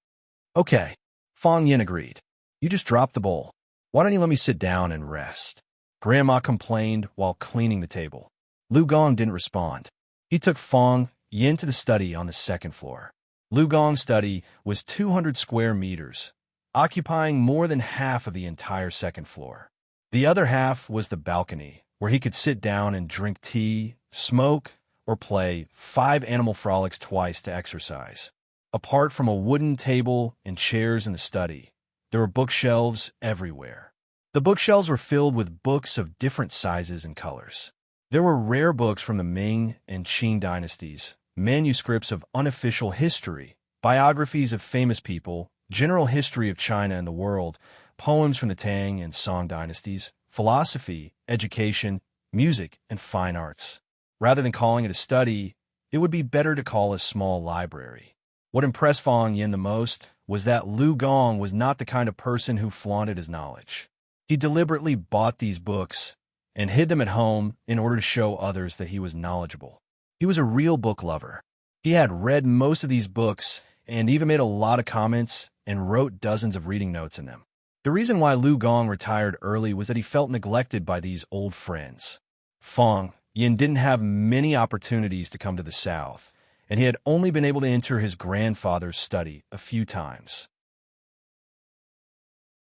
Okay, Fong Yin agreed. You just dropped the bowl. Why don't you let me sit down and rest? Grandma complained while cleaning the table. Lu Gong didn't respond. He took Fong Yin to the study on the second floor. Lu Gong's study was 200 square meters, occupying more than half of the entire second floor. The other half was the balcony, where he could sit down and drink tea, smoke, or play 5 animal frolics twice to exercise. Apart from a wooden table and chairs in the study, there were bookshelves everywhere. The bookshelves were filled with books of different sizes and colors. There were rare books from the Ming and Qing dynasties, manuscripts of unofficial history, biographies of famous people, general history of China and the world, poems from the Tang and Song dynasties, philosophy, education, music, and fine arts. Rather than calling it a study, it would be better to call it a small library. What impressed Fong Yin the most was that Lu Gong was not the kind of person who flaunted his knowledge. He deliberately bought these books and hid them at home in order to show others that he was knowledgeable. He was a real book lover. He had read most of these books and even made a lot of comments and wrote dozens of reading notes in them. The reason why Lu Gong retired early was that he felt neglected by these old friends. Fong Yin didn't have many opportunities to come to the south, and he had only been able to enter his grandfather's study a few times.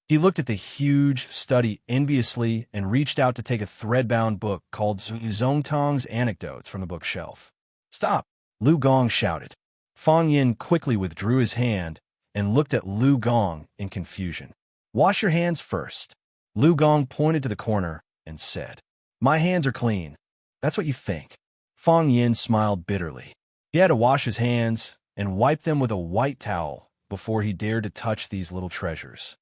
He looked at the huge study enviously and reached out to take a thread-bound book called Zongtong's Anecdotes from the bookshelf. Stop! Lu Gong shouted. Fong Yin quickly withdrew his hand and looked at Lu Gong in confusion. Wash your hands first. Lu Gong pointed to the corner and said, My hands are clean. That's what you think. Fong Yin smiled bitterly. He had to wash his hands and wipe them with a white towel before he dared to touch these little treasures.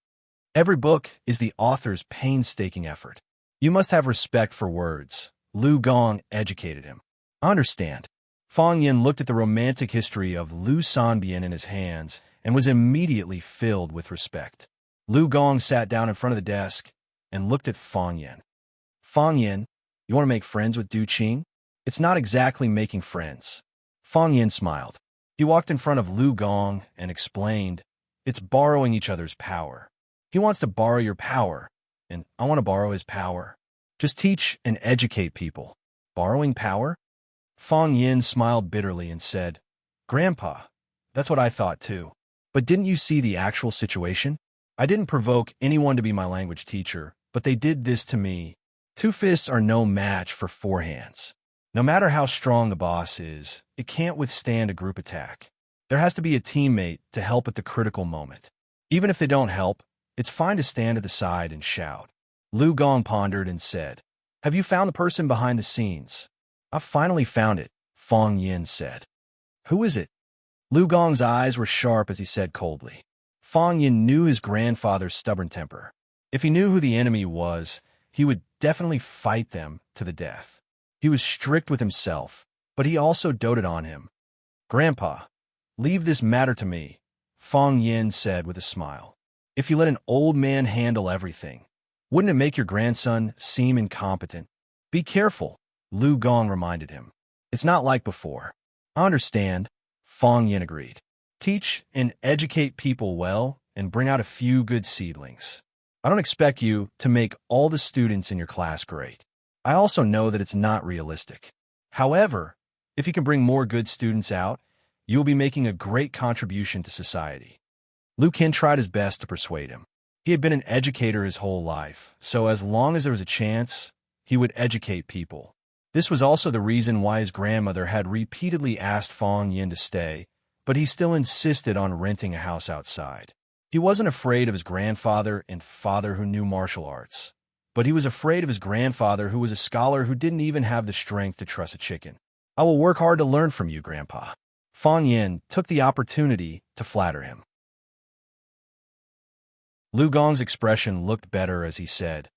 Every book is the author's painstaking effort. You must have respect for words. Lu Gong educated him. I understand. Fong Yin looked at the romantic history of Lu Sanbian in his hands and was immediately filled with respect. Lu Gong sat down in front of the desk and looked at Fong Yin. Fong Yin, you want to make friends with Du Qing? It's not exactly making friends. Fong Yin smiled. He walked in front of Lu Gong and explained, It's borrowing each other's power. He wants to borrow your power, and I want to borrow his power. Just teach and educate people. Borrowing power? Fong Yin smiled bitterly and said, Grandpa, that's what I thought too. But didn't you see the actual situation? I didn't provoke anyone to be my language teacher, but they did this to me. 2 fists are no match for 4 hands. No matter how strong the boss is, it can't withstand a group attack. There has to be a teammate to help at the critical moment. Even if they don't help, it's fine to stand at the side and shout. Lu Gong pondered and said, Have you found the person behind the scenes? I've finally found it, Fong Yin said. Who is it? Lu Gong's eyes were sharp as he said coldly. Fong Yin knew his grandfather's stubborn temper. If he knew who the enemy was, he would definitely fight them to the death. He was strict with himself, but he also doted on him. "Grandpa, leave this matter to me," Fong Yin said with a smile. "If you let an old man handle everything, wouldn't it make your grandson seem incompetent?" "Be careful," Lu Gong reminded him. "It's not like before." "I understand," Fong Yin agreed. "Teach and educate people well and bring out a few good seedlings. I don't expect you to make all the students in your class great. I also know that it's not realistic. However, if you can bring more good students out, you will be making a great contribution to society." Lu Kin tried his best to persuade him. He had been an educator his whole life, so as long as there was a chance, he would educate people. This was also the reason why his grandmother had repeatedly asked Fong Yin to stay, but he still insisted on renting a house outside. He wasn't afraid of his grandfather and father who knew martial arts, but he was afraid of his grandfather who was a scholar who didn't even have the strength to trust a chicken. "I will work hard to learn from you, Grandpa." Fong Yin took the opportunity to flatter him. Lu Gong's expression looked better as he said,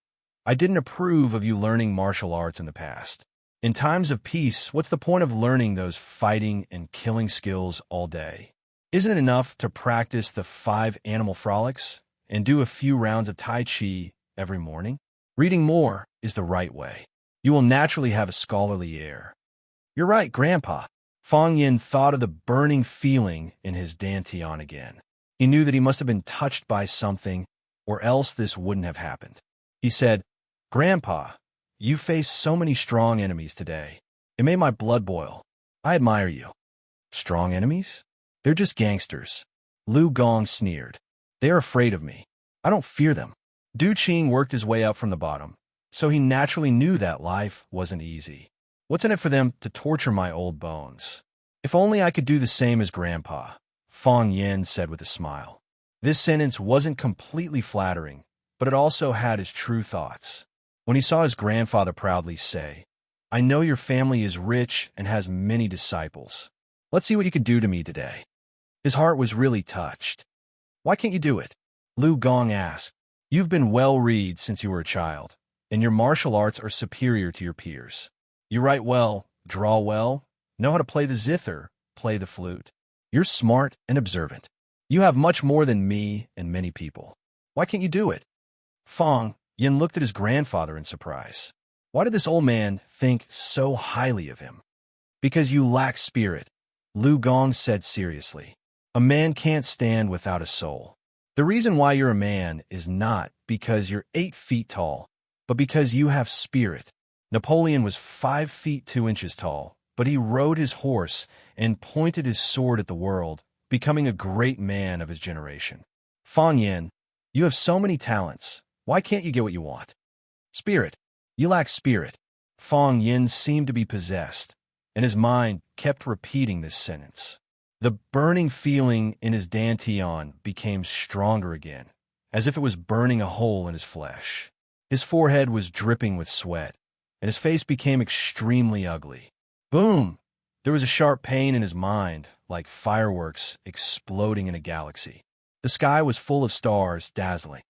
"I didn't approve of you learning martial arts in the past. In times of peace, what's the point of learning those fighting and killing skills all day? Isn't it enough to practice the 5 animal frolics and do a few rounds of Tai Chi every morning? Reading more is the right way. You will naturally have a scholarly air." "You're right, Grandpa." Fong Yin thought of the burning feeling in his dantian again. He knew that he must have been touched by something, or else this wouldn't have happened. He said, "Grandpa, you faced so many strong enemies today. It made my blood boil. I admire you." "Strong enemies? They're just gangsters." Lu Gong sneered. "They are afraid of me. I don't fear them." Du Qing worked his way up from the bottom, so he naturally knew that life wasn't easy. "What's in it for them to torture my old bones? If only I could do the same as Grandpa," Fong Yin said with a smile. This sentence wasn't completely flattering, but it also had his true thoughts. When he saw his grandfather proudly say, "I know your family is rich and has many disciples. Let's see what you can do to me today." His heart was really touched. "Why can't you do it?" Lu Gong asked. "You've been well-read since you were a child, and your martial arts are superior to your peers. You write well, draw well, know how to play the zither, play the flute. You're smart and observant. You have much more than me and many people. Why can't you do it?" Fong Yin looked at his grandfather in surprise. Why did this old man think so highly of him? "Because you lack spirit," Lu Gong said seriously. "A man can't stand without a soul. The reason why you're a man is not because you're 8 feet tall, but because you have spirit. Napoleon was 5 feet 2 inches tall, but he rode his horse and pointed his sword at the world, becoming a great man of his generation. Fong Yin, you have so many talents. Why can't you get what you want?" "Spirit. You lack spirit." Fong Yin seemed to be possessed, and his mind kept repeating this sentence. The burning feeling in his dantian became stronger again, as if it was burning a hole in his flesh. His forehead was dripping with sweat, and his face became extremely ugly. Boom! There was a sharp pain in his mind, like fireworks exploding in a galaxy. The sky was full of stars, dazzling.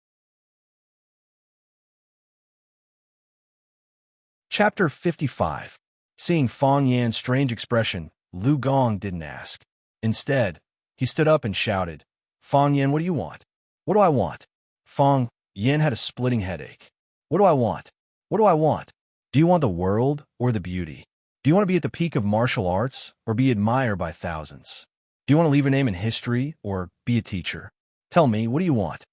Chapter 55. Seeing Fong Yan's strange expression, Lu Gong didn't ask. Instead, he stood up and shouted, "Fong Yan, what do you want?" "What do I want?" Fong Yan had a splitting headache. "What do I want? What do I want? Do you want the world or the beauty? Do you want to be at the peak of martial arts or be admired by thousands? Do you want to leave your name in history or be a teacher? Tell me, what do you want?"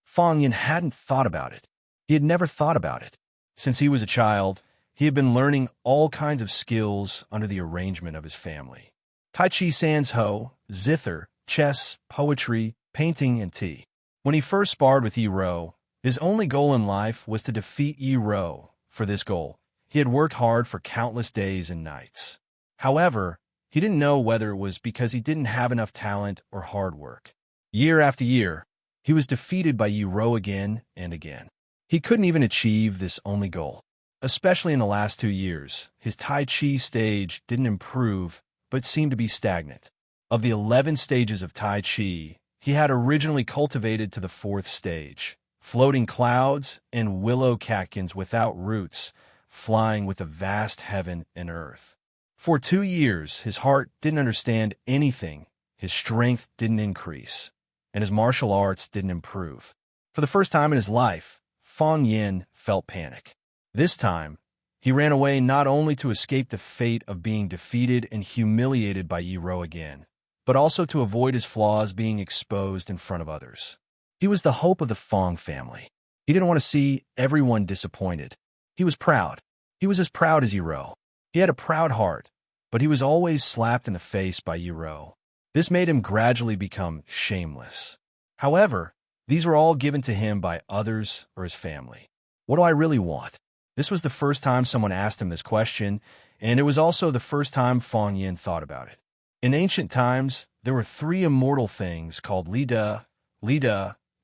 Fong Yan hadn't thought about it. He had never thought about it. Since he was a child, he had been learning all kinds of skills under the arrangement of his family. Tai Chi sans ho, zither, chess, poetry, painting, and tea. When he first sparred with Yi Ro, his only goal in life was to defeat Yi Ro. For this goal, he had worked hard for countless days and nights. However, he didn't know whether it was because he didn't have enough talent or hard work. Year after year, he was defeated by Yi Ro again and again. He couldn't even achieve this only goal. Especially in the last 2 years, his Tai Chi stage didn't improve, but seemed to be stagnant. Of the 11 stages of Tai Chi, he had originally cultivated to the 4th stage, floating clouds and willow catkins without roots, flying with the vast heaven and earth. For 2 years, his heart didn't understand anything, his strength didn't increase, and his martial arts didn't improve. For the first time in his life, Fang Yin felt panic. This time, he ran away not only to escape the fate of being defeated and humiliated by Yi Rou again, but also to avoid his flaws being exposed in front of others. He was the hope of the Fang family. He didn't want to see everyone disappointed. He was proud. He was as proud as Yi Rou. He had a proud heart, but he was always slapped in the face by Yi Rou. This made him gradually become shameless. However, these were all given to him by others or his family. What do I really want? This was the first time someone asked him this question, and it was also the first time Fang Yin thought about it. In ancient times, there were 3 immortal things called Li De,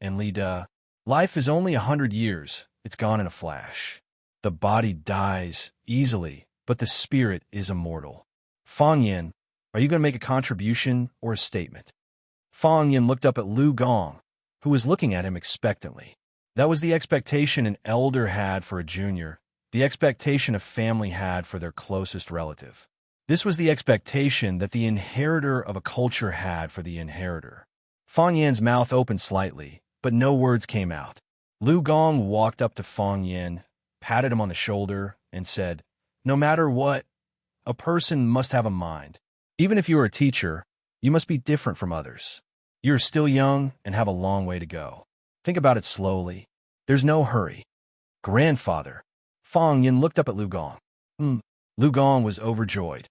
and Li De. Life is only 100 years. It's gone in a flash. The body dies easily, but the spirit is immortal. Fang Yin, are you going to make a contribution or a statement? Fang Yin looked up at Lu Gong, who was looking at him expectantly. That was the expectation an elder had for a junior, the expectation a family had for their closest relative. This was the expectation that the inheritor of a culture had for the inheritor. Fang Yin's mouth opened slightly, but no words came out. Lu Gong walked up to Fang Yin, patted him on the shoulder, and said, "No matter what, a person must have a mind. Even if you are a teacher, you must be different from others. You are still young and have a long way to go. Think about it slowly. There's no hurry." "Grandfather." Fang Yin looked up at Lu Gong. Lu Gong was overjoyed.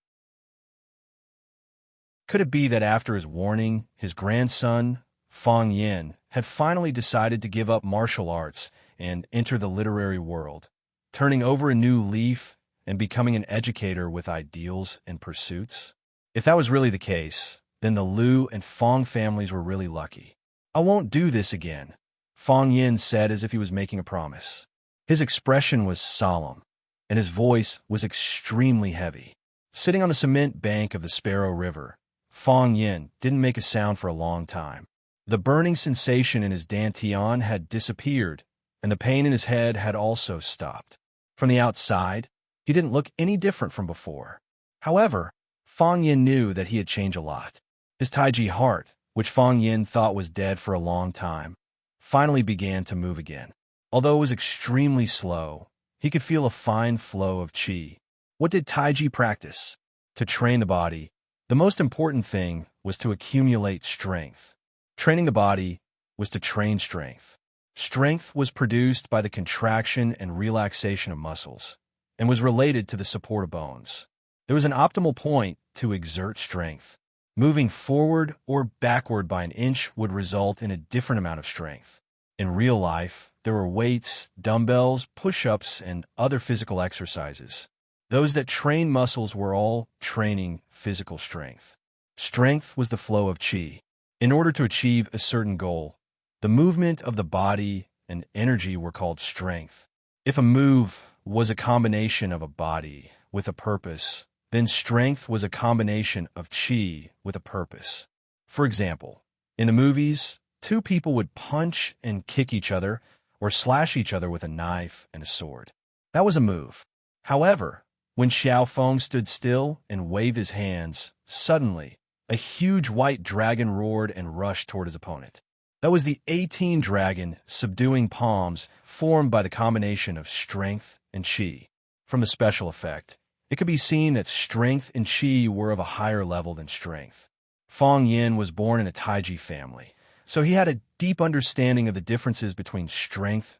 Could it be that after his warning, his grandson, Fang Yin, had finally decided to give up martial arts and enter the literary world, turning over a new leaf and becoming an educator with ideals and pursuits? If that was really the case, then the Lu and Fang families were really lucky. "I won't do this again," Fang Yin said as if he was making a promise. His expression was solemn, and his voice was extremely heavy. Sitting on the cement bank of the Sparrow River, Fang Yin didn't make a sound for a long time. The burning sensation in his dantian had disappeared, and the pain in his head had also stopped. From the outside, he didn't look any different from before. However, Fang Yin knew that he had changed a lot. His Taiji heart, which Fang Yin thought was dead for a long time, finally began to move again. Although it was extremely slow, he could feel a fine flow of qi. What did Taiji practice? To train the body, the most important thing was to accumulate strength. Training the body was to train strength. Strength was produced by the contraction and relaxation of muscles, and was related to the support of bones. There was an optimal point to exert strength. Moving forward or backward by an inch would result in a different amount of strength. In real life, there were weights, dumbbells, push-ups, and other physical exercises. Those that trained muscles were all training physical strength. Strength was the flow of qi. In order to achieve a certain goal, the movement of the body and energy were called strength. If a move was a combination of a body with a purpose, then strength was a combination of qi with a purpose. For example, in the movies, 2 people would punch and kick each other or slash each other with a knife and a sword. That was a move. However, when Xiao Feng stood still and waved his hands, suddenly, a huge white dragon roared and rushed toward his opponent. That was the 18 dragon subduing palms formed by the combination of strength and qi. From the special effect, it could be seen that strength and qi were of a higher level than strength. Fang Yin was born in a Taiji family, so he had a deep understanding of the differences between strength,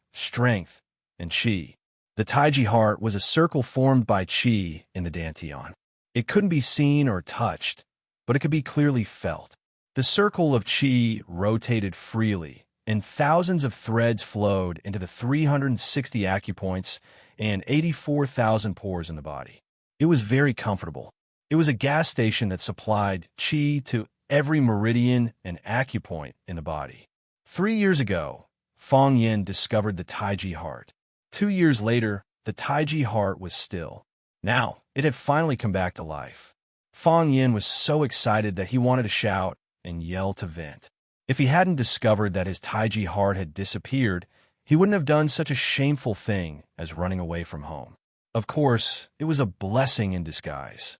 and qi. The Taiji heart was a circle formed by qi in the dantian. It couldn't be seen or touched, but it could be clearly felt. The circle of qi rotated freely, and thousands of threads flowed into the 360 acupoints and 84,000 pores in the body. It was very comfortable. It was a gas station that supplied qi to every meridian and acupoint in the body. 3 years ago, Fang Yin discovered the Taiji heart. 2 years later, the Taiji heart was still. Now, it had finally come back to life. Fang Yin was so excited that he wanted to shout and yell to vent. If he hadn't discovered that his Taiji heart had disappeared, he wouldn't have done such a shameful thing as running away from home. Of course, it was a blessing in disguise.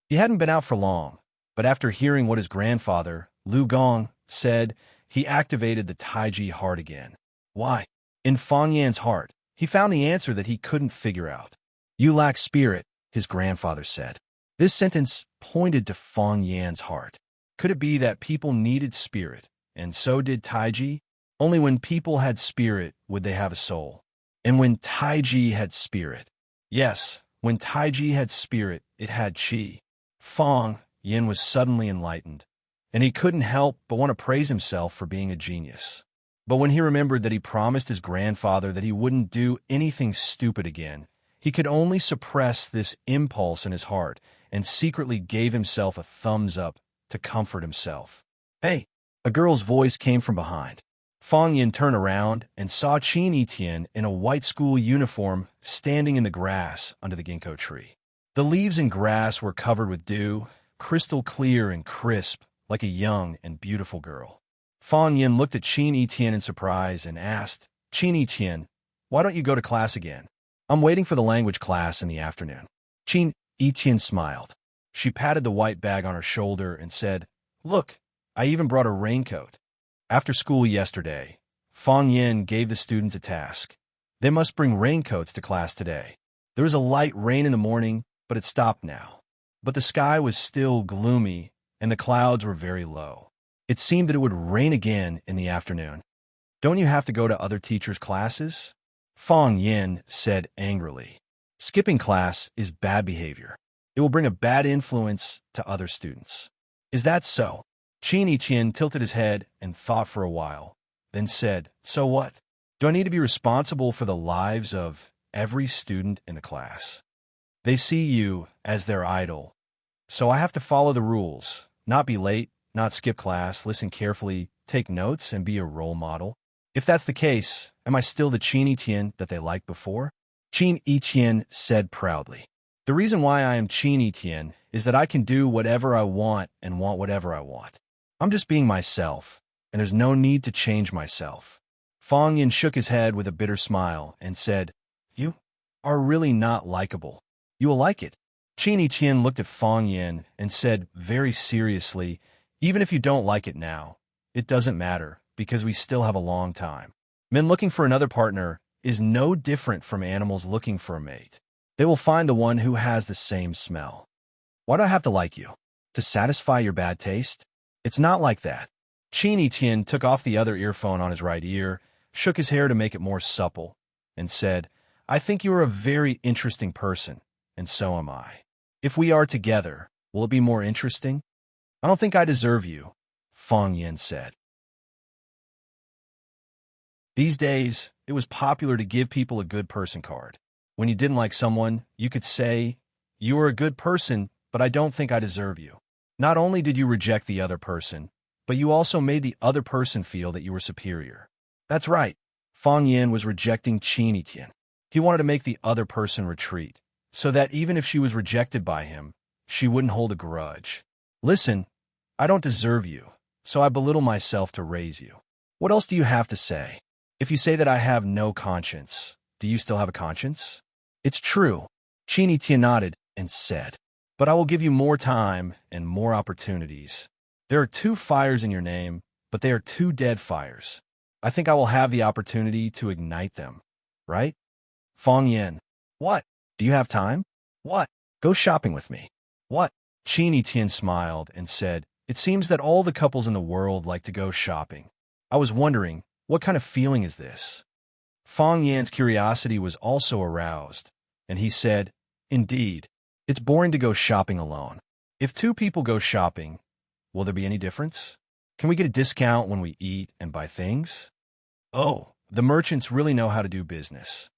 He hadn't been out for long, but after hearing what his grandfather, Lu Gong, said, he activated the Taiji heart again. Why? In Fang Yan's heart, he found the answer that he couldn't figure out. You lack spirit, his grandfather said. This sentence pointed to Fang Yan's heart. Could it be that people needed spirit, and so did Taiji? Only when people had spirit would they have a soul. And when Taiji had spirit. Yes, when Taiji had spirit, it had chi. Fang Yan was suddenly enlightened, and he couldn't help but want to praise himself for being a genius. But when he remembered that he promised his grandfather that he wouldn't do anything stupid again, he could only suppress this impulse in his heart and secretly gave himself a thumbs up to comfort himself. Hey! A girl's voice came from behind. Fang Yan turned around and saw Qin Etienne in a white school uniform standing in the grass under the ginkgo tree. The leaves and grass were covered with dew, crystal clear and crisp, like a young and beautiful girl. Fang Yan looked at Qin Etienne in surprise and asked, Qin Etienne, why don't you go to class again? I'm waiting for the language class in the afternoon. Qin Etienne smiled. She patted the white bag on her shoulder and said, Look, I even brought a raincoat. After school yesterday, Fang Yan gave the students a task. They must bring raincoats to class today. There was a light rain in the morning, but it stopped now. But the sky was still gloomy, and the clouds were very low. It seemed that it would rain again in the afternoon. Don't you have to go to other teachers' classes? Fang Yan said angrily. Skipping class is bad behavior. It will bring a bad influence to other students. Is that so? Qin Etienne tilted his head and thought for a while, then said, So what? Do I need to be responsible for the lives of every student in the class? They see you as their idol, so I have to follow the rules, not be late, not skip class, listen carefully, take notes, and be a role model. If that's the case, am I still the Qin Etienne that they liked before? Qin Etienne said proudly. The reason why I am Qin Etienne is that I can do whatever I want and want whatever I want. I'm just being myself, and there's no need to change myself. Fang Yan shook his head with a bitter smile and said, You are really not likable. You will like it. Qin Etienne looked at Fang Yan and said very seriously, Even if you don't like it now, it doesn't matter, because we still have a long time. Men looking for another partner is no different from animals looking for a mate. They will find the one who has the same smell. Why do I have to like you? To satisfy your bad taste? It's not like that. Qin Etienne took off the other earphone on his right ear, shook his hair to make it more supple, and said, I think you are a very interesting person, and so am I. If we are together, will it be more interesting? I don't think I deserve you, Fang Yan said. These days, it was popular to give people a good person card. When you didn't like someone, you could say, You are a good person, but I don't think I deserve you. Not only did you reject the other person, but you also made the other person feel that you were superior. That's right. Fang Yan was rejecting Qin Etienne. He wanted to make the other person retreat, so that even if she was rejected by him, she wouldn't hold a grudge. Listen, I don't deserve you, so I belittle myself to raise you. What else do you have to say? If you say that I have no conscience, do you still have a conscience? It's true. Qin Etienne nodded and said, But I will give you more time and more opportunities. There are 2 fires in your name, but they are 2 dead fires. I think I will have the opportunity to ignite them, right? Fang Yan. What? Do you have time? What? Go shopping with me. What? Qin Etienne smiled and said, It seems that all the couples in the world like to go shopping. I was wondering, what kind of feeling is this? Fang Yan's curiosity was also aroused, and he said, Indeed, it's boring to go shopping alone. If 2 people go shopping, will there be any difference? Can we get a discount when we eat and buy things? Oh, the merchants really know how to do business.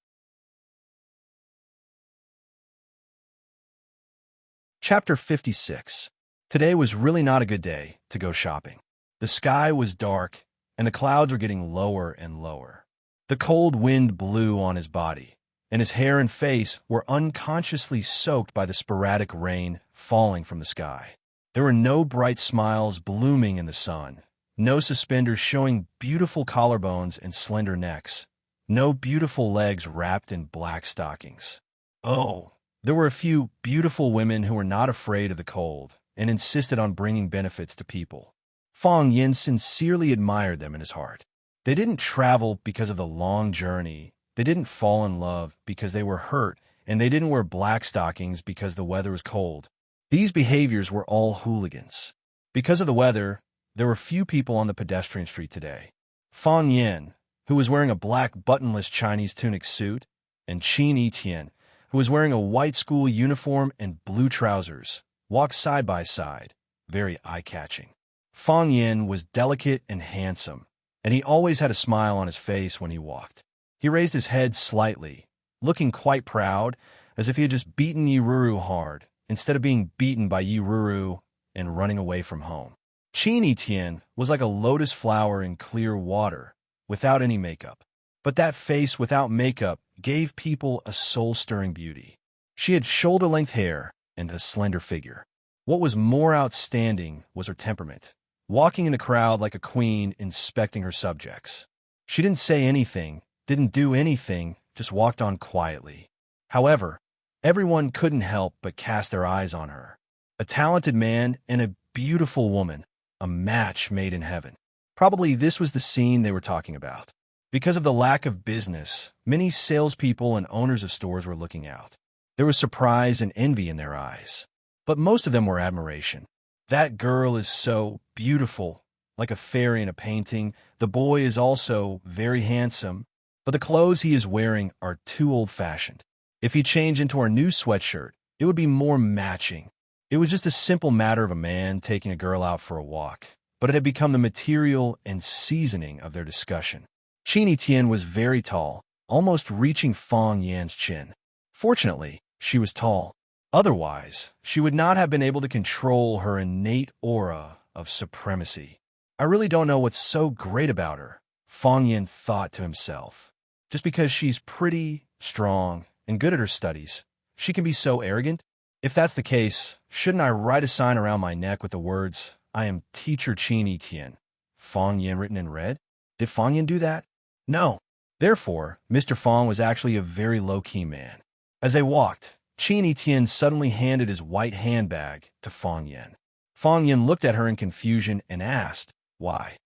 Chapter 56. Today was really not a good day to go shopping. The sky was dark, and the clouds were getting lower and lower. The cold wind blew on his body, and his hair and face were unconsciously soaked by the sporadic rain falling from the sky. There were no bright smiles blooming in the sun, No suspenders showing beautiful collarbones and slender necks. No beautiful legs wrapped in black stockings. Oh, there were a few beautiful women who were not afraid of the cold and insisted on bringing benefits to people. Fang Yin sincerely admired them in his heart. They didn't travel because of the long journey. They didn't fall in love because they were hurt, and they didn't wear black stockings because the weather was cold. These behaviors were all hooligans. Because of the weather, there were few people on the pedestrian street today. Fang Yin, who was wearing a black buttonless Chinese tunic suit, and Qin Etienne, who was wearing a white school uniform and blue trousers, walked side by side, very eye-catching. Fang Yin was delicate and handsome, and he always had a smile on his face when he walked. He raised his head slightly, looking quite proud, as if he had just beaten Yiruru hard, instead of being beaten by Yiruru and running away from home. Qin Etienne was like a lotus flower in clear water, without any makeup. But that face without makeup gave people a soul-stirring beauty. She had shoulder-length hair and a slender figure. What was more outstanding was her temperament, walking in the crowd like a queen inspecting her subjects. She didn't say anything, didn't do anything, just walked on quietly. However, everyone couldn't help but cast their eyes on her. A talented man and a beautiful woman, a match made in heaven. Probably this was the scene they were talking about. Because of the lack of business, many salespeople and owners of stores were looking out. There was surprise and envy in their eyes, but most of them were admiration. That girl is so beautiful, like a fairy in a painting. The boy is also very handsome, but the clothes he is wearing are too old-fashioned. If he changed into our new sweatshirt, it would be more matching. It was just a simple matter of a man taking a girl out for a walk, but it had become the material and seasoning of their discussion. Qin Etienne was very tall, almost reaching Fang Yin's chin. Fortunately, she was tall. Otherwise, she would not have been able to control her innate aura of supremacy. I really don't know what's so great about her, Fang Yin thought to himself. Just because she's pretty, strong, and good at her studies, she can be so arrogant? If that's the case, shouldn't I write a sign around my neck with the words, "I am Teacher Qin Etienne," Fang Yin written in red? Did Fang Yin do that? No. Therefore, Mr. Fang was actually a very low-key man. As they walked, Qin Etienne suddenly handed his white handbag to Fang Yin. Fang Yin looked at her in confusion and asked, "Why?"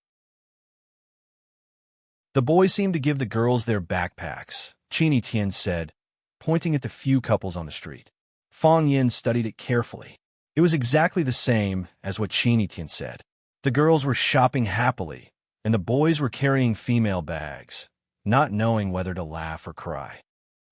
The boys seemed to give the girls their backpacks, Qin Etienne said, pointing at the few couples on the street. Fang Yin studied it carefully. It was exactly the same as what Qin Etienne said. The girls were shopping happily, and the boys were carrying female bags, not knowing whether to laugh or cry.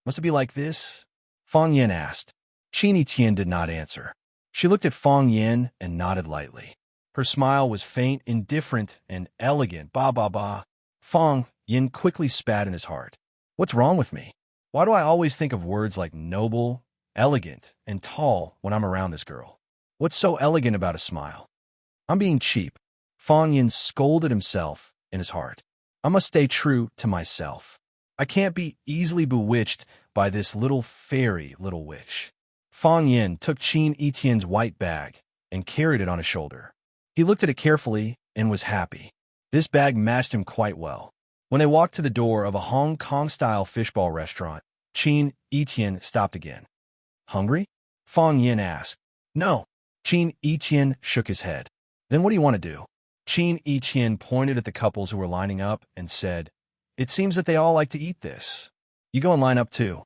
Must it be like this? Fang Yin asked. Qin Etienne did not answer. She looked at Fang Yin and nodded lightly. Her smile was faint, indifferent, and elegant. Ba ba ba. Fang Yin quickly spat in his heart. What's wrong with me? Why do I always think of words like noble, elegant, and tall when I'm around this girl? What's so elegant about a smile? I'm being cheap. Fang Yin scolded himself in his heart. I must stay true to myself. I can't be easily bewitched by this little fairy little witch. Fang Yin took Qin Etienne's white bag and carried it on his shoulder. He looked at it carefully and was happy. This bag matched him quite well. When they walked to the door of a Hong Kong-style fishball restaurant, Qin Etienne stopped again. Hungry? Fang Yin asked. No. Qin Etienne shook his head. Then what do you want to do? Qin Etienne pointed at the couples who were lining up and said, It seems that they all like to eat this. You go and line up too.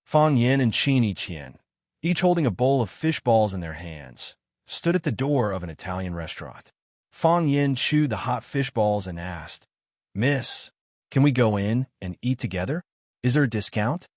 Fang Yin and Qin Etienne, each holding a bowl of fish balls in their hands, stood at the door of an Italian restaurant. Fang Yin chewed the hot fish balls and asked, Miss, can we go in and eat together? Is there a discount?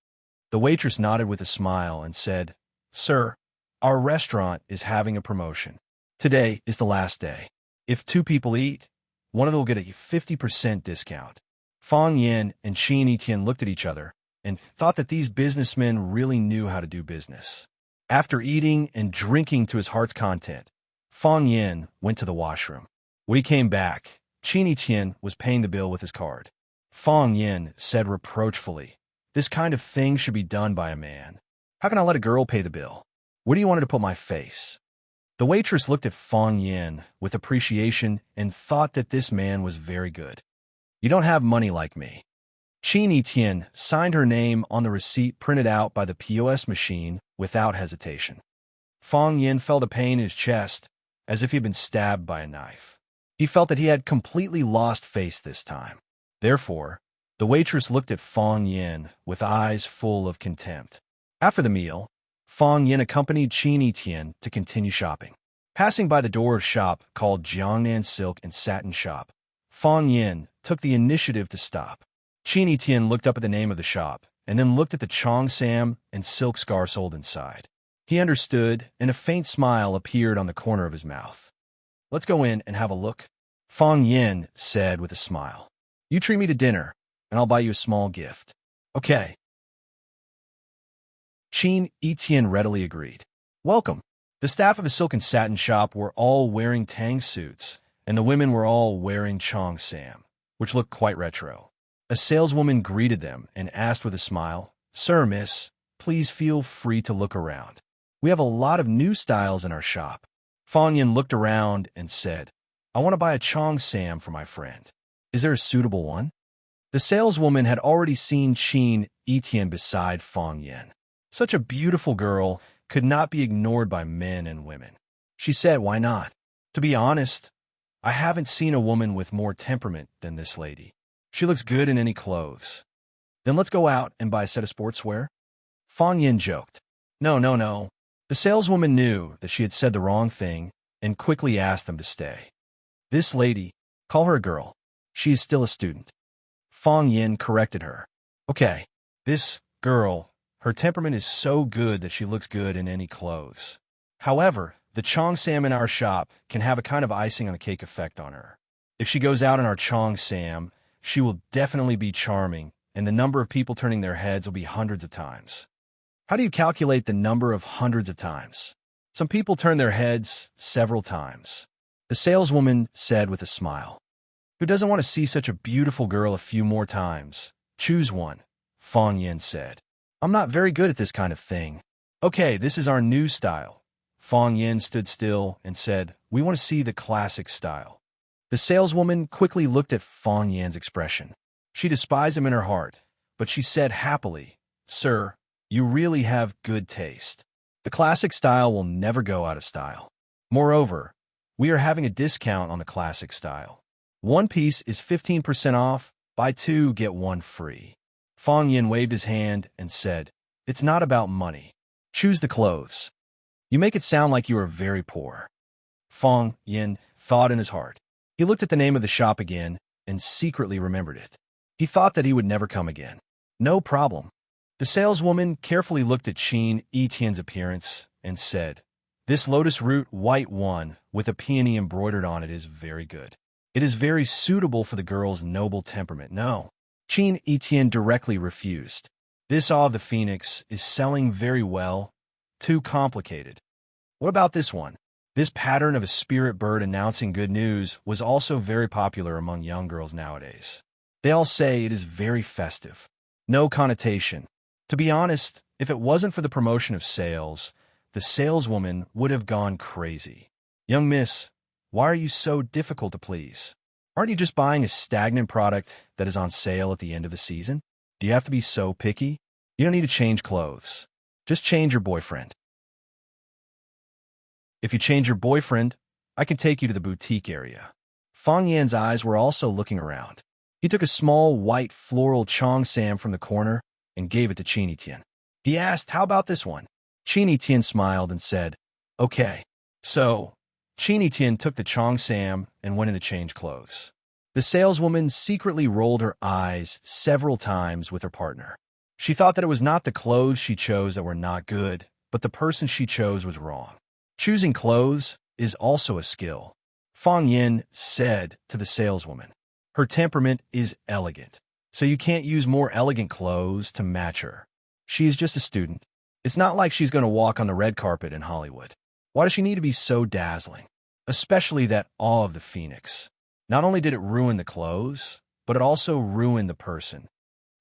The waitress nodded with a smile and said, Sir, our restaurant is having a promotion. Today is the last day. If 2 people eat, one of them will get a 50% discount. Fang Yin and Qin Etienne looked at each other and thought that these businessmen really knew how to do business. After eating and drinking to his heart's content, Fang Yin went to the washroom. When he came back, Qin Etienne was paying the bill with his card. Fang Yin said reproachfully, This kind of thing should be done by a man. How can I let a girl pay the bill? Where do you want her to put my face? The waitress looked at Fong Yin with appreciation and thought that this man was very good. You don't have money like me. Qin Etienne signed her name on the receipt printed out by the POS machine without hesitation. Fong Yin felt a pain in his chest, as if he had been stabbed by a knife. He felt that he had completely lost face this time. Therefore, the waitress looked at Fong Yin with eyes full of contempt. After the meal, Fong Yin accompanied Qin Etienne to continue shopping. Passing by the door of shop called Jiangnan Silk and Satin Shop, Fong Yin took the initiative to stop. Qin Etienne looked up at the name of the shop and then looked at the cheongsam and silk scarves sold inside. He understood, and a faint smile appeared on the corner of his mouth. Let's go in and have a look, Fong Yin said with a smile. You treat me to dinner, and I'll buy you a small gift. Okay. Qin Etienne readily agreed. Welcome. The staff of the silk and satin shop were all wearing tang suits, and the women were all wearing cheongsam, which looked quite retro. A saleswoman greeted them and asked with a smile, Sir, miss, please feel free to look around. We have a lot of new styles in our shop. Fong Yin looked around and said, I want to buy a cheongsam for my friend. Is there a suitable one? The saleswoman had already seen Qin Etienne beside Fong Yin. Such a beautiful girl could not be ignored by men and women. She said, why not? To be honest, I haven't seen a woman with more temperament than this lady. She looks good in any clothes. Then let's go out and buy a set of sportswear. Fong Yin joked. No. The saleswoman knew that she had said the wrong thing and quickly asked them to stay. This lady, call her a girl. She is still a student. Fong Yin corrected her. Okay, this girl, her temperament is so good that she looks good in any clothes. However, the cheongsam in our shop can have a kind of icing on the cake effect on her. If she goes out in our cheongsam, she will definitely be charming, and the number of people turning their heads will be hundreds of times. How do you calculate the number of hundreds of times? Some people turn their heads several times. The saleswoman said with a smile. Who doesn't want to see such a beautiful girl a few more times? Choose one, Fong Yin said. I'm not very good at this kind of thing. Okay, this is our new style. Fong Yin stood still and said, we want to see the classic style. The saleswoman quickly looked at Fong Yin's expression. She despised him in her heart, but she said happily, Sir, you really have good taste. The classic style will never go out of style. Moreover, we are having a discount on the classic style. One piece is 15% off, buy two, get one free. Fong Yin waved his hand and said, It's not about money. Choose the clothes. You make it sound like you are very poor. Fong Yin thought in his heart. He looked at the name of the shop again and secretly remembered it. He thought that he would never come again. No problem. The saleswoman carefully looked at Qin Etienne's appearance and said, This lotus root white one with a peony embroidered on it is very good. It is very suitable for the girl's noble temperament. No. Qin Etienne directly refused. This Awe of the Phoenix is selling very well. Too complicated. What about this one? This pattern of a spirit bird announcing good news was also very popular among young girls nowadays. They all say it is very festive. No connotation. To be honest, if it wasn't for the promotion of sales, the saleswoman would have gone crazy. Young miss, why are you so difficult to please? Aren't you just buying a stagnant product that is on sale at the end of the season? Do you have to be so picky? You don't need to change clothes. Just change your boyfriend. If you change your boyfriend, I can take you to the boutique area. Fong Yan's eyes were also looking around. He took a small white floral cheongsam from the corner and gave it to Qin Etienne. He asked, How about this one? Qin Etienne smiled and said, Okay. So, Qin Etienne took the cheongsam and went in to change clothes. The saleswoman secretly rolled her eyes several times with her partner. She thought that it was not the clothes she chose that were not good, but the person she chose was wrong. Choosing clothes is also a skill, Fong Yin said to the saleswoman. Her temperament is elegant, so you can't use more elegant clothes to match her. She is just a student. It's not like she's going to walk on the red carpet in Hollywood. Why does she need to be so dazzling? Especially that Awe of the Phoenix. Not only did it ruin the clothes, but it also ruined the person.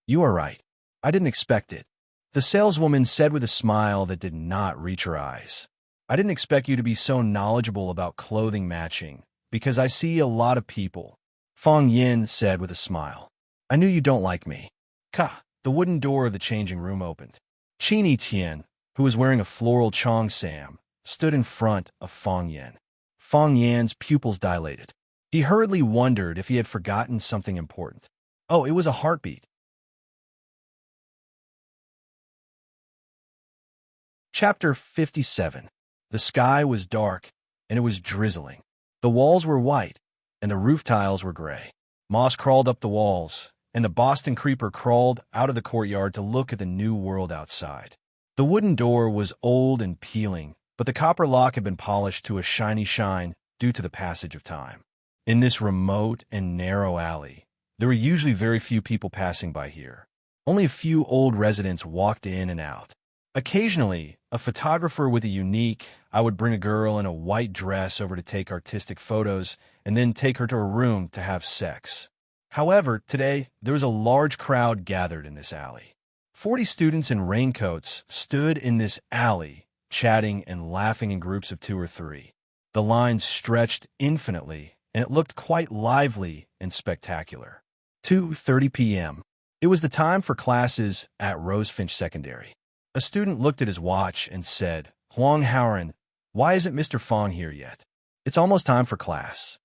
You are right. I didn't expect it. The saleswoman said with a smile that did not reach her eyes. I didn't expect you to be so knowledgeable about clothing matching, because I see a lot of people, Fong Yin said with a smile. I knew you don't like me. Ka. The wooden door of the changing room opened. Qin Tian, who was wearing a floral cheongsam, stood in front of Fong Yin. Fong Yan's pupils dilated. He hurriedly wondered if he had forgotten something important. Oh, it was a heartbeat. Chapter 57. The sky was dark, and it was drizzling. The walls were white, and the roof tiles were gray. Moss crawled up the walls, and the Boston creeper crawled out of the courtyard to look at the new world outside. The wooden door was old and peeling, but the copper lock had been polished to a shiny shine due to the passage of time. In this remote and narrow alley, there were usually very few people passing by here. Only a few old residents walked in and out. Occasionally, a photographer with a unique, I would bring a girl in a white dress over to take artistic photos and then take her to a room to have sex. However, today, there was a large crowd gathered in this alley. 40 students in raincoats stood in this alley, chatting and laughing in groups of 2 or 3. The lines stretched infinitely, and it looked quite lively and spectacular. 2:30 p.m. It was the time for classes at Rosefinch Secondary. A student looked at his watch and said, Huang Haoran, why isn't Mr. Fong here yet? It's almost time for class.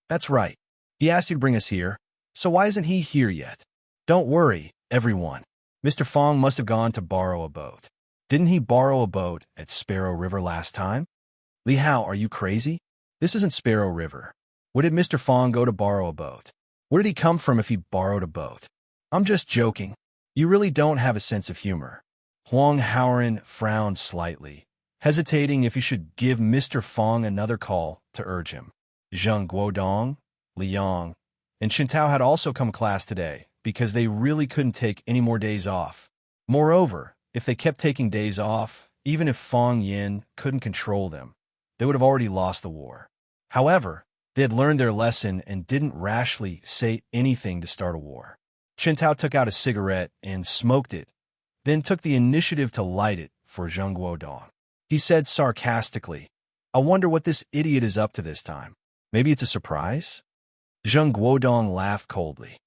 That's right. He asked you to bring us here, so why isn't he here yet? Don't worry, everyone. Mr. Fong must have gone to borrow a boat. Didn't he borrow a boat at Sparrow River last time? Li Hao, are you crazy? This isn't Sparrow River. Where did Mr. Fong go to borrow a boat? Where did he come from if he borrowed a boat? I'm just joking. You really don't have a sense of humor. Huang Haoran frowned slightly, hesitating if he should give Mr. Fong another call to urge him. Zheng Guodong, Liang, and Qintao had also come to class today because they really couldn't take any more days off. Moreover, if they kept taking days off, even if Fong Yin couldn't control them, they would have already lost the war. However, they had learned their lesson and didn't rashly say anything to start a war. Qintao took out a cigarette and smoked it, then took the initiative to light it for Zheng Guodong. He said sarcastically, I wonder what this idiot is up to this time. Maybe it's a surprise? Zheng Guodong laughed coldly.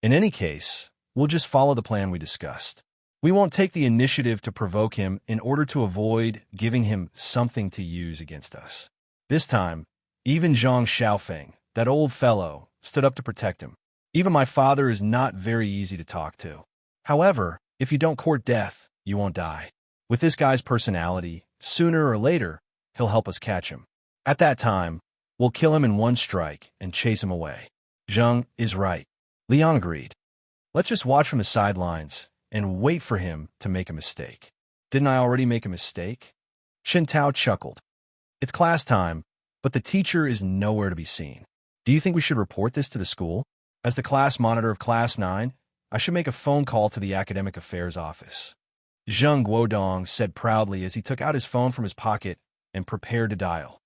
In any case, we'll just follow the plan we discussed. We won't take the initiative to provoke him in order to avoid giving him something to use against us. This time, even Zhang Xiaofeng, that old fellow, stood up to protect him. Even my father is not very easy to talk to. However, if you don't court death, you won't die. With this guy's personality, sooner or later, he'll help us catch him. At that time, we'll kill him in one strike and chase him away. Zheng is right. Liang agreed. Let's just watch from the sidelines and wait for him to make a mistake. Didn't I already make a mistake? Qintao chuckled. It's class time, but the teacher is nowhere to be seen. Do you think we should report this to the school? As the class monitor of Class 9, I should make a phone call to the Academic Affairs office. Zheng Guodong said proudly as he took out his phone from his pocket and prepared to dial.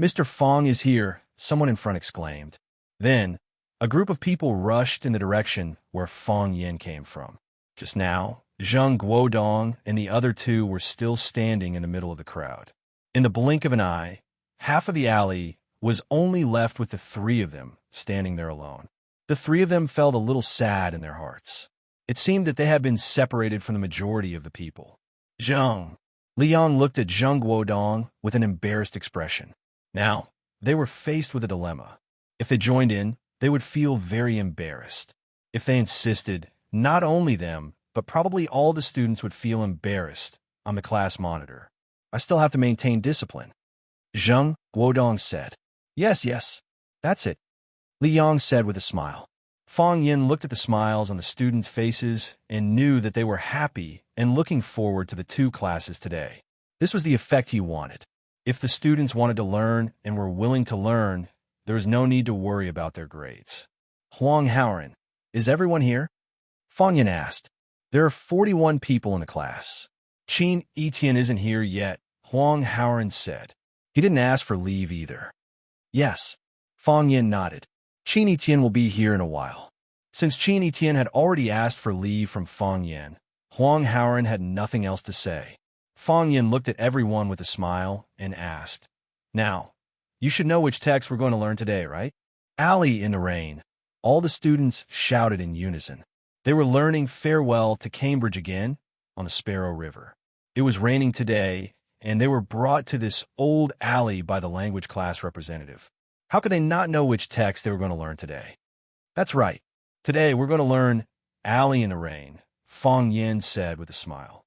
Mr. Fong is here, someone in front exclaimed. Then, a group of people rushed in the direction where Fong Yin came from. Just now, Zheng Guodong and the other 2 were still standing in the middle of the crowd. In the blink of an eye, half of the alley was only left with the 3 of them standing there alone. The 3 of them felt a little sad in their hearts. It seemed that they had been separated from the majority of the people. Zheng. Liang looked at Zheng Guodong with an embarrassed expression. Now, they were faced with a dilemma. If they joined in, they would feel very embarrassed. If they insisted, not only them, but probably all the students would feel embarrassed on the class monitor. I still have to maintain discipline. Zheng Guodong said. Yes, that's it, Liang said with a smile. Fong Yin looked at the smiles on the students' faces and knew that they were happy and looking forward to the 2 classes today. This was the effect he wanted. If the students wanted to learn and were willing to learn, there was no need to worry about their grades. Huang Haoran, is everyone here? Fong Yin asked. There are 41 people in the class. Qin Etian isn't here yet, Huang Haoran said. He didn't ask for leave either. Yes, Fong Yin nodded. Qin Etian will be here in a while. Since Qin Etian had already asked for leave from Fong Yin, Huang Haoran had nothing else to say. Fong Yin looked at everyone with a smile and asked, "Now, you should know which text we're going to learn today, right?" "Alley in the Rain." All the students shouted in unison. They were learning Farewell to Cambridge Again on the Sparrow River. It was raining today, and they were brought to this old alley by the language class representative. How could they not know which text they were going to learn today? That's right. Today we're going to learn Alley in the Rain, Fong Yin said with a smile.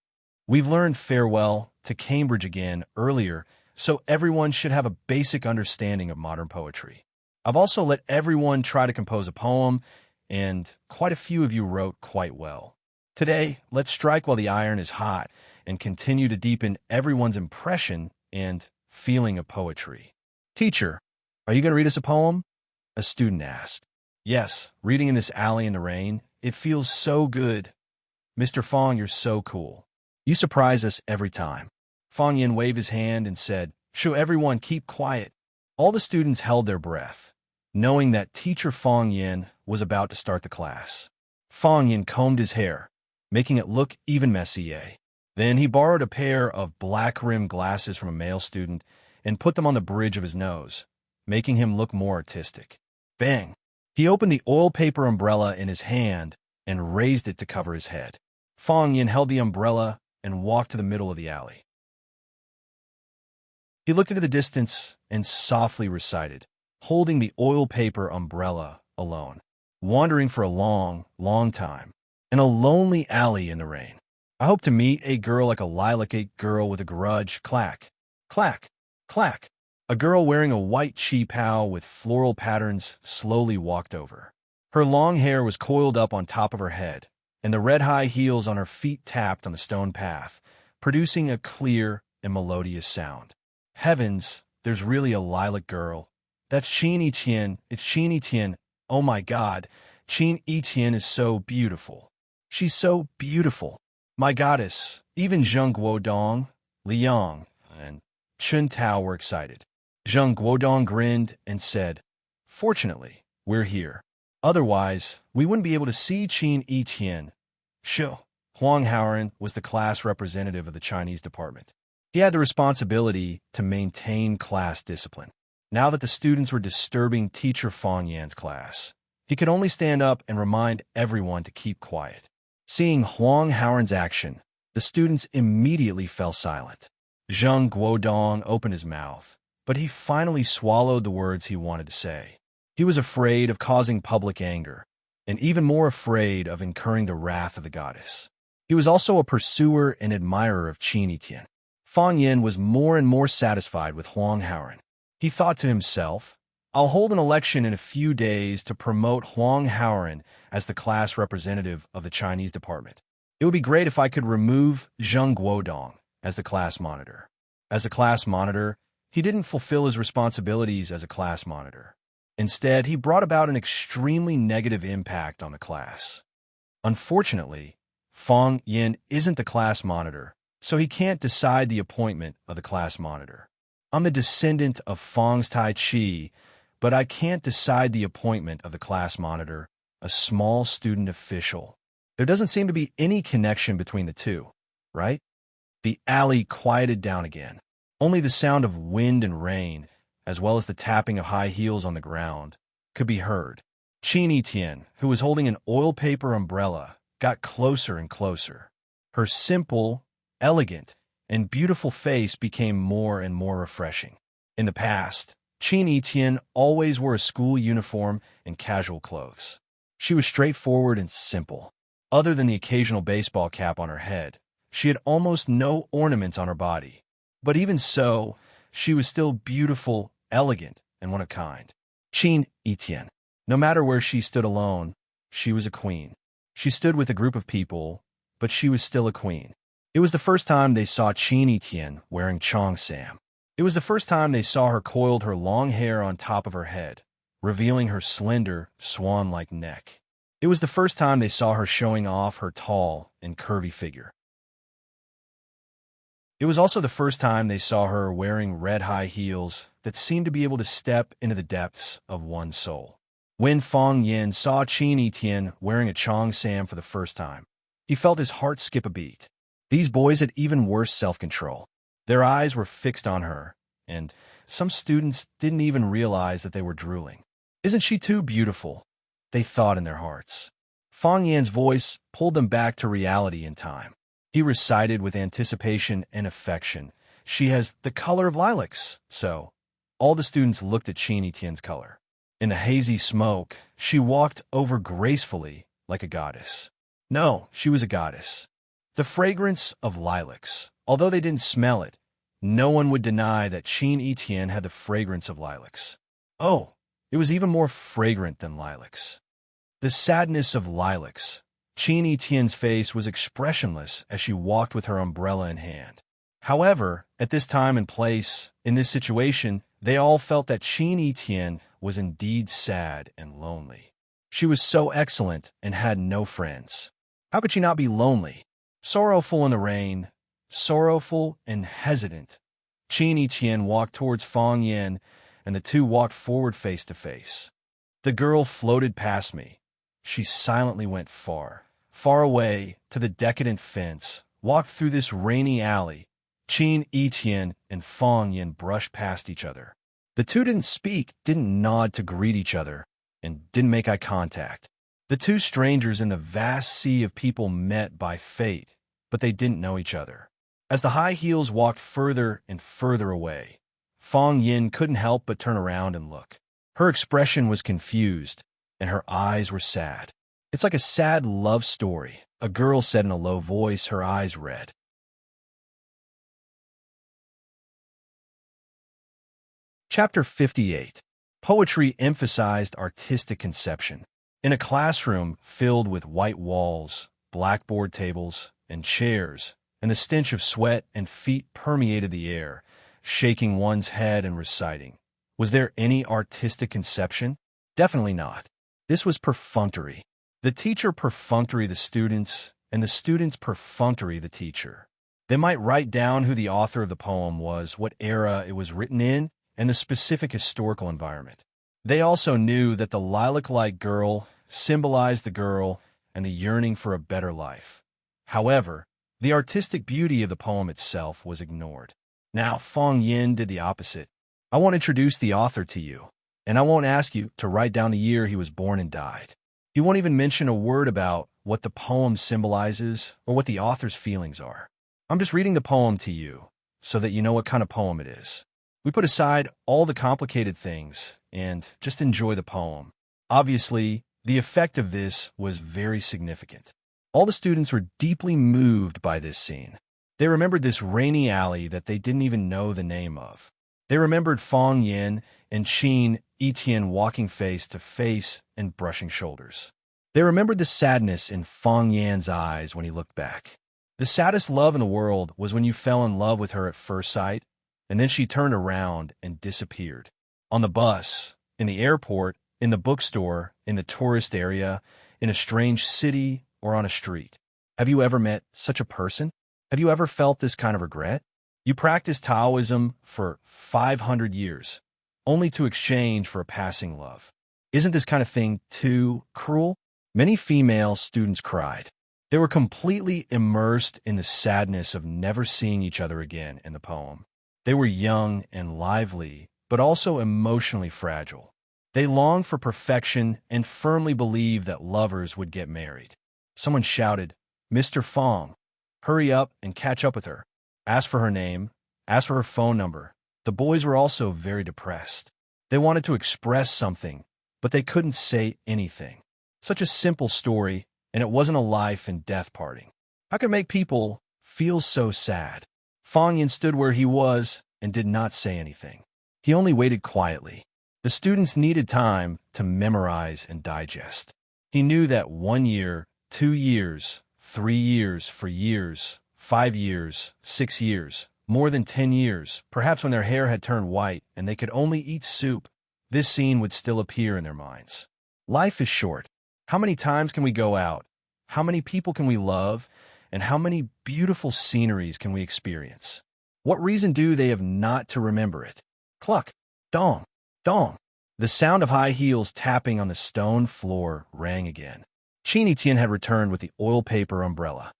We've learned Farewell to Cambridge Again earlier, so everyone should have a basic understanding of modern poetry. I've also let everyone try to compose a poem, and quite a few of you wrote quite well. Today, let's strike while the iron is hot and continue to deepen everyone's impression and feeling of poetry. Teacher, are you going to read us a poem? A student asked. Yes, reading in this alley in the rain, it feels so good. Mr. Fong, you're so cool. You surprise us every time. Fong Yin waved his hand and said, "Shoo, everyone, keep quiet." All the students held their breath, knowing that Teacher Fong Yin was about to start the class. Fong Yin combed his hair, making it look even messier. Then he borrowed a pair of black-rimmed glasses from a male student and put them on the bridge of his nose, making him look more artistic. Bang! He opened the oil paper umbrella in his hand and raised it to cover his head. Fong Yin held the umbrella and walked to the middle of the alley. He looked into the distance and softly recited, holding the oil paper umbrella alone, wandering for a long, long time, in a lonely alley in the rain. I hope to meet a girl like a lilac girl with a grudge. Clack, clack, clack. A girl wearing a white chi-pao with floral patterns slowly walked over. Her long hair was coiled up on top of her head, and the red high heels on her feet tapped on the stone path, producing a clear and melodious sound. Heavens, there's really a lilac girl. That's Qin Etienne. It's Qin Etienne. Oh my God, Qin Etienne is so beautiful. She's so beautiful. My goddess, even Zheng Guodong, Liang, and Chun Tao were excited. Zheng Guodong grinned and said, "Fortunately, we're here. Otherwise, we wouldn't be able to see Qin Etienne." Shu Huang Haoran was the class representative of the Chinese department. He had the responsibility to maintain class discipline. Now that the students were disturbing Teacher Fong Yan's class, he could only stand up and remind everyone to keep quiet. Seeing Huang Haoran's action, the students immediately fell silent. Zheng Guodong opened his mouth, but he finally swallowed the words he wanted to say. He was afraid of causing public anger, and even more afraid of incurring the wrath of the goddess. He was also a pursuer and admirer of Qin Etienne. Fong Yin was more and more satisfied with Huang Haoran. He thought to himself, "I'll hold an election in a few days to promote Huang Haoran as the class representative of the Chinese department. It would be great if I could remove Zheng Guodong as the class monitor." As a class monitor, he didn't fulfill his responsibilities as a class monitor. Instead, he brought about an extremely negative impact on the class. Unfortunately, Fong Yin isn't the class monitor, so he can't decide the appointment of the class monitor. "I'm the descendant of Fong's Tai Chi, but I can't decide the appointment of the class monitor, a small student official. There doesn't seem to be any connection between the two, right?" The alley quieted down again. Only the sound of wind and rain, as well as the tapping of high heels on the ground, could be heard. Qin Etienne, who was holding an oil paper umbrella, got closer and closer. Her simple, elegant, and beautiful face became more and more refreshing. In the past, Qin Etienne always wore a school uniform and casual clothes. She was straightforward and simple. Other than the occasional baseball cap on her head, she had almost no ornaments on her body. But even so, she was still beautiful, elegant, and one of a kind. Qin Etienne. No matter where she stood alone, she was a queen. She stood with a group of people, but she was still a queen. It was the first time they saw Qin Etienne wearing cheongsam. It was the first time they saw her coiled her long hair on top of her head, revealing her slender, swan-like neck. It was the first time they saw her showing off her tall and curvy figure. It was also the first time they saw her wearing red high heels that seemed to be able to step into the depths of one's soul. When Fong Yin saw Qin Etienne wearing a cheongsam for the first time, he felt his heart skip a beat. These boys had even worse self-control. Their eyes were fixed on her, and some students didn't even realize that they were drooling. "Isn't she too beautiful?" they thought in their hearts. Fang Yan's voice pulled them back to reality in time. He recited with anticipation and affection, "She has the color of lilacs." So, all the students looked at Qin Etienne's color. In the hazy smoke, she walked over gracefully like a goddess. No, she was a goddess. The fragrance of lilacs. Although they didn't smell it, no one would deny that Qin Etienne had the fragrance of lilacs. Oh, it was even more fragrant than lilacs. The sadness of lilacs. Qin Etienne's face was expressionless as she walked with her umbrella in hand. However, at this time and place, in this situation, they all felt that Qin Etienne was indeed sad and lonely. She was so excellent and had no friends. How could she not be lonely? Sorrowful in the rain, sorrowful and hesitant, Qin Etienne walked towards Fang Yan, and the two walked forward face to face. The girl floated past me. She silently went far, far away to the decadent fence, walked through this rainy alley. Qin Etienne and Fang Yan brushed past each other. The two didn't speak, didn't nod to greet each other, and didn't make eye contact. The two strangers in the vast sea of people met by fate, but they didn't know each other. As the high heels walked further and further away, Fang Yin couldn't help but turn around and look. Her expression was confused, and her eyes were sad. "It's like a sad love story," a girl said in a low voice, her eyes red. Chapter 58. Poetry emphasized artistic conception. In a classroom filled with white walls, blackboard tables, and chairs, and the stench of sweat and feet permeated the air, shaking one's head and reciting. Was there any artistic conception? Definitely not. This was perfunctory. The teacher perfunctory the students, and the students perfunctory the teacher. They might write down who the author of the poem was, what era it was written in, and the specific historical environment. They also knew that the lilac-like girl symbolized the girl and the yearning for a better life. However, the artistic beauty of the poem itself was ignored. Now, Fang Yin did the opposite. "I won't introduce the author to you, and I won't ask you to write down the year he was born and died. He won't even mention a word about what the poem symbolizes or what the author's feelings are. I'm just reading the poem to you so that you know what kind of poem it is. We put aside all the complicated things and just enjoy the poem." Obviously, the effect of this was very significant. All the students were deeply moved by this scene. They remembered this rainy alley that they didn't even know the name of. They remembered Fang Yin and Qin Etienne walking face to face and brushing shoulders. They remembered the sadness in Fang Yan's eyes when he looked back. The saddest love in the world was when you fell in love with her at first sight, and then she turned around and disappeared. On the bus, in the airport, in the bookstore, in the tourist area, in a strange city, or on a street. Have you ever met such a person? Have you ever felt this kind of regret? You practiced Taoism for 500 years, only to exchange for a passing love. Isn't this kind of thing too cruel? Many female students cried. They were completely immersed in the sadness of never seeing each other again in the poem. They were young and lively, but also emotionally fragile. They longed for perfection and firmly believed that lovers would get married. Someone shouted, "Mr. Fang, hurry up and catch up with her. Ask for her name, ask for her phone number." The boys were also very depressed. They wanted to express something, but they couldn't say anything. Such a simple story, and it wasn't a life and death parting. How could it make people feel so sad? Fang Yin stood where he was and did not say anything. He only waited quietly. The students needed time to memorize and digest. He knew that 1 year, 2 years, 3 years, for years, 5 years, 6 years, more than 10 years, perhaps when their hair had turned white and they could only eat soup, this scene would still appear in their minds. Life is short. How many times can we go out? How many people can we love? And how many beautiful sceneries can we experience? What reason do they have not to remember it? Cluck, dong, dong. The sound of high heels tapping on the stone floor rang again. Qin Etienne had returned with the oil paper umbrella.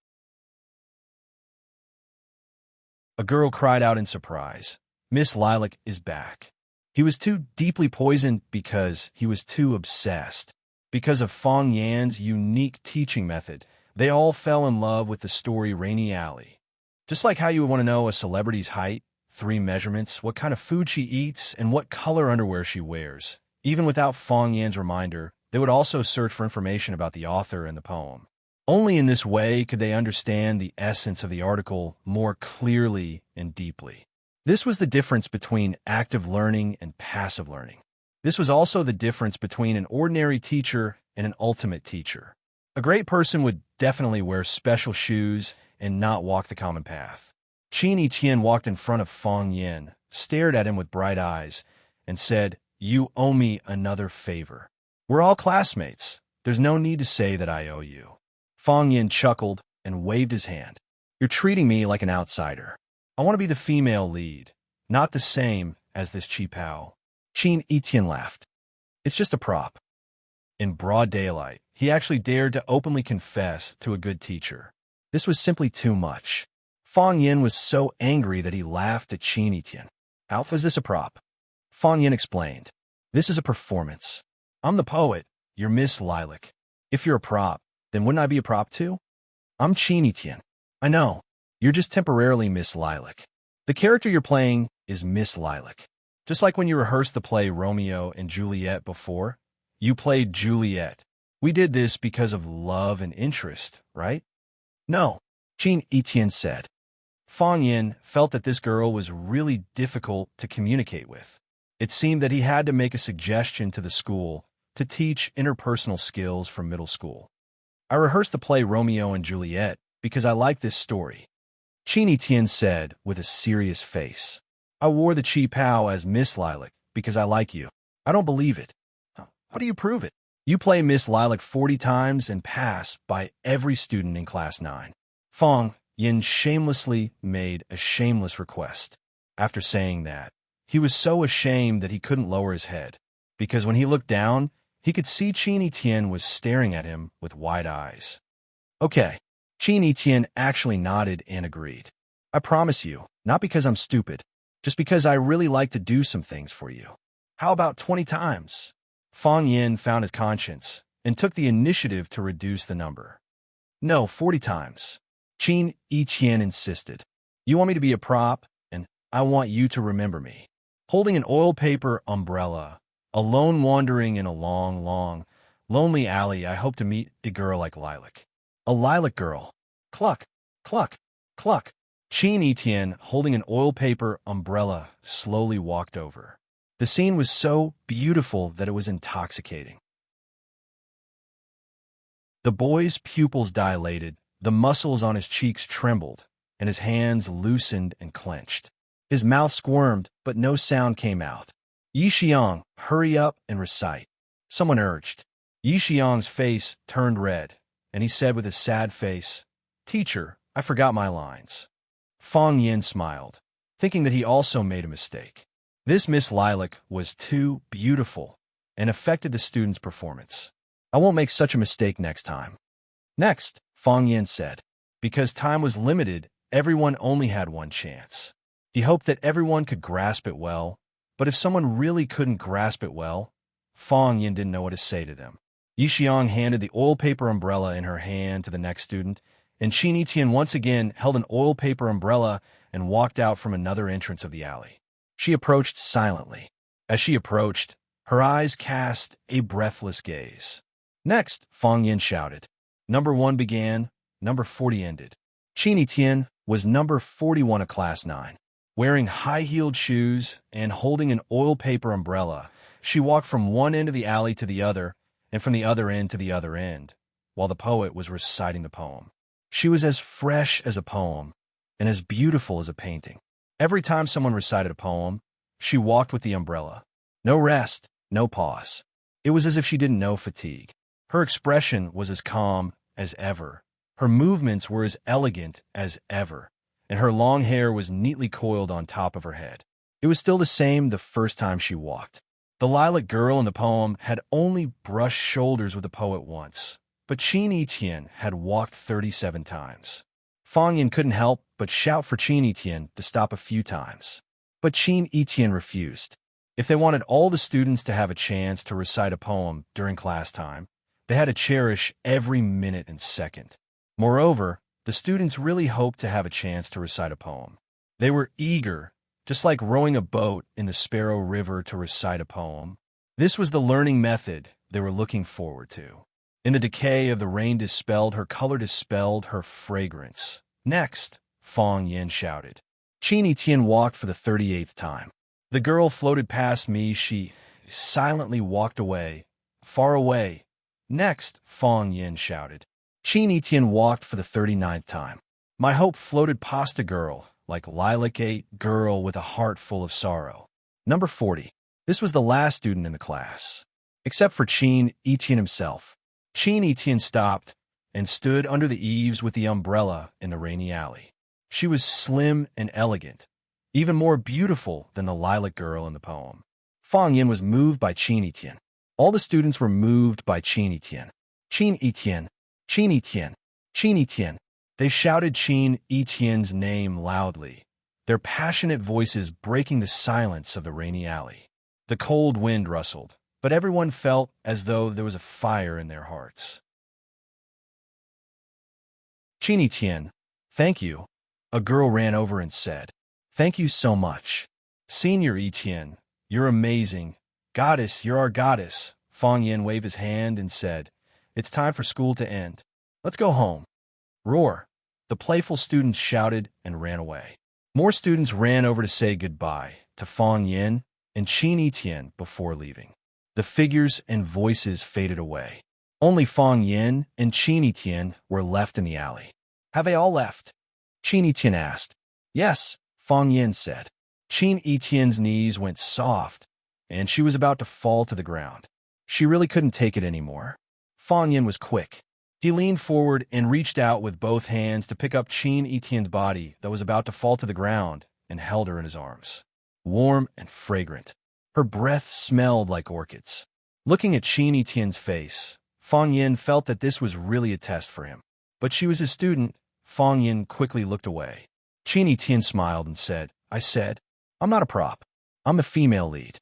A girl cried out in surprise. Miss Lilac is back. He was too deeply poisoned because he was too obsessed. Because of Fong Yan's unique teaching method, they all fell in love with the story Rainy Alley. Just like how you would want to know a celebrity's height, 3 measurements, what kind of food she eats, and what color underwear she wears. Even without Fong Yan's reminder, they would also search for information about the author and the poem. Only in this way could they understand the essence of the article more clearly and deeply. This was the difference between active learning and passive learning. This was also the difference between an ordinary teacher and an ultimate teacher. A great person would definitely wear special shoes and not walk the common path. Qin Yiqian walked in front of Fong Yin, stared at him with bright eyes, and said, "You owe me another favor. We're all classmates. There's no need to say that I owe you." Fong Yin chuckled and waved his hand. "You're treating me like an outsider. I want to be the female lead, not the same as this Chi Pao." Qin Yiqian laughed. "It's just a prop." In broad daylight, he actually dared to openly confess to a good teacher. This was simply too much. Fong Yin was so angry that he laughed at Qin Yiqian. "How is this a prop?" Fong Yin explained. "This is a performance. I'm the poet, you're Miss Lilac. If you're a prop, then wouldn't I be a prop too? I'm Qin Yiqian. I know, you're just temporarily Miss Lilac. The character you're playing is Miss Lilac. Just like when you rehearsed the play Romeo and Juliet before, you played Juliet. We did this because of love and interest, right?" "No," Qin Yiqian said. Fong Yin felt that this girl was really difficult to communicate with. It seemed that he had to make a suggestion to the school to teach interpersonal skills from middle school. "I rehearsed the play Romeo and Juliet because I like this story," Qin Yiqian said with a serious face. "I wore the Chi Pao as Miss Lilac because I like you." "I don't believe it." "How do you prove it?" "You play Miss Lilac 40 times and pass by every student in Class 9. Fong Yin shamelessly made a shameless request. After saying that, he was so ashamed that he couldn't lower his head, because when he looked down, he could see Qin Yiqian was staring at him with wide eyes. "Okay." Qin Yiqian actually nodded and agreed. "I promise you, not because I'm stupid, just because I really like to do some things for you." "How about 20 times? Fong Yin found his conscience and took the initiative to reduce the number. "No, 40 times. Qin Yiqian insisted. "You want me to be a prop, and I want you to remember me. Holding an oil paper umbrella, alone wandering in a long, lonely alley, I hope to meet a girl like Lilac. A lilac girl. Cluck, cluck, cluck." Qin Yiqian, holding an oil paper umbrella, slowly walked over. The scene was so beautiful that it was intoxicating. The boy's pupils dilated, the muscles on his cheeks trembled, and his hands loosened and clenched. His mouth squirmed, but no sound came out. "Yi Xiang, hurry up and recite," someone urged. Yi Xiang's face turned red, and he said with a sad face, "Teacher, I forgot my lines." Fong Yin smiled, thinking that he also made a mistake. This Miss Lilac was too beautiful and affected the student's performance. "I won't make such a mistake next time." "Next," Fong Yin said. Because time was limited, everyone only had one chance. He hoped that everyone could grasp it well, but if someone really couldn't grasp it well, Fong Yin didn't know what to say to them. Yi Xiang handed the oil paper umbrella in her hand to the next student, and Qin Yiqian once again held an oil paper umbrella and walked out from another entrance of the alley. She approached silently. As she approached, her eyes cast a breathless gaze. "Next," Fong Yin shouted. Number 1 began, number 40 ended. Qin Yiqian was number 41 of Class 9. Wearing high-heeled shoes and holding an oil paper umbrella, she walked from one end of the alley to the other, and from the other end to the other end, while the poet was reciting the poem. She was as fresh as a poem, and as beautiful as a painting. Every time someone recited a poem, she walked with the umbrella. No rest, no pause. It was as if she didn't know fatigue. Her expression was as calm as ever. Her movements were as elegant as ever, and her long hair was neatly coiled on top of her head. It was still the same the first time she walked. The lilac girl in the poem had only brushed shoulders with the poet once, but Qin Yiqian had walked 37 times. Fong Yin couldn't help but shout for Qin Etienne to stop a few times. But Qin Etienne refused. If they wanted all the students to have a chance to recite a poem during class time, they had to cherish every minute and second. Moreover, the students really hoped to have a chance to recite a poem. They were eager, just like rowing a boat in the Sparrow River to recite a poem. This was the learning method they were looking forward to. In the decay of the rain dispelled, her color dispelled her fragrance. Next, Fong Yin shouted. Qin Etienne walked for the 38th time. The girl floated past me. She silently walked away, far away. Next, Fong Yin shouted. Qin Etienne walked for the 39th time. My hope floated past a girl, like lilac-ate girl with a heart full of sorrow. Number 40. This was the last student in the class, except for Qin Etienne himself. Qin Etienne stopped and stood under the eaves with the umbrella in the rainy alley. She was slim and elegant, even more beautiful than the lilac girl in the poem. Fong Yin was moved by Qin Etienne. All the students were moved by Qin Etienne. Qin Etienne, Qin Etienne, Qin Etienne. They shouted Qin Etienne's name loudly, their passionate voices breaking the silence of the rainy alley. The cold wind rustled, but everyone felt as though there was a fire in their hearts. Qin Etienne, thank you. A girl ran over and said, thank you so much. Senior Etienne, you're amazing. Goddess, you're our goddess. Fong Yin waved his hand and said, it's time for school to end. Let's go home. Roar. The playful students shouted and ran away. More students ran over to say goodbye to Fong Yin and Qin Etienne before leaving. The figures and voices faded away. Only Fong Yin and Qin Etienne were left in the alley. Have they all left? Qin Etienne asked. Yes, Fong Yin said. Qin Etienne's knees went soft, and she was about to fall to the ground. She really couldn't take it anymore. Fong Yin was quick. He leaned forward and reached out with both hands to pick up Qin Etienne's body that was about to fall to the ground and held her in his arms. Warm and fragrant. Her breath smelled like orchids. Looking at Qin Etienne's face, Fong Yin felt that this was really a test for him. But she was his student. Fong Yin quickly looked away. Qin Etienne smiled and said, I'm not a prop. I'm a female lead.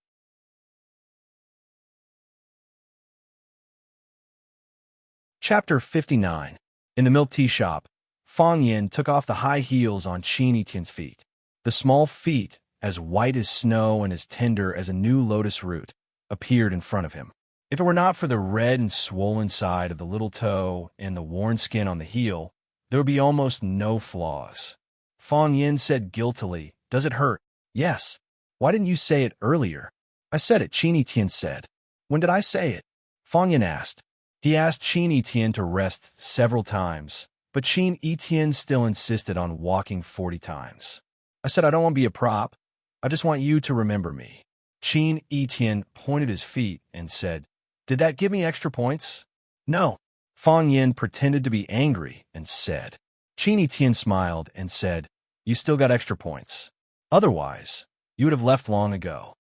Chapter 59. In the milk tea shop, Fong Yin took off the high heels on Qin Etienne's feet. The small feet, as white as snow and as tender as a new lotus root, appeared in front of him. If it were not for the red and swollen side of the little toe and the worn skin on the heel, there would be almost no flaws. Fong Yin said guiltily, does it hurt? Yes. Why didn't you say it earlier? I said it, Qin Etienne said. When did I say it? Fong Yin asked. He asked Qin Etienne to rest several times, but Qin Etienne still insisted on walking 40 times. I said, I don't want to be a prop. I just want you to remember me. Qin Etienne pointed his feet and said, did that give me extra points? No. Fong Yin pretended to be angry and said. Qin Etienne smiled and said, you still got extra points. Otherwise, you would have left long ago.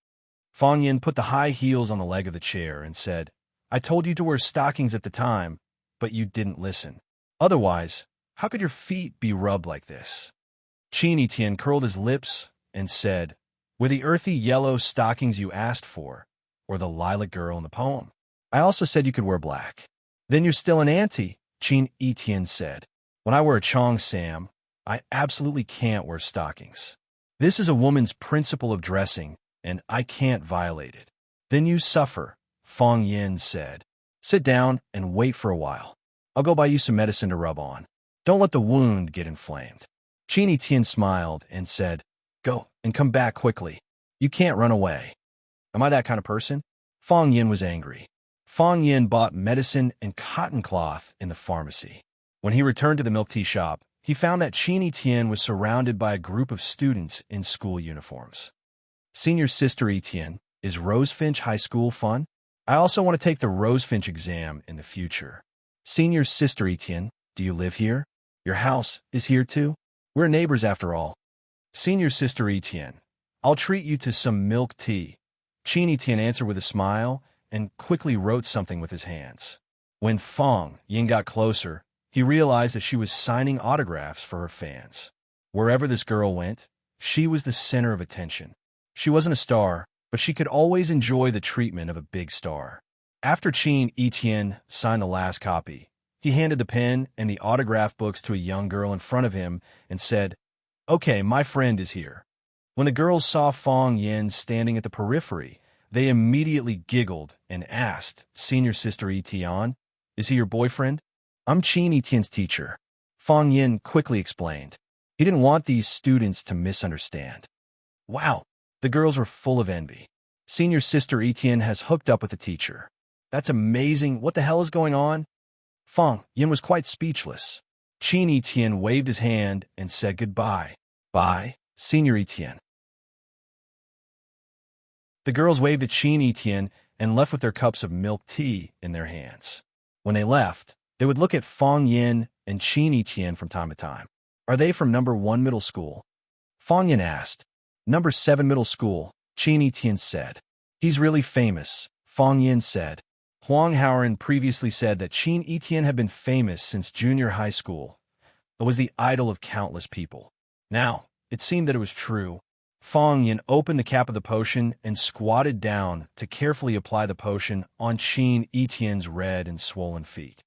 Fong Yin put the high heels on the leg of the chair and said, I told you to wear stockings at the time, but you didn't listen. Otherwise, how could your feet be rubbed like this? Qin Etienne curled his lips and said, were the earthy yellow stockings you asked for, or the lilac girl in the poem? I also said you could wear black. Then you're still an auntie, Qin Etienne said. When I wear a chong sam, I absolutely can't wear stockings. This is a woman's principle of dressing, and I can't violate it. Then you suffer, Fong Yin said. Sit down and wait for a while. I'll go buy you some medicine to rub on. Don't let the wound get inflamed. Qin Etienne smiled and said, go and come back quickly. You can't run away. Am I that kind of person? Fong Yin was angry. Fong Yin bought medicine and cotton cloth in the pharmacy. When he returned to the milk tea shop, he found that Qin Etienne was surrounded by a group of students in school uniforms. Senior Sister Etienne, is Rosefinch High School fun? I also want to take the Rosefinch exam in the future. Senior Sister Etienne, do you live here? Your house is here too? We're neighbors after all. Senior Sister Etienne, I'll treat you to some milk tea. Qin Etienne answered with a smile and quickly wrote something with his hands. When Fong Yin got closer, He realized that she was signing autographs for her fans. Wherever this girl went, she was the center of attention. She wasn't a star, but she could always enjoy the treatment of a big star. After Qin Etienne signed the last copy, he handed the pen and the autograph books to a young girl in front of him and said, "Okay, my friend is here." When the girls saw Fong Yin standing at the periphery, they immediately giggled and asked, "Senior Sister Etienne, is he your boyfriend?" "I'm Qin Etienne's teacher," Fong Yin quickly explained. He didn't want these students to misunderstand. Wow, the girls were full of envy. Senior Sister Etienne has hooked up with the teacher. That's amazing. What the hell is going on? Fong Yin was quite speechless. Qin Etienne waved his hand and said goodbye. Bye, Senior Etienne. The girls waved at Qin Etienne and left with their cups of milk tea in their hands. When they left, they would look at Fong Yin and Qin Etienne from time to time. "Are they from number 1 middle school?" Fong Yin asked. "Number 7 middle school," Qin Etienne said. "He's really famous," Fong Yin said. Huang Haoran previously said that Qin Etienne had been famous since junior high school, but was the idol of countless people. Now, it seemed that it was true. Fong Yin opened the cap of the potion and squatted down to carefully apply the potion on Qin Etienne's red and swollen feet.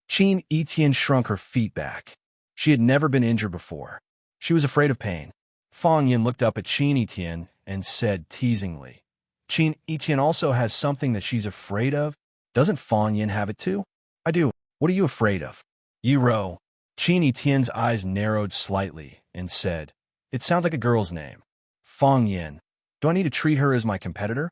Qin Etienne shrunk her feet back. She had never been injured before. She was afraid of pain. Fong Yin looked up at Qin Etienne and said teasingly, "Qin Etienne also has something that she's afraid of. Doesn't Fong Yin have it too?" "I do. What are you afraid of?" "Yiro." Qin Etienne's eyes narrowed slightly and said, "It sounds like a girl's name." Fong Yin. "Do I need to treat her as my competitor?"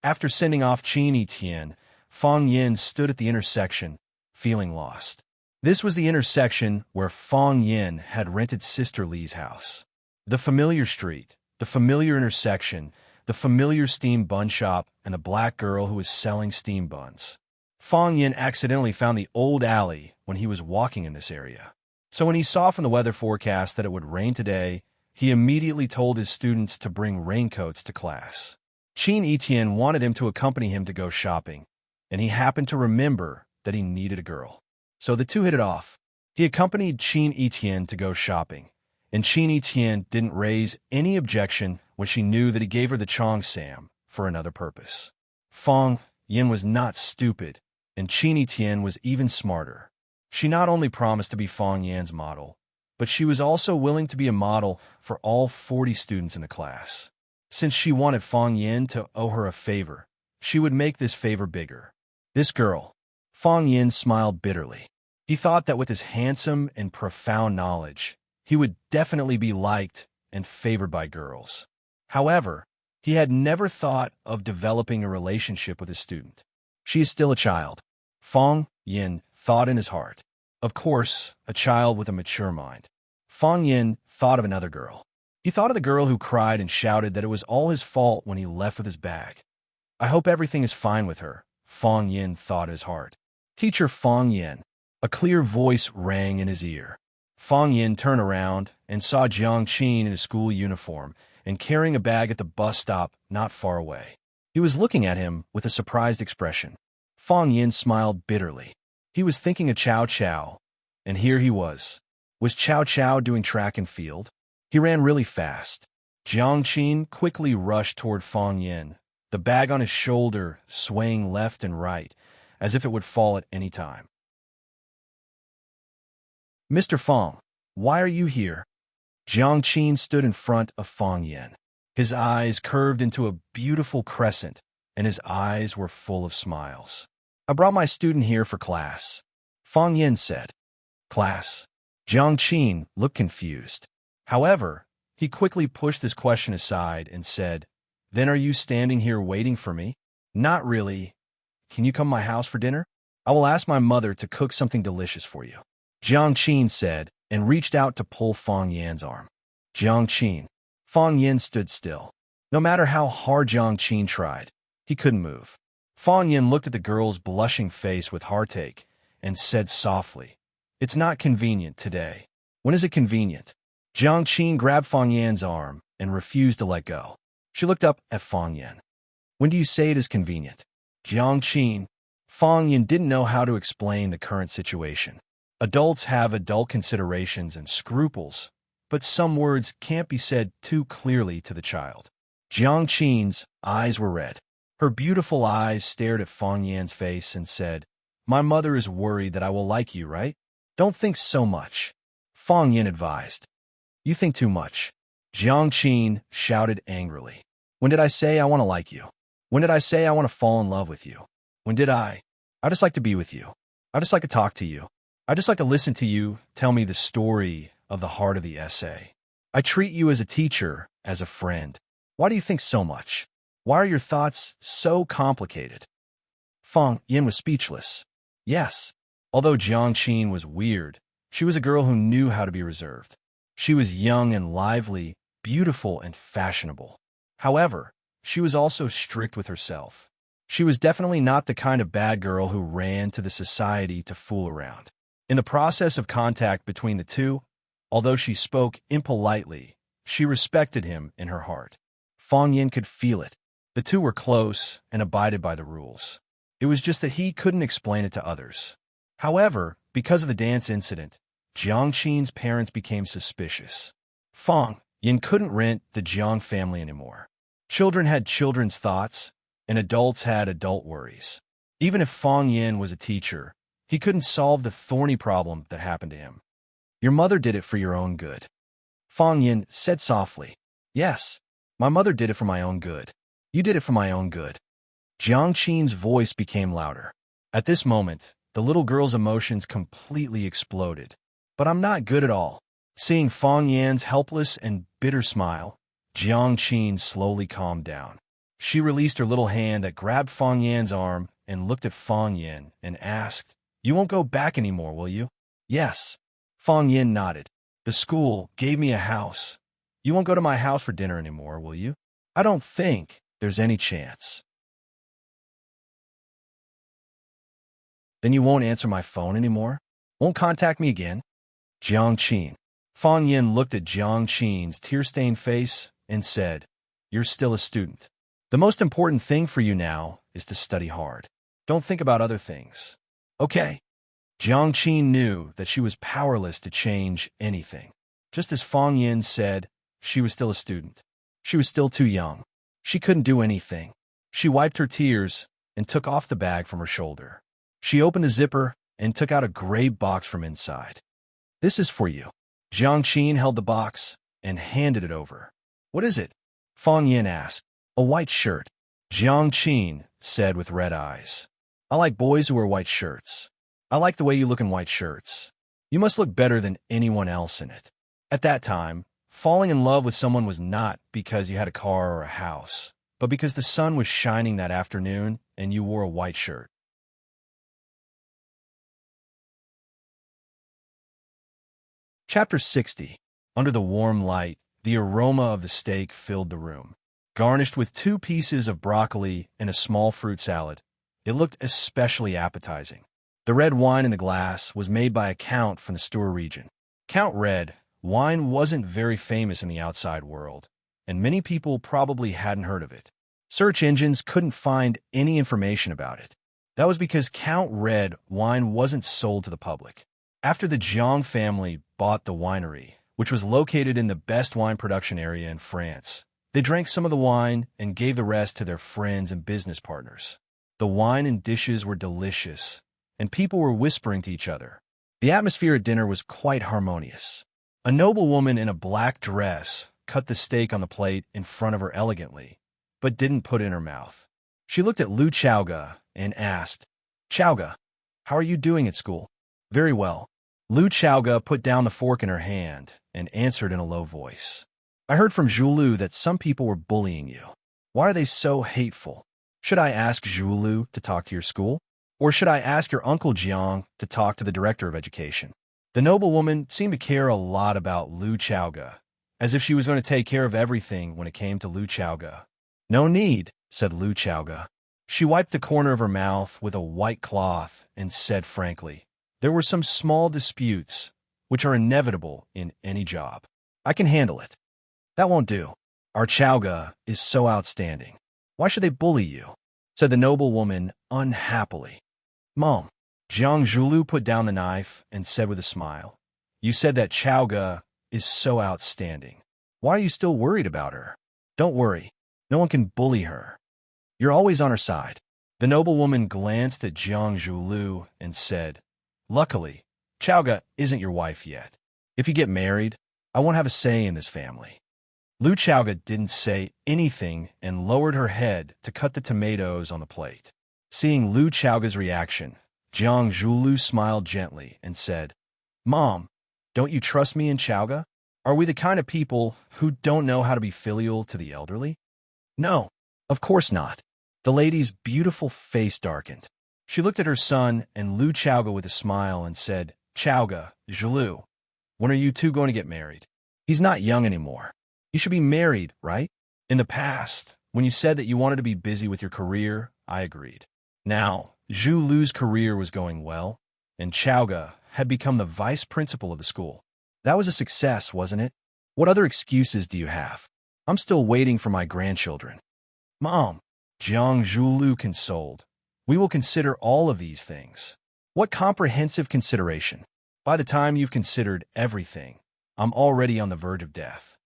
After sending off Qin Etienne, Fong Yin stood at the intersection, feeling lost. This was the intersection where Fong Yin had rented Sister Li's house. The familiar street, the familiar intersection, the familiar steam bun shop, and the black girl who was selling steam buns. Fong Yin accidentally found the old alley when he was walking in this area. So when he saw from the weather forecast that it would rain today, he immediately told his students to bring raincoats to class. Qin Etienne wanted him to accompany him to go shopping, and he happened to remember that he needed a girl. So the two hit it off. He accompanied Qin Etienne to go shopping, and Qin Etienne didn't raise any objection when she knew that he gave her the Chong Sam for another purpose. Fong Yin was not stupid, and Qin Etienne was even smarter. She not only promised to be Fong Yin's model, but she was also willing to be a model for all 40 students in the class. Since she wanted Fong Yin to owe her a favor, she would make this favor bigger. This girl. Fong Yin smiled bitterly. He thought that with his handsome and profound knowledge, he would definitely be liked and favored by girls. However, he had never thought of developing a relationship with his student. She is still a child, Fong Yin thought in his heart. Of course, a child with a mature mind. Fong Yin thought of another girl. He thought of the girl who cried and shouted that it was all his fault when he left with his bag. I hope everything is fine with her, Fong Yin thought in his heart. Teacher Fong Yin. A clear voice rang in his ear. Fong Yin turned around and saw Jiang Qin in his school uniform and carrying a bag at the bus stop not far away. He was looking at him with a surprised expression. Fong Yin smiled bitterly. He was thinking of Chow Chow, and here he was. Was Chow Chow doing track and field? He ran really fast. Jiang Qin quickly rushed toward Fong Yin, the bag on his shoulder swaying left and right, as if it would fall at any time. "Mr. Fong, why are you here?" Jiang Qin stood in front of Fong Yin. His eyes curved into a beautiful crescent, and his eyes were full of smiles. "I brought my student here for class," Fong Yin said. "Class?" Jiang Qin looked confused. However, he quickly pushed this question aside and said, "Then are you standing here waiting for me?" "Not really. Can you come to my house for dinner? I will ask my mother to cook something delicious for you," Jiang Qin said, and reached out to pull Fong Yin's arm. Jiang Qin. Fong Yin stood still. No matter how hard Jiang Qin tried, he couldn't move. Fong Yin looked at the girl's blushing face with heartache and said softly, "It's not convenient today." "When is it convenient?" Jiang Qin grabbed Fong Yin's arm and refused to let go. She looked up at Fong Yin. "When do you say it is convenient?" Jiang Qin. Fong Yin didn't know how to explain the current situation. Adults have adult considerations and scruples, but some words can't be said too clearly to the child. Jiang Qin's eyes were red. Her beautiful eyes stared at Fang Yan's face and said, "My mother is worried that I will like you, right? Don't think so much," Fang Yan advised. "You think too much," Jiang Qin shouted angrily. "When did I say I want to like you? When did I say I want to fall in love with you? When did I? I just like to be with you. I just like to talk to you. I just like to listen to you tell me the story of the heart of the essay. I treat you as a teacher, as a friend. Why do you think so much? Why are your thoughts so complicated?" Fang Yan was speechless. Yes, although Jiang Qin was weird, she was a girl who knew how to be reserved. She was young and lively, beautiful and fashionable. However, she was also strict with herself. She was definitely not the kind of bad girl who ran to the society to fool around. In the process of contact between the two, although she spoke impolitely, she respected him in her heart. Fang Yan could feel it. The two were close and abided by the rules. It was just that he couldn't explain it to others. However, because of the dance incident, Jiang Qin's parents became suspicious. Fang Yan couldn't rent the Jiang family anymore. Children had children's thoughts, and adults had adult worries. Even if Fang Yan was a teacher, he couldn't solve the thorny problem that happened to him. "Your mother did it for your own good," Fang Yan said softly. "Yes, my mother did it for my own good. You did it for my own good." Jiang Qin's voice became louder. At this moment, the little girl's emotions completely exploded. "But I'm not good at all." Seeing Fang Yan's helpless and bitter smile, Jiang Qin slowly calmed down. She released her little hand that grabbed Fang Yan's arm and looked at Fang Yan and asked, "You won't go back anymore, will you?" "Yes." Fang Yan nodded. "The school gave me a house. You won't go to my house for dinner anymore, will you?" "I don't think there's any chance." "Then you won't answer my phone anymore? Won't contact me again?" Jiang Qin. Fang Yan looked at Jiang Qin's tear-stained face and said, "You're still a student. The most important thing for you now is to study hard. Don't think about other things. Okay?" Jiang Qin knew that she was powerless to change anything. Just as Fang Yan said, she was still a student. She was still too young. She couldn't do anything. She wiped her tears and took off the bag from her shoulder. She opened the zipper and took out a gray box from inside. "This is for you." Jiang Qin held the box and handed it over. "What is it?" Fang Yan asked. "A white shirt," Jiang Qin said with red eyes. "I like boys who wear white shirts. I like the way you look in white shirts. You must look better than anyone else in it." At that time, falling in love with someone was not because you had a car or a house, but because the sun was shining that afternoon and you wore a white shirt. Chapter 60. Under the warm light, the aroma of the steak filled the room. Garnished with 2 pieces of broccoli and a small fruit salad, it looked especially appetizing. The red wine in the glass was made by a count from the Stour region. Count Red wine wasn't very famous in the outside world, and many people probably hadn't heard of it. Search engines couldn't find any information about it. That was because Count Red wine wasn't sold to the public. After the Jiang family bought the winery, which was located in the best wine production area in France, they drank some of the wine and gave the rest to their friends and business partners. The wine and dishes were delicious, and people were whispering to each other. The atmosphere at dinner was quite harmonious. A noblewoman in a black dress cut the steak on the plate in front of her elegantly, but didn't put it in her mouth. She looked at Lu Chaoga and asked, "Chaoga, how are you doing at school?" "Very well." Lu Chaoga put down the fork in her hand and answered in a low voice. "I heard from Zhulu that some people were bullying you. Why are they so hateful? Should I ask Zhulu to talk to your school? Or should I ask your uncle Jiang to talk to the director of education?" The noblewoman seemed to care a lot about Lu Chaoga, as if she was going to take care of everything when it came to Lu Chaoga. "No need," said Lu Chaoga. She wiped the corner of her mouth with a white cloth and said frankly, "There were some small disputes, which are inevitable in any job. I can handle it." "That won't do. Our Chaoga is so outstanding. Why should they bully you?" said the noblewoman unhappily. "Mom, Jiang Zhulu put down the knife and said with a smile, "You said that Chaoga is so outstanding. Why are you still worried about her? Don't worry. No one can bully her. You're always on her side." The noblewoman glanced at Jiang Zhulu and said, "Luckily, Chaoga isn't your wife yet. If you get married, I won't have a say in this family." Lu Chaoga didn't say anything and lowered her head to cut the tomatoes on the plate. Seeing Lu Chaoga's reaction, Jiang Zhulu smiled gently and said, "Mom, don't you trust me and Chaoga? Are we the kind of people who don't know how to be filial to the elderly?" "No, of course not." The lady's beautiful face darkened. She looked at her son and Lu Chaoga with a smile and said, "Chaoga, Zhulu, when are you two going to get married? He's not young anymore. You should be married, right? In the past, when you said that you wanted to be busy with your career, I agreed. Now, Zhu Lu's career was going well, and Chaoga had become the vice principal of the school. That was a success, wasn't it? What other excuses do you have? I'm still waiting for my grandchildren." "Mom," Jiang Zhulu consoled, "we will consider all of these things." "What comprehensive consideration? By the time you've considered everything, I'm already on the verge of death.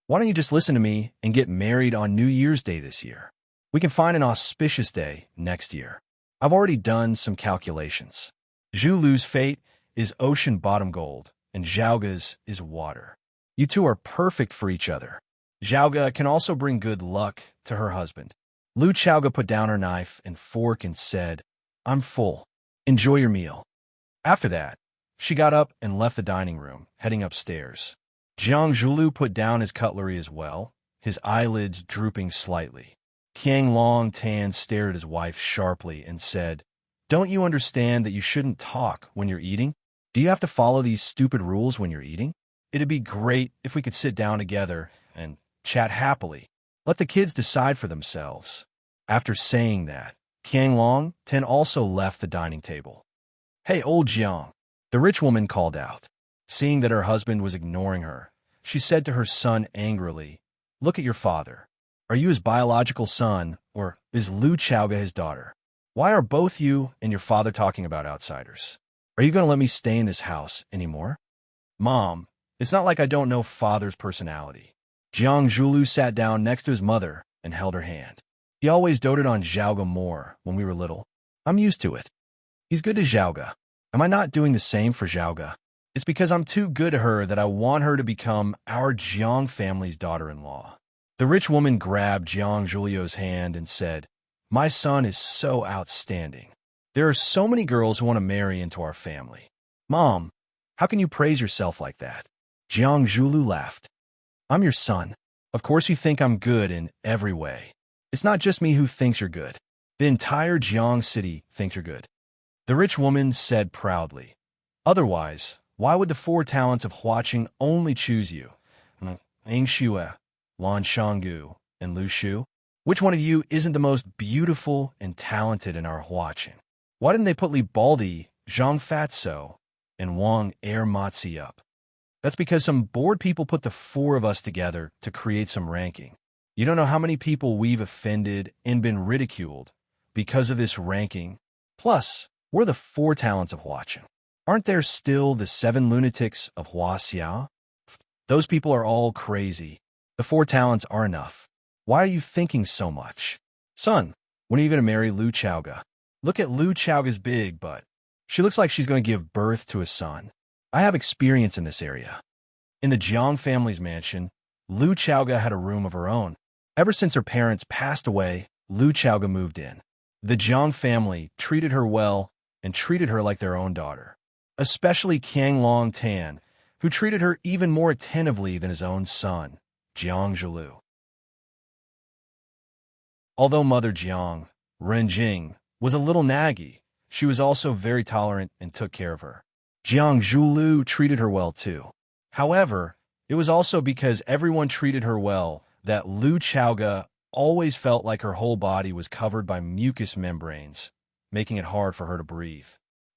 Why don't you just listen to me and get married on New Year's Day this year? We can find an auspicious day next year. I've already done some calculations. Zhu Lu's fate is ocean bottom gold, and Zhaoga's is water. You two are perfect for each other. Zhaoga can also bring good luck to her husband." Lu Chaoga put down her knife and fork and said, "I'm full. Enjoy your meal." After that, she got up and left the dining room, heading upstairs. Jiang Zhulu put down his cutlery as well, his eyelids drooping slightly. Qiang Long Tan stared at his wife sharply and said, "Don't you understand that you shouldn't talk when you're eating? Do you have to follow these stupid rules when you're eating? It'd be great if we could sit down together and chat happily. Let the kids decide for themselves." After saying that, Qiang Long Tan also left the dining table. "Hey, old Jiang," the rich woman called out. Seeing that her husband was ignoring her, she said to her son angrily, "Look at your father. Are you his biological son, or is Lu Chaoga his daughter? Why are both you and your father talking about outsiders? Are you going to let me stay in this house anymore?" "Mom, it's not like I don't know father's personality." Jiang Zhulu sat down next to his mother and held her hand. "He always doted on Zhaoga more when we were little. I'm used to it. He's good to Zhaoga. Am I not doing the same for Zhaoga? It's because I'm too good to her that I want her to become our Jiang family's daughter-in-law." The rich woman grabbed Jiang Zhulio's hand and said, "My son is so outstanding. There are so many girls who want to marry into our family. Mom, how can you praise yourself like that?" Jiang Zhulu laughed. "I'm your son. Of course you think I'm good in every way. It's not just me who thinks you're good. The entire Jiang city thinks you're good." The rich woman said proudly, "Otherwise, why would the four talents of Huaqing only choose you? Ing Xue, Lan Shanggu, and Lu Shu? Which one of you isn't the most beautiful and talented in our Huaqing? Why didn't they put Li Baldi, Zhang Fatso, and Wang Matzi up? That's because some bored people put the four of us together to create some ranking. You don't know how many people we've offended and been ridiculed because of this ranking. Plus, we're the four talents of Huaqing. Aren't there still the 7 lunatics of Huaxia? Those people are all crazy. The 4 talents are enough. Why are you thinking so much? Son, when are you going to marry Lu Chaoga? Look at Lu Chaoga's big butt. She looks like she's going to give birth to a son. I have experience in this area." In the Jiang family's mansion, Lu Chaoga had a room of her own. Ever since her parents passed away, Lu Chaoga moved in. The Jiang family treated her well and treated her like their own daughter, especially Qiang Long Tan, who treated her even more attentively than his own son, Jiang Zhulu. Although Mother Jiang, Renjing, was a little naggy, she was also very tolerant and took care of her. Jiang Zhulu treated her well too. However, it was also because everyone treated her well that Lu Chaoga always felt like her whole body was covered by mucous membranes, making it hard for her to breathe.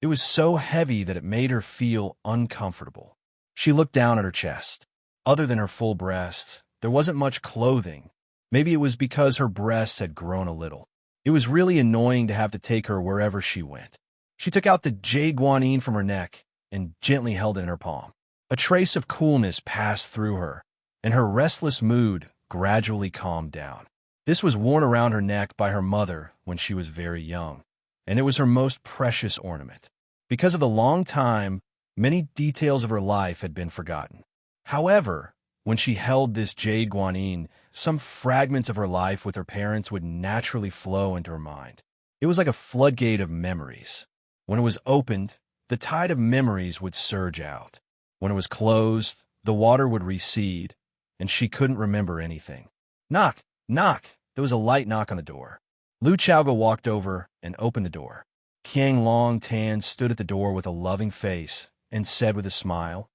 It was so heavy that it made her feel uncomfortable. She looked down at her chest. Other than her full breasts, there wasn't much clothing. Maybe it was because her breasts had grown a little. It was really annoying to have to take her wherever she went. She took out the jade guanine from her neck and gently held it in her palm. A trace of coolness passed through her, and her restless mood gradually calmed down. This was worn around her neck by her mother when she was very young, and it was her most precious ornament. Because of the long time, many details of her life had been forgotten. However, when she held this jade guanine, some fragments of her life with her parents would naturally flow into her mind. It was like a floodgate of memories. When it was opened, the tide of memories would surge out. When it was closed, the water would recede, and she couldn't remember anything. Knock, knock. There was a light knock on the door. Lu Chaoga walked over and opened the door. Qiang Long Tan stood at the door with a loving face and said with a smile,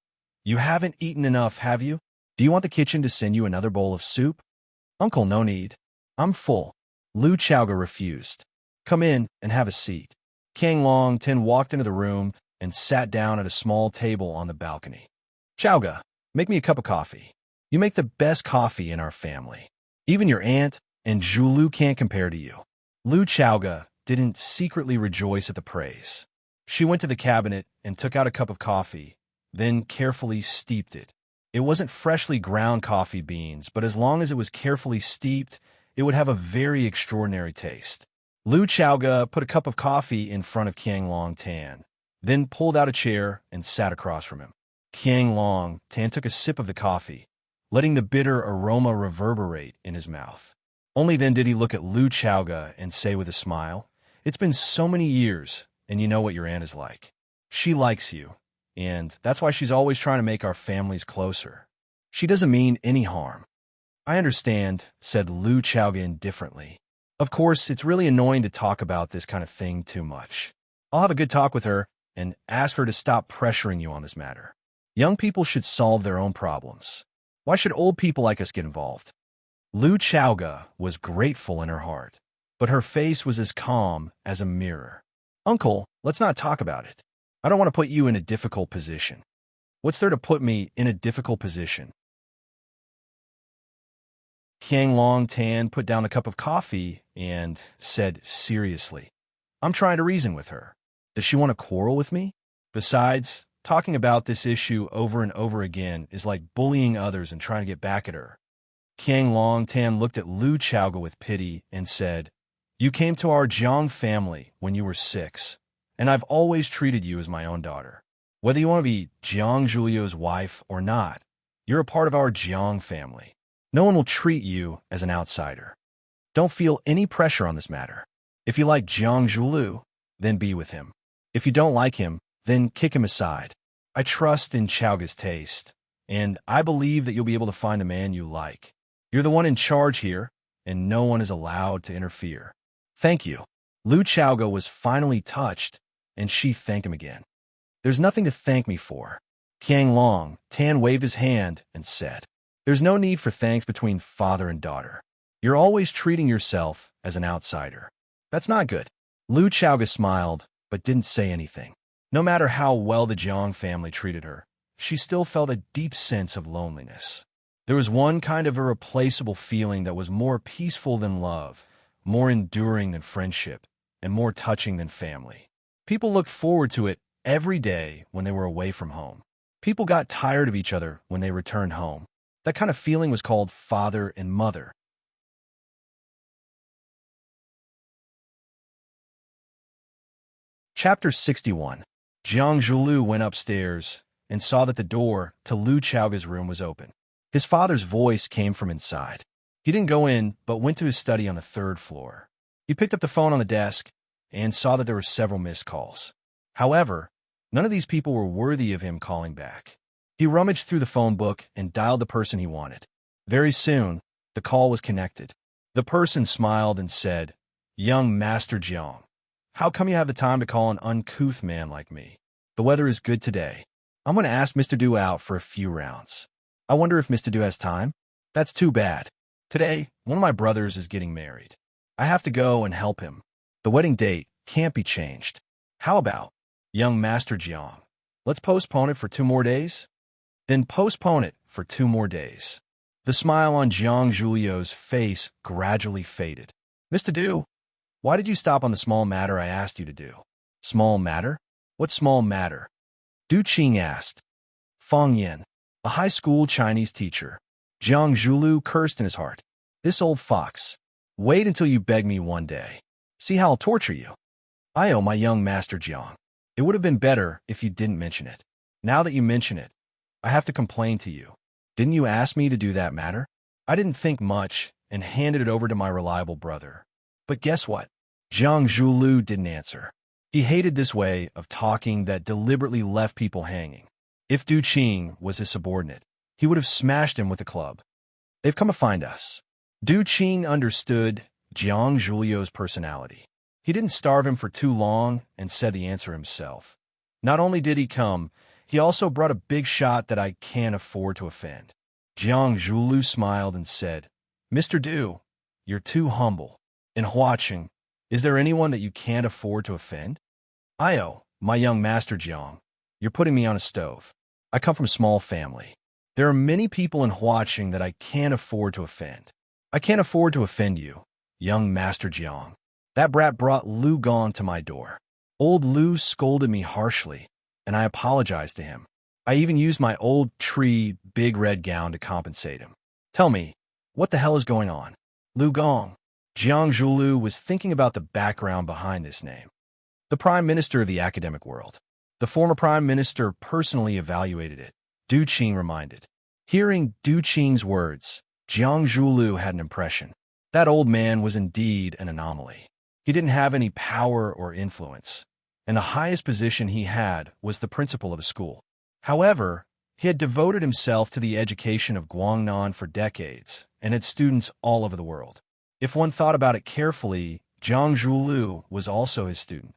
"You haven't eaten enough, have you? Do you want the kitchen to send you another bowl of soup?" "Uncle, no need. I'm full." Lu Chaoga refused. "Come in and have a seat." Qiang Long Tan walked into the room and sat down at a small table on the balcony. "Chaoga, make me a cup of coffee. You make the best coffee in our family. Even your aunt and Zhulu can't compare to you." Lu Chaoga didn't secretly rejoice at the praise. She went to the cabinet and took out a cup of coffee, then carefully steeped it. It wasn't freshly ground coffee beans, but as long as it was carefully steeped, it would have a very extraordinary taste. Lu Chaoga put a cup of coffee in front of Qiang Long Tan, then pulled out a chair and sat across from him. Qiang Long Tan took a sip of the coffee, letting the bitter aroma reverberate in his mouth. Only then did he look at Lu Chaoga and say with a smile, "It's been so many years, and you know what your aunt is like. She likes you, and that's why she's always trying to make our families closer. She doesn't mean any harm." "I understand," said Lu Chaoga indifferently. "Of course, it's really annoying to talk about this kind of thing too much. I'll have a good talk with her and ask her to stop pressuring you on this matter. Young people should solve their own problems. Why should old people like us get involved?" Lu Chaoga was grateful in her heart, but her face was as calm as a mirror. "Uncle, let's not talk about it. I don't want to put you in a difficult position." "What's there to put me in a difficult position?" Qiang Long Tan put down a cup of coffee and said seriously, "I'm trying to reason with her. Does she want to quarrel with me? Besides, talking about this issue over and over again is like bullying others and trying to get back at her." Qiang Long Tan looked at Lu Chaoga with pity and said, "You came to our Jiang family when you were 6, and I've always treated you as my own daughter. Whether you want to be Jiang Zhulio's wife or not, you're a part of our Jiang family. No one will treat you as an outsider. Don't feel any pressure on this matter. If you like Jiang Zhulu, then be with him. If you don't like him, then kick him aside. I trust in Chaoga's taste, and I believe that you'll be able to find a man you like. You're the one in charge here, and no one is allowed to interfere." "Thank you." Lu Chaoga was finally touched, and she thanked him again. "There's nothing to thank me for." Qiang Long Tan waved his hand and said, "There's no need for thanks between father and daughter. You're always treating yourself as an outsider. That's not good." Lu Chaoga smiled, but didn't say anything. No matter how well the Jiang family treated her, she still felt a deep sense of loneliness. There was one kind of irreplaceable feeling that was more peaceful than love, more enduring than friendship, and more touching than family. People looked forward to it every day when they were away from home. People got tired of each other when they returned home. That kind of feeling was called father and mother. Chapter 61. Jiang Zhulu went upstairs and saw that the door to Lu Chaoga's room was open. His father's voice came from inside. He didn't go in, but went to his study on the 3rd floor. He picked up the phone on the desk and saw that there were several missed calls. However, none of these people were worthy of him calling back. He rummaged through the phone book and dialed the person he wanted. Very soon, the call was connected. The person smiled and said, "Young Master Jiang, how come you have the time to call an uncouth man like me? The weather is good today. I'm going to ask Mr. Du out for a few rounds. I wonder if Mr. Du has time? That's too bad. Today, one of my brothers is getting married. I have to go and help him. The wedding date can't be changed. How about, young Master Jiang, let's postpone it for 2 more days? Then postpone it for 2 more days." The smile on Jiang Zhulio's face gradually faded. "Mr. Du, Why did you stop on the small matter I asked you to do? Small matter? What small matter? Du Qing asked. Fang Yin, a high school Chinese teacher. Jiang Zhulu cursed in his heart. This old fox. Wait until you beg me one day. See how I'll torture you. I owe my young master Jiang. It would have been better if you didn't mention it. Now that you mention it, I have to complain to you. Didn't you ask me to do that matter? I didn't think much and handed it over to my reliable brother. But guess what? Jiang Zhulu didn't answer. He hated this way of talking that deliberately left people hanging. If Du Qing was his subordinate, he would have smashed him with a club. They've come to find us. Du Qing understood Jiang Zhulio's personality. He didn't starve him for too long and said the answer himself. Not only did he come, he also brought a big shot that I can't afford to offend. Jiang Zhulu smiled and said, Mr. Du, you're too humble. In Huaqing, is there anyone that you can't afford to offend? Io, my young master Jiang, you're putting me on a stove. I come from a small family. There are many people in Huaqing that I can't afford to offend. I can't afford to offend you, young master Jiang. That brat brought Lu Gong to my door. Old Lu scolded me harshly, and I apologized to him. I even used my old tree big red gown to compensate him. Tell me, what the hell is going on? Lu Gong. Jiang Zhulu was thinking about the background behind this name. The Prime Minister of the academic world. The former Prime Minister personally evaluated it, Du Qing reminded. Hearing Du Qing's words, Jiang Zhulu had an impression. That old man was indeed an anomaly. He didn't have any power or influence, and the highest position he had was the principal of a school. However, he had devoted himself to the education of Guangnan for decades and had students all over the world. If one thought about it carefully, Jiang Zhulu was also his student.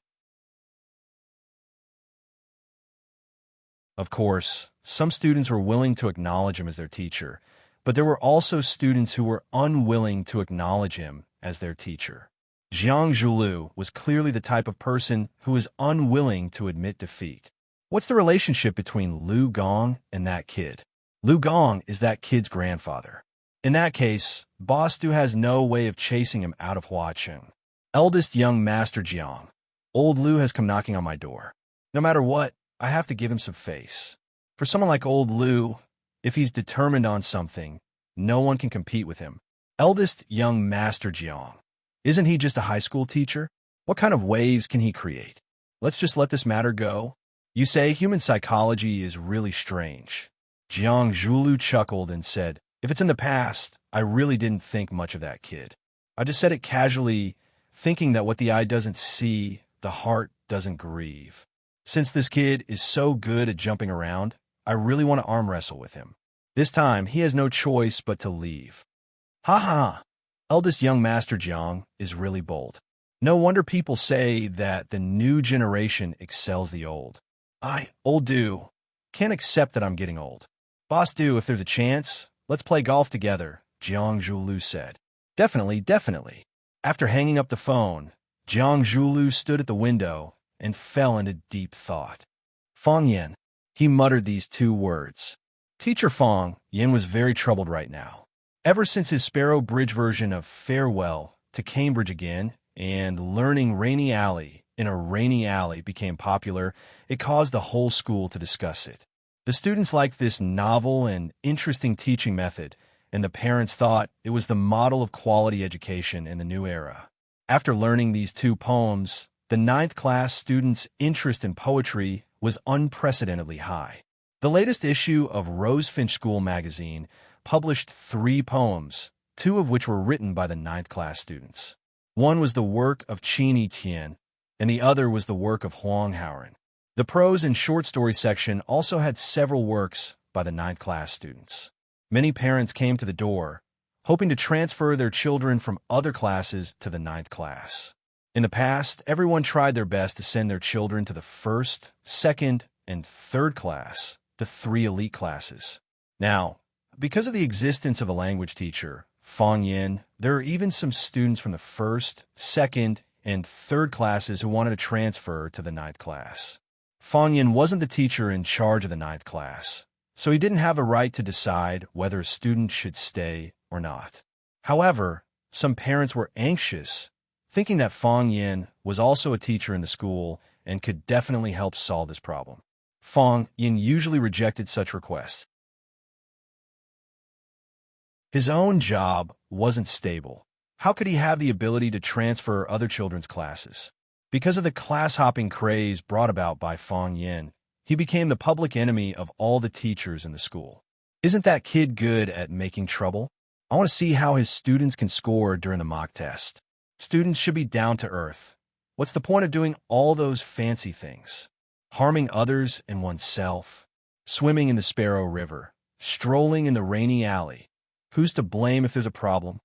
Of course, some students were willing to acknowledge him as their teacher, but there were also students who were unwilling to acknowledge him as their teacher. Jiang Zhulu was clearly the type of person who was unwilling to admit defeat. What's the relationship between Lu Gong and that kid? Lu Gong is that kid's grandfather. In that case, Boss Du has no way of chasing him out of Huaqing. Eldest young master Jiang. Old Lu has come knocking on my door. No matter what, I have to give him some face. For someone like old Lu, if he's determined on something, no one can compete with him. Eldest young master Jiang. Isn't he just a high school teacher? What kind of waves can he create? Let's just let this matter go. You say human psychology is really strange. Jiang Zhulu chuckled and said, if it's in the past, I really didn't think much of that kid. I just said it casually, thinking that what the eye doesn't see, the heart doesn't grieve. Since this kid is so good at jumping around, I really want to arm wrestle with him. This time, he has no choice but to leave. Ha ha! Eldest young master Jiang is really bold. No wonder people say that the new generation excels the old. Old Du, can't accept that I'm getting old. Boss Du, if there's a chance, let's play golf together, Jiang Zhulu said. Definitely, definitely. After hanging up the phone, Jiang Zhulu stood at the window and fell into deep thought. Fang Yin, he muttered these two words. Teacher Fang Yin was very troubled right now. Ever since his Sparrow Bridge version of Farewell to Cambridge Again and learning Rainy Alley in a Rainy Alley became popular, it caused the whole school to discuss it. The students liked this novel and interesting teaching method, and the parents thought it was the model of quality education in the new era. After learning these two poems, the 9th class students' interest in poetry was unprecedentedly high. The latest issue of Rosefinch School magazine published 3 poems, 2 of which were written by the 9th class students. One was the work of Qin Yitian, and the other was the work of Huang Haoren. The prose and short story section also had several works by the 9th class students. Many parents came to the door, hoping to transfer their children from other classes to the 9th class. In the past, everyone tried their best to send their children to the 1st, 2nd, and 3rd class, the 3 elite classes. Now, because of the existence of a language teacher, Fang Yin, there are even some students from the 1st, 2nd, and 3rd classes who wanted to transfer to the 9th class. Fang Yin wasn't the teacher in charge of the 9th class, so he didn't have a right to decide whether a student should stay or not. However, some parents were anxious thinking that Fong Yin was also a teacher in the school and could definitely help solve this problem. Fong Yin usually rejected such requests. His own job wasn't stable. How could he have the ability to transfer other children's classes? Because of the class-hopping craze brought about by Fong Yin, he became the public enemy of all the teachers in the school. Isn't that kid good at making trouble? I want to see how his students can score during the mock test. Students should be down to earth. What's the point of doing all those fancy things? Harming others and oneself, swimming in the Sparrow River, strolling in the rainy alley. Who's to blame if there's a problem?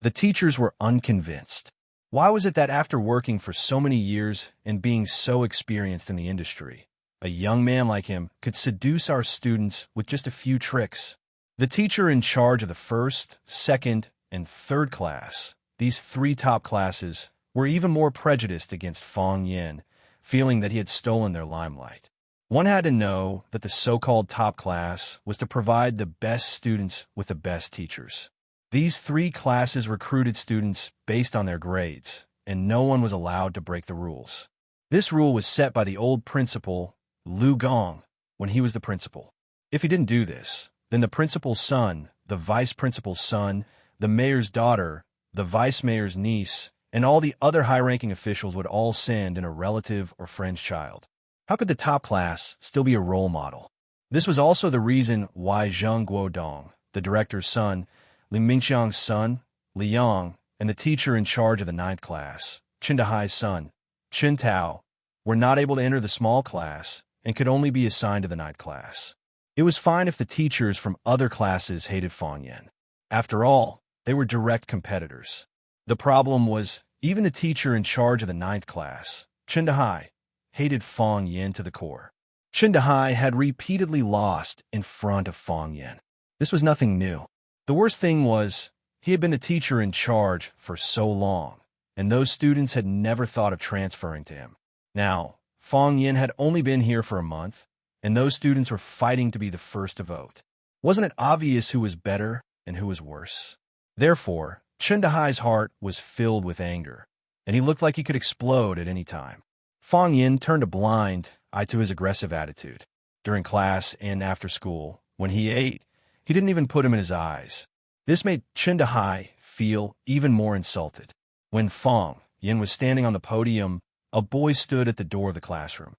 The teachers were unconvinced. Why was it that after working for so many years and being so experienced in the industry, a young man like him could seduce our students with just a few tricks? The teacher in charge of the first, second, and third class, these three top classes, were even more prejudiced against Fong Yin, feeling that he had stolen their limelight. One had to know that the so-called top class was to provide the best students with the best teachers. These three classes recruited students based on their grades, and no one was allowed to break the rules. This rule was set by the old principal, Lu Gong, when he was the principal. If he didn't do this, then the principal's son, the vice principal's son, the mayor's daughter, the vice mayor's niece, and all the other high-ranking officials would all send in a relative or friend's child. How could the top class still be a role model? This was also the reason why Zheng Guodong, the director's son, Li Mingxiang's son, Li Yang, and the teacher in charge of the ninth class, Chen Dahai's son, Chen Tao, were not able to enter the small class and could only be assigned to the ninth class. It was fine if the teachers from other classes hated Fong Yin. After all, they were direct competitors. The problem was, even the teacher in charge of the ninth class, Chen Dahai, hated Fong Yin to the core. Chen Dahai had repeatedly lost in front of Fong Yin. This was nothing new. The worst thing was, he had been the teacher in charge for so long, and those students had never thought of transferring to him. Now, Fong Yin had only been here for a month, and those students were fighting to be the first to vote. Wasn't it obvious who was better and who was worse? Therefore, Chen Dahai's heart was filled with anger, and he looked like he could explode at any time. Fong Yin turned a blind eye to his aggressive attitude. During class and after school, when he ate, he didn't even put him in his eyes. This made Chen Dahai feel even more insulted. When Fong Yin was standing on the podium, a boy stood at the door of the classroom.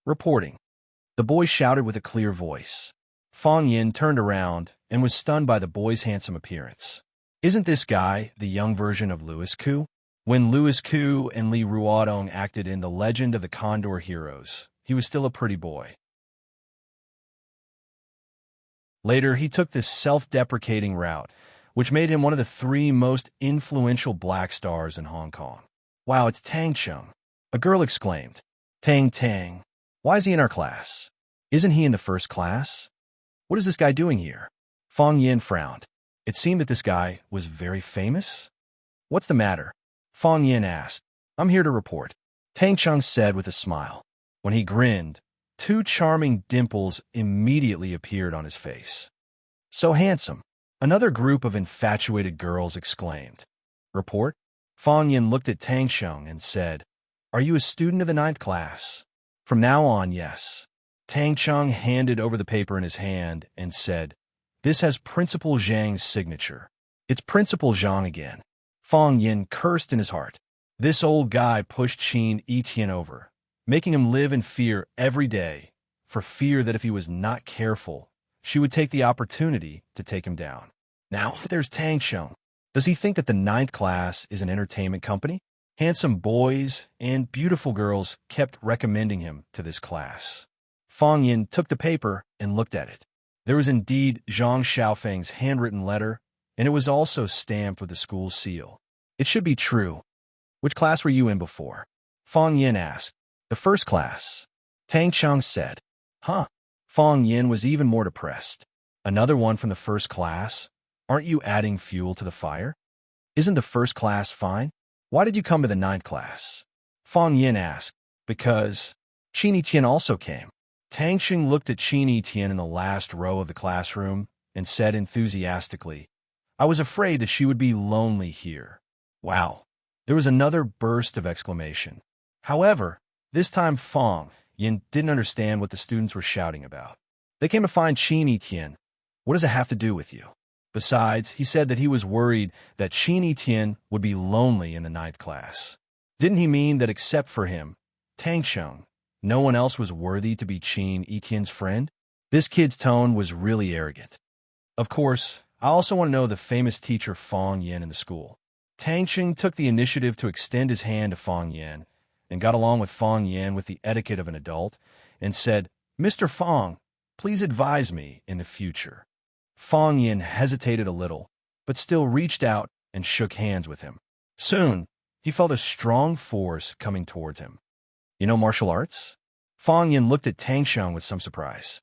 Reporting. The boy shouted with a clear voice. Fong Yin turned around and was stunned by the boy's handsome appearance. Isn't this guy the young version of Louis Koo? When Louis Koo and Li Ruodong acted in The Legend of the Condor Heroes, he was still a pretty boy. Later, he took this self-deprecating route, which made him one of the three most influential black stars in Hong Kong. Wow, it's Tang Chung, a girl exclaimed. Tang, why is he in our class? Isn't he in the first class? What is this guy doing here? Fong Yin frowned. It seemed that this guy was very famous. What's the matter? Fong Yin asked. I'm here to report, Tang Chung said with a smile. When he grinned, two charming dimples immediately appeared on his face. So handsome, another group of infatuated girls exclaimed. Report? Fong Yin looked at Tang Chung and said, Are you a student of the ninth class? From now on, yes. Tang Chung handed over the paper in his hand and said, This has Principal Zhang's signature. It's Principal Zhang again. Fong Yin cursed in his heart. This old guy pushed Qin Etian over, making him live in fear every day, for fear that if he was not careful, she would take the opportunity to take him down. Now, there's Tang Chung. Does he think that the ninth class is an entertainment company? Handsome boys and beautiful girls kept recommending him to this class. Fong Yin took the paper and looked at it. There was indeed Zhang Xiaofeng's handwritten letter, and it was also stamped with the school's seal. It should be true. Which class were you in before? Fong Yin asked. The first class. Tang Chung said. Huh. Fong Yin was even more depressed. Another one from the first class? Aren't you adding fuel to the fire? Isn't the first class fine? Why did you come to the ninth class? Fong Yin asked. Because Qin Etian also came. Tang Chung looked at Qin Etian in the last row of the classroom and said enthusiastically, I was afraid that she would be lonely here. Wow. There was another burst of exclamation. However, this time Fong Yin didn't understand what the students were shouting about. They came to find Qin Etienne. What does it have to do with you? Besides, he said that he was worried that Qin Etienne would be lonely in the ninth class. Didn't he mean that except for him, Tang Sheng, no one else was worthy to be Qin Etienne's friend? This kid's tone was really arrogant. Of course, I also want to know the famous teacher Fong Yin in the school. Tang Sheng took the initiative to extend his hand to Fong Yin and got along with Fong Yin with the etiquette of an adult and said, "Mr. Fong, please advise me in the future." Fong Yin hesitated a little, but still reached out and shook hands with him. Soon, he felt a strong force coming towards him. You know martial arts? Fong Yin looked at Tang Sheng with some surprise.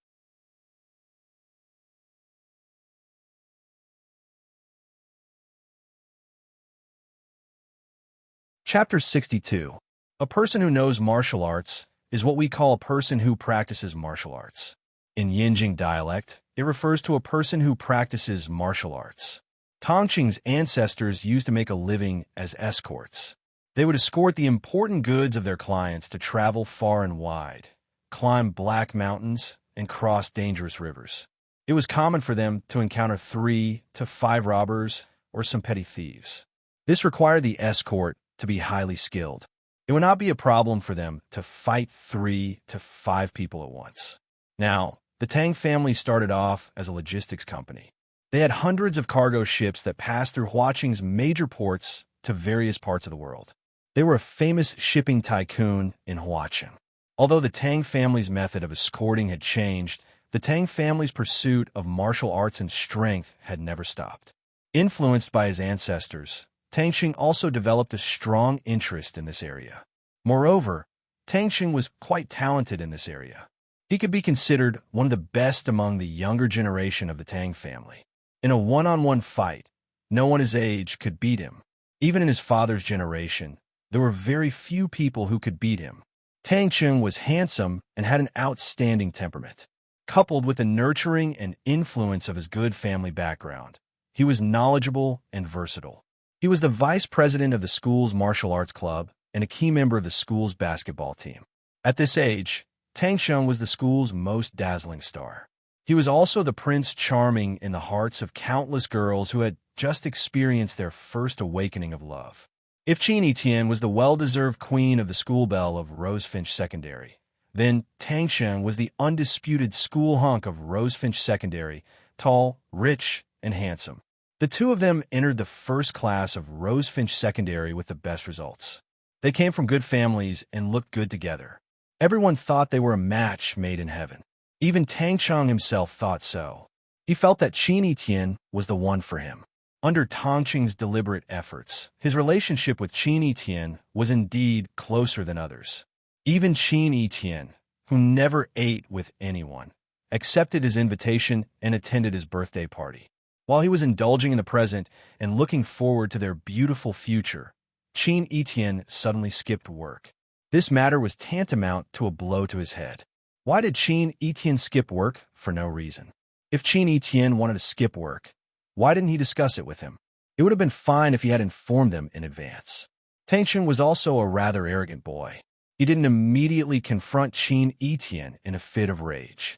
Chapter 62. A person who knows martial arts is what we call a person who practices martial arts. In Yinjing dialect, it refers to a person who practices martial arts. Tongqing's ancestors used to make a living as escorts. They would escort the important goods of their clients to travel far and wide, climb black mountains, and cross dangerous rivers. It was common for them to encounter 3 to 5 robbers or some petty thieves. This required the escort to be highly skilled. It would not be a problem for them to fight 3 to 5 people at once. Now, the Tang family started off as a logistics company. They had hundreds of cargo ships that passed through Huaqing's major ports to various parts of the world. They were a famous shipping tycoon in Huaqing. Although the Tang family's method of escorting had changed, the Tang family's pursuit of martial arts and strength had never stopped. Influenced by his ancestors, Tang Xing also developed a strong interest in this area. Moreover, Tang Xing was quite talented in this area. He could be considered one of the best among the younger generation of the Tang family. In a one-on-one fight, no one his age could beat him. Even in his father's generation, there were very few people who could beat him. Tang Xing was handsome and had an outstanding temperament. Coupled with the nurturing and influence of his good family background, he was knowledgeable and versatile. He was the vice president of the school's martial arts club and a key member of the school's basketball team. At this age, Tang Xing was the school's most dazzling star. He was also the Prince Charming in the hearts of countless girls who had just experienced their first awakening of love. If Qin Etienne was the well-deserved queen of the school belle of Rosefinch Secondary, then Tang Xing was the undisputed school hunk of Rosefinch Secondary, tall, rich, and handsome. The two of them entered the first class of Rosefinch Secondary with the best results. They came from good families and looked good together. Everyone thought they were a match made in heaven. Even Tang Chong himself thought so. He felt that Qin Etienne was the one for him. Under Tongqing's deliberate efforts, his relationship with Qin Etienne was indeed closer than others. Even Qin Etienne, who never ate with anyone, accepted his invitation and attended his birthday party. While he was indulging in the present and looking forward to their beautiful future, Qin Etienne suddenly skipped work. This matter was tantamount to a blow to his head. Why did Qin Etienne skip work? For no reason. If Qin Etienne wanted to skip work, why didn't he discuss it with him? It would have been fine if he had informed them in advance. Tang Xing was also a rather arrogant boy. He didn't immediately confront Qin Etienne in a fit of rage.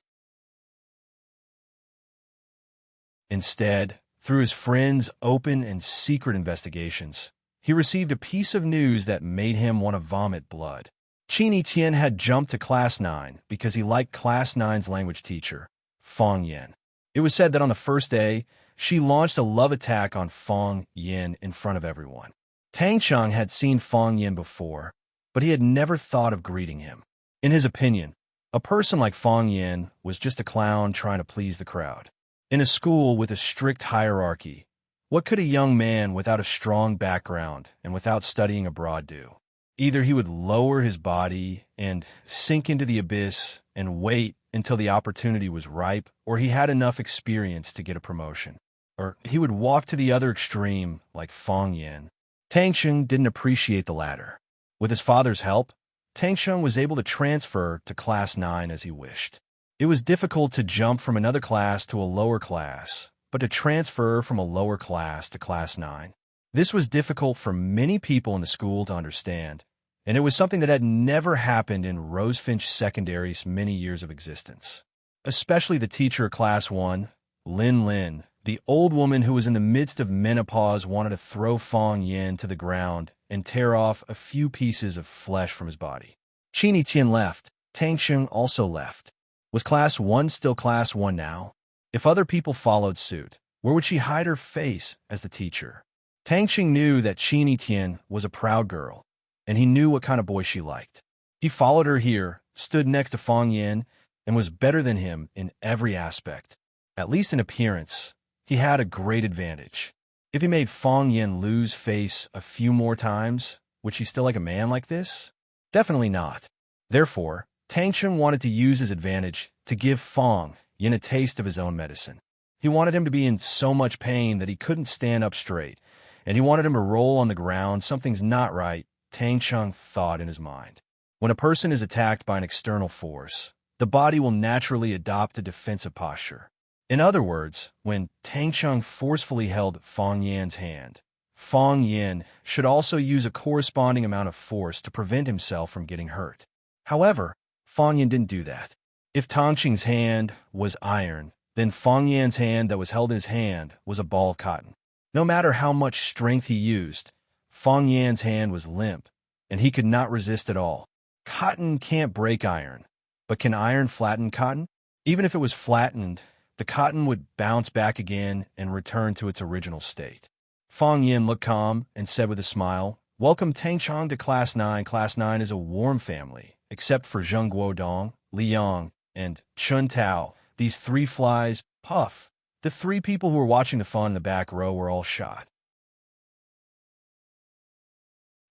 Instead, through his friends' open and secret investigations, he received a piece of news that made him want to vomit blood. Qin Etienne had jumped to Class 9 because he liked Class 9's language teacher, Fong Yin. It was said that on the first day, she launched a love attack on Fong Yin in front of everyone. Tang Chong had seen Fong Yin before, but he had never thought of greeting him. In his opinion, a person like Fong Yin was just a clown trying to please the crowd. In a school with a strict hierarchy, what could a young man without a strong background and without studying abroad do? Either he would lower his body and sink into the abyss and wait until the opportunity was ripe, or he had enough experience to get a promotion. Or he would walk to the other extreme like Fong Yin. Tang Xing didn't appreciate the latter. With his father's help, Tang Xing was able to transfer to Class 9 as he wished. It was difficult to jump from another class to a lower class, but to transfer from a lower class to Class 9, This was difficult for many people in the school to understand, and it was something that had never happened in Rosefinch Secondary's many years of existence. Especially the teacher of Class 1, Lin Lin, the old woman who was in the midst of menopause, wanted to throw Fong Yin to the ground and tear off a few pieces of flesh from his body. Qini Tian left. Tang Xing also left. Was Class 1 still Class 1 now? If other people followed suit, where would she hide her face as the teacher? Tang Xing knew that Qini Tian was a proud girl, and he knew what kind of boy she liked. He followed her here, stood next to Fong Yin, and was better than him in every aspect. At least in appearance, he had a great advantage. If he made Fong Yin lose face a few more times, would she still like a man like this? Definitely not. Therefore, Tang Xing wanted to use his advantage to give Fong Yin a taste of his own medicine. He wanted him to be in so much pain that he couldn't stand up straight, and he wanted him to roll on the ground. Something's not right, Tang Xing thought in his mind. When a person is attacked by an external force, the body will naturally adopt a defensive posture. In other words, when Tang Xing forcefully held Fong Yin's hand, Fong Yin should also use a corresponding amount of force to prevent himself from getting hurt. However, Fong Yin didn't do that. If Tang Xing's hand was iron, then Fong Yin's hand that was held in his hand was a ball of cotton. No matter how much strength he used, Fong Yin's hand was limp, and he could not resist at all. Cotton can't break iron, but can iron flatten cotton? Even if it was flattened, the cotton would bounce back again and return to its original state. Fong Yin looked calm and said with a smile, "Welcome Tang Chong to Class 9. Class 9 is a warm family, except for Zheng Guodong, Li Yang, and Chun Tao. These three flies, puff." The three people who were watching the fun in the back row were all shot.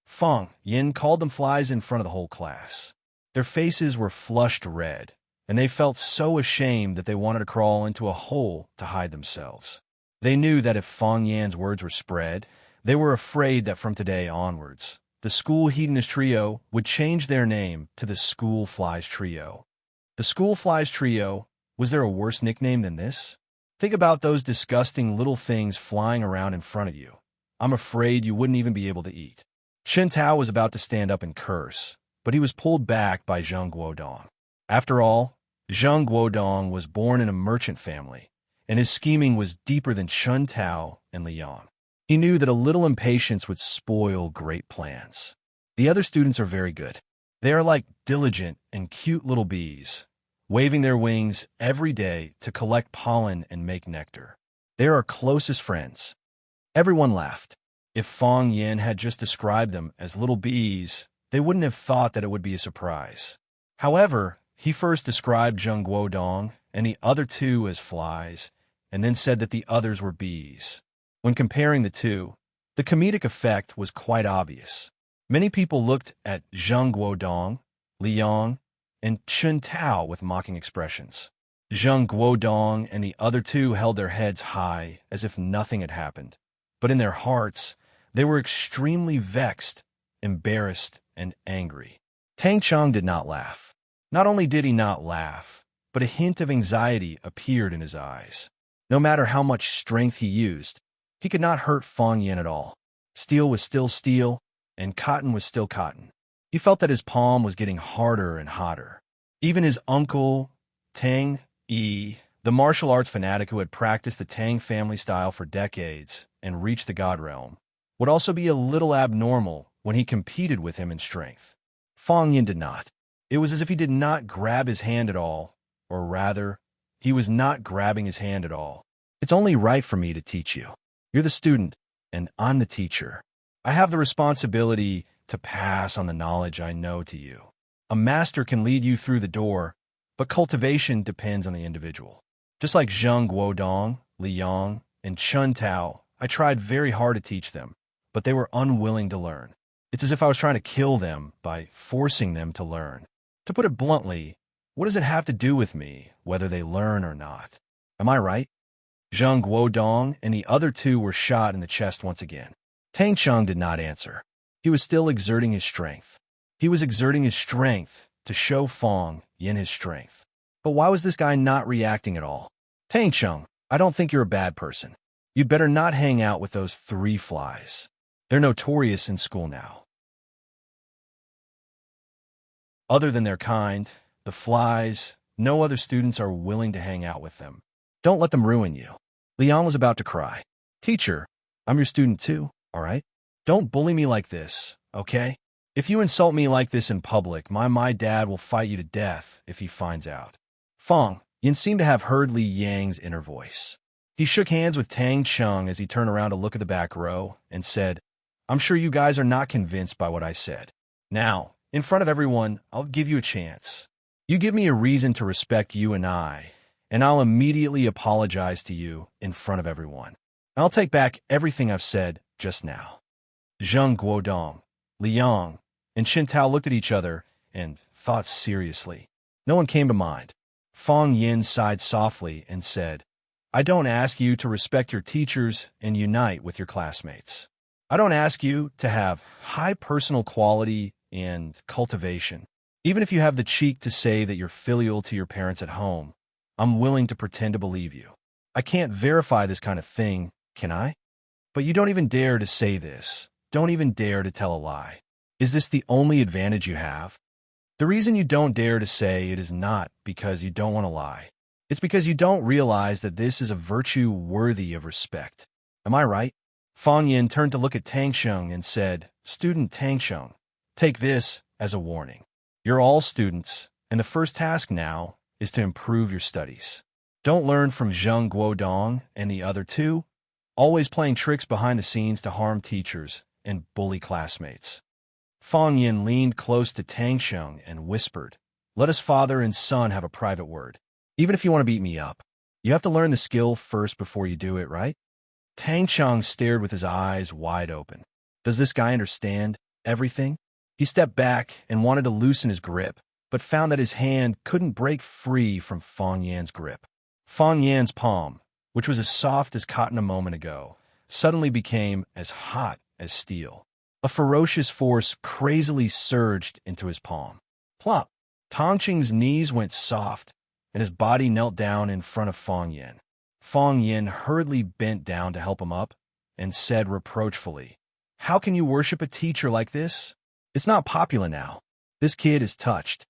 Fong Yin called them flies in front of the whole class. Their faces were flushed red, and they felt so ashamed that they wanted to crawl into a hole to hide themselves. They knew that if Fong Yan's words were spread, they were afraid that from today onwards, the School Hedonist Trio would change their name to the School Flies Trio. The School Flies Trio, was there a worse nickname than this? Think about those disgusting little things flying around in front of you. I'm afraid you wouldn't even be able to eat. Chen Tao was about to stand up and curse, but he was pulled back by Zheng Guodong. After all, Zheng Guodong was born in a merchant family, and his scheming was deeper than Chun Tao and Li Yang. He knew that a little impatience would spoil great plans. The other students are very good. They are like diligent and cute little bees, waving their wings every day to collect pollen and make nectar. They are our closest friends. Everyone laughed. If Fong Yin had just described them as little bees, they wouldn't have thought that it would be a surprise. However, he first described Zheng Guodong and the other two as flies, and then said that the others were bees. When comparing the two, the comedic effect was quite obvious. Many people looked at Zheng Guodong, Li Yang, and Chun Tao with mocking expressions. Zheng Guodong and the other two held their heads high as if nothing had happened, but in their hearts, they were extremely vexed, embarrassed, and angry. Tang Chong did not laugh. Not only did he not laugh, but a hint of anxiety appeared in his eyes. No matter how much strength he used, he could not hurt Fong Yin at all. Steel was still steel, and cotton was still cotton. He felt that his palm was getting harder and hotter. Even his uncle, Tang Yi, the martial arts fanatic who had practiced the Tang family style for decades and reached the God realm, would also be a little abnormal when he competed with him in strength. Fong Yin did not. It was as if he did not grab his hand at all, or rather, he was not grabbing his hand at all. It's only right for me to teach you. You're the student, and I'm the teacher. I have the responsibility to pass on the knowledge I know to you. A master can lead you through the door, but cultivation depends on the individual. Just like Zheng Guodong, Li Yang, and Chun Tao, I tried very hard to teach them, but they were unwilling to learn. It's as if I was trying to kill them by forcing them to learn. To put it bluntly, what does it have to do with me, whether they learn or not? Am I right? Zheng Guodong and the other two were shot in the chest once again. Tang Chong did not answer. He was still exerting his strength. He was exerting his strength to show Fong Yin his strength. But why was this guy not reacting at all? Tang Chong, I don't think you're a bad person. You'd better not hang out with those three flies. They're notorious in school now. Other than their kind, the flies, no other students are willing to hang out with them. Don't let them ruin you. Leon was about to cry. Teacher, I'm your student too, all right? Don't bully me like this, okay? If you insult me like this in public, my dad will fight you to death if he finds out. Fong Yin seemed to have heard Li Yang's inner voice. He shook hands with Tang Cheng as he turned around to look at the back row and said, I'm sure you guys are not convinced by what I said. Now, in front of everyone, I'll give you a chance. You give me a reason to respect you and I'll immediately apologize to you in front of everyone. I'll take back everything I've said just now. Zheng Guodong, Liang, and Xintao looked at each other and thought seriously. No one came to mind. Fong Yin sighed softly and said, I don't ask you to respect your teachers and unite with your classmates. I don't ask you to have high personal quality and cultivation. Even if you have the cheek to say that you're filial to your parents at home, I'm willing to pretend to believe you. I can't verify this kind of thing, can I? But you don't even dare to say this. Don't even dare to tell a lie. Is this the only advantage you have? The reason you don't dare to say it is not because you don't want to lie. It's because you don't realize that this is a virtue worthy of respect. Am I right? Fong Yin turned to look at Tang Sheng and said, Student Tang Sheng, take this as a warning. You're all students, and the first task now is to improve your studies. Don't learn from Zheng Guodong and the other two, always playing tricks behind the scenes to harm teachers and bully classmates. Fong Yin leaned close to Tang Sheng and whispered, Let us father and son have a private word. Even if you want to beat me up, you have to learn the skill first before you do it, right? Tang Sheng stared with his eyes wide open. Does this guy understand everything? He stepped back and wanted to loosen his grip, but found that his hand couldn't break free from Fong Yan's grip. Fong Yan's palm, which was as soft as cotton a moment ago, suddenly became as hot as steel. A ferocious force crazily surged into his palm. Plop! Tongqing's knees went soft, and his body knelt down in front of Fong Yin. Fong Yin hurriedly bent down to help him up and said reproachfully, How can you worship a teacher like this? It's not popular now. This kid is touched.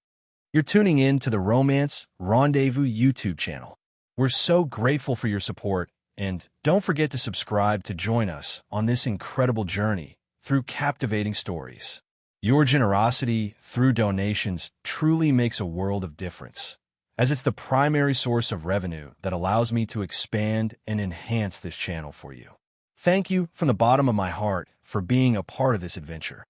You're tuning in to the Romance Rendezvous YouTube channel. We're so grateful for your support, and don't forget to subscribe to join us on this incredible journey through captivating stories. Your generosity through donations truly makes a world of difference, as it's the primary source of revenue that allows me to expand and enhance this channel for you. Thank you from the bottom of my heart for being a part of this adventure.